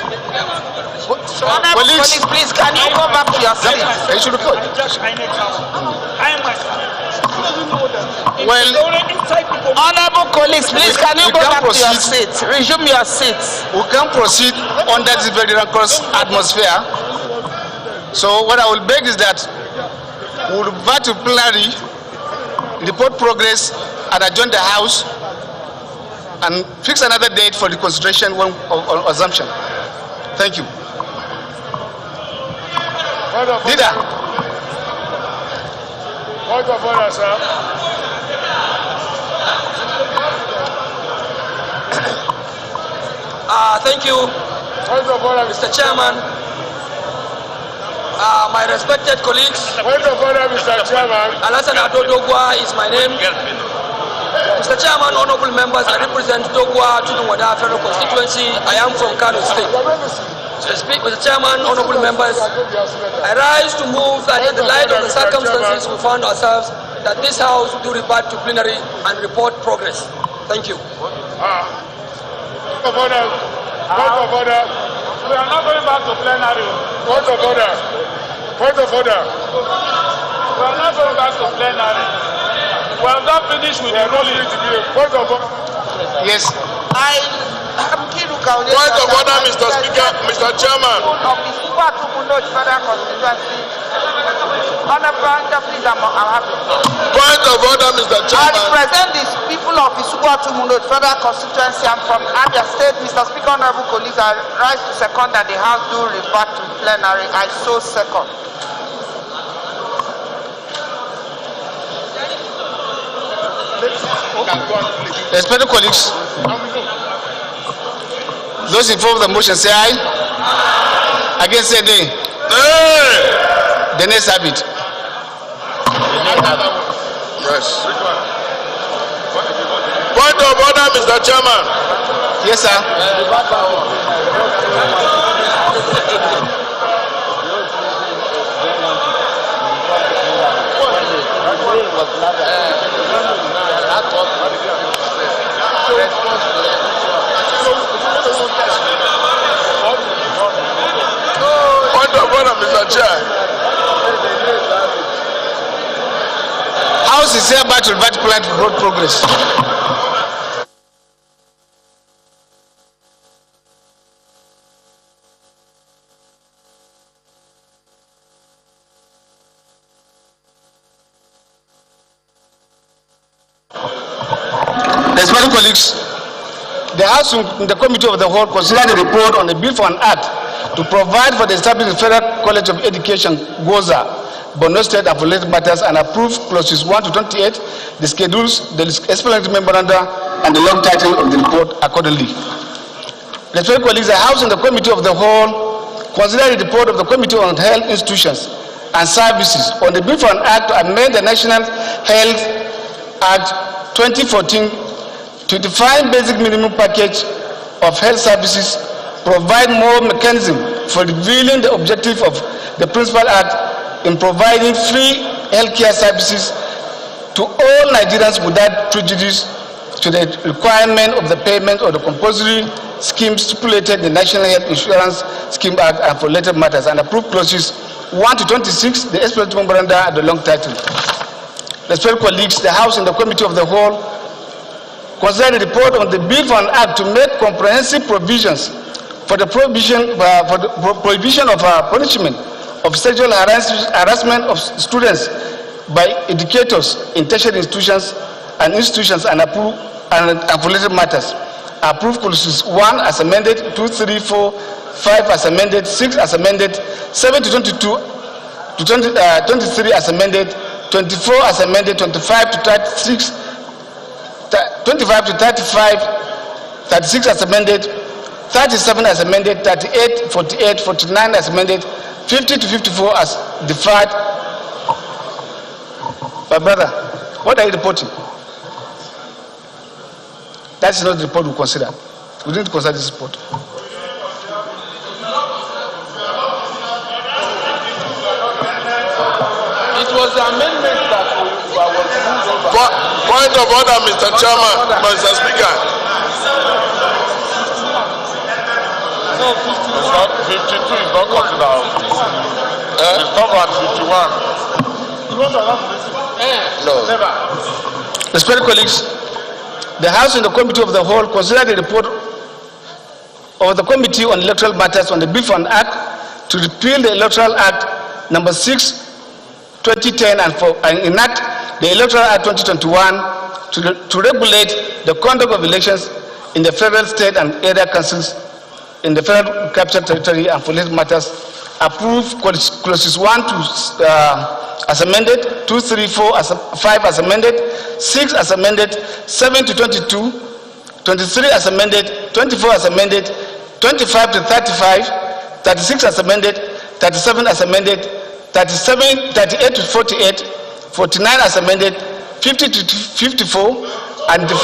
Colleagues, please, can you go back to your seat? They should report. Well, honorable colleagues, please, can you go back to your seats? Resume your seats. We can proceed under this very rancorous atmosphere. So what I will beg is that we will revert to plenary, report progress, and adjourn the House, and fix another date for the consideration of assumption. Thank you. Leader. Point of order, sir. Thank you, Point of order, Mr. Chairman. My respected colleagues. Point of order, Mr. Chairman. Alassane Ado Dogwa is my name. Mr. Chairman, honorable members, I represent Dogwa Tudunwada Federal Constituency. I am from Kano State. Mr. Chairman, honorable members, I rise to move that in the light of the circumstances we found ourselves, that this House do revert to plenary and report progress. Thank you. Point of order. Point of order. We are not going back to plenary. Point of order. Point of order. We are not going back to plenary. We have not finished with the ruling. Point of order. Yes. Point of order, Mr. Speaker, Mr. Chairman. Point of order, Mr. Chairman. I represent the people of Isukwatu Mundo Federal Constituency. I'm from Abia State. Mr. Speaker, honorable colleagues, I rise to second that the House do revert to plenary. I so second. Respected colleagues, those in favor of the motion say aye. Against say nay. Nay. The nays have it. Yes. Point of order, Mr. Chairman. Yes, sir. Point of order, Mr. Chair. House is hereby to revert plan to broad progress. Respected colleagues, the House in the Committee of the Whole considered the report on the bill for an act to provide for the establishment of the Federal College of Education, GOZA, Borno State and related matters, and approve clauses 1 to 28, the schedules, the explanatory memoranda, and the long title of the report accordingly. Respected colleagues, the House and the Committee of the Whole considered the report of the Committee on Health Institutions and Services on the bill for an act to amend the National Health Act 2014 to define basic minimum package of health services, provide more mechanism for revealing the objective of the principal act in providing free healthcare services to all Nigerians without prejudice to the requirement of the payment of the compulsory scheme stipulated in the National Health Insurance Scheme Act and for related matters, and approve clauses 1 to 26, the explanatory memoranda, and the long title. Respected colleagues, the House and the Committee of the Whole considered the report on the bill for an act to make comprehensive provisions for the prohibition of punishment of sexual harassment of students by educators in tertiary institutions and for related matters. Approve clauses 1 as amended, 2, 3, 4, 5 as amended, 6 as amended, 7 to 22 to 23 as amended, 24 as amended, 25 to 36, 25 to 35, 36 as amended, 37 as amended, 38, 48, 49 as amended, 50 to 54 as deferred. My brother, what are you reporting? That's not the report we consider. We didn't consider this report. It was the amendment that was moved over. Point of order, Mr. Chairman, Mr. Speaker. No, Stop at 51. No. Never. Respected colleagues, the House and the Committee of the Whole considered the report of the Committee on Electoral Matters on the Bill for an Act to repeal the Electoral Act number 6, 2010 and enact the Electoral Act 2021 to regulate the conduct of elections in the federal, state and area councils in the Federal Capital Territory and for related matters. Approve clauses 1 to as amended, 2, 3, 4, 5 as amended, 6 as amended, 7 to 22, 23 as amended, 24 as amended, 25 to 35, 36 as amended, 37 as amended, 38 to 48, 49 as amended, 50 to 54, and the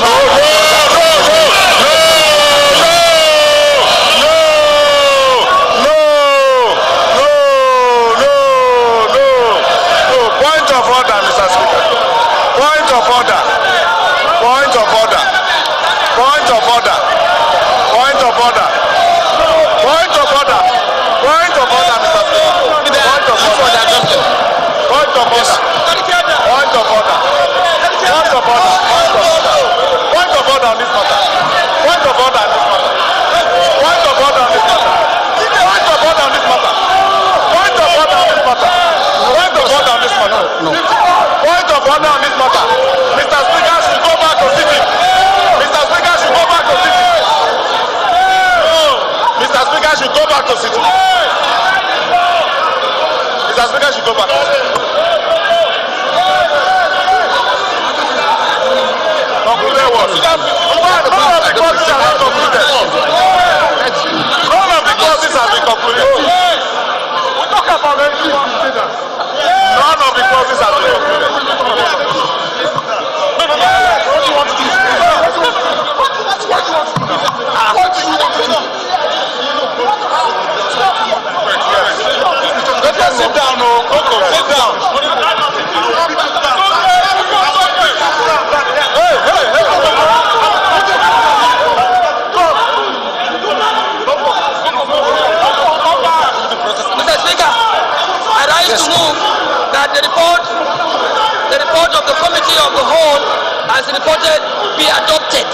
be adopted.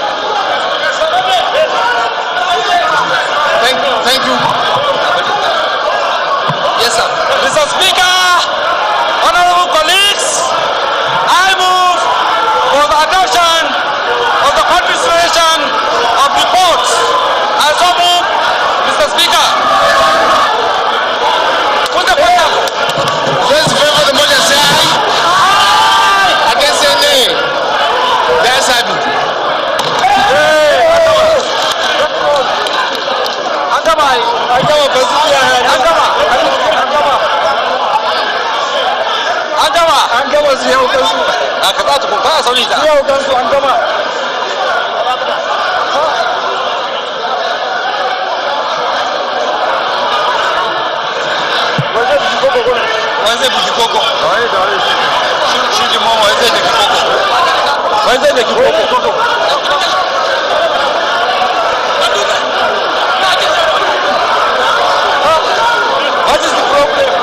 Thank you. Yes, sir. Mr. Speaker, honorable colleagues, I move for the adoption of the consideration of reports. I so move, Mr. Speaker. Put the point up. Those in favor of the motion say aye. Against say nay. That's it. What is the problem?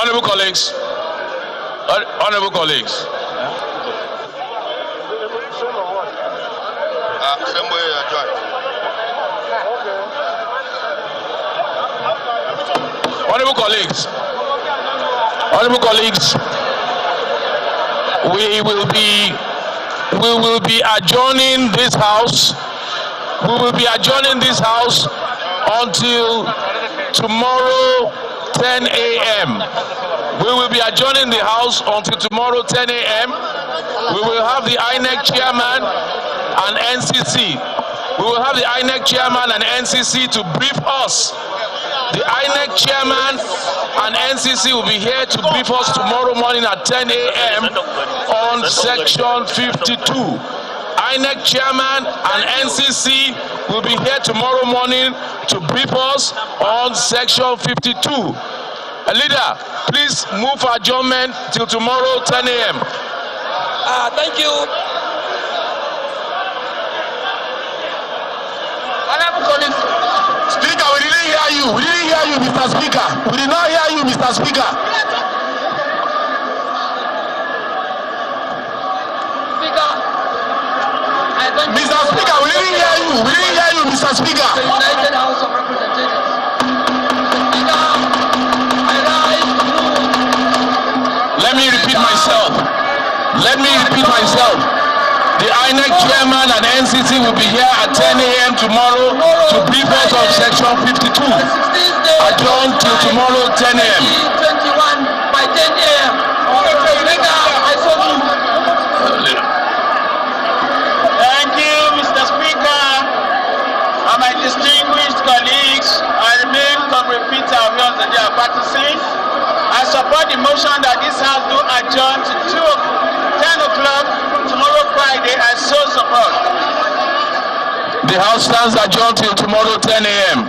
Honorable colleagues. Honorable colleagues. Honorable colleagues. Honorable colleagues. We will be adjourning this house. We will be adjourning this house until tomorrow 10 a.m. We will be adjourning the house until tomorrow 10 a.m. We will have the INEC chairman and NCC. We will have the INEC chairman and NCC to brief us. The INEC chairman and NCC will be here to brief us tomorrow morning at 10 a.m. on section 52. INEC chairman and NCC will be here tomorrow morning to brief us on section 52. Leader, please move for adjournment till tomorrow 10 a.m. Thank you. Honorable colleagues. Speaker, we didn't hear you. We didn't hear you, Mr. Speaker. We did not hear you, Mr. Speaker. Mr. Speaker, we didn't hear you. We didn't hear you, Mr. Speaker. The United House of Representatives. Speaker, I rise to move. Let me repeat myself. Let me repeat myself. The INEC chairman and NCC will be here at 10 a.m. tomorrow to brief us on section 52. Adjourn till tomorrow 10 a.m. 21 by 10 a.m. Speaker, I so move. Thank you, Mr. Speaker. And my distinguished colleagues, I remain Comrade Peter Wills and they are practicing. I support the motion that this House do adjourn to 10 o'clock tomorrow Friday. I so support. The House stands adjourned till tomorrow 10 a.m.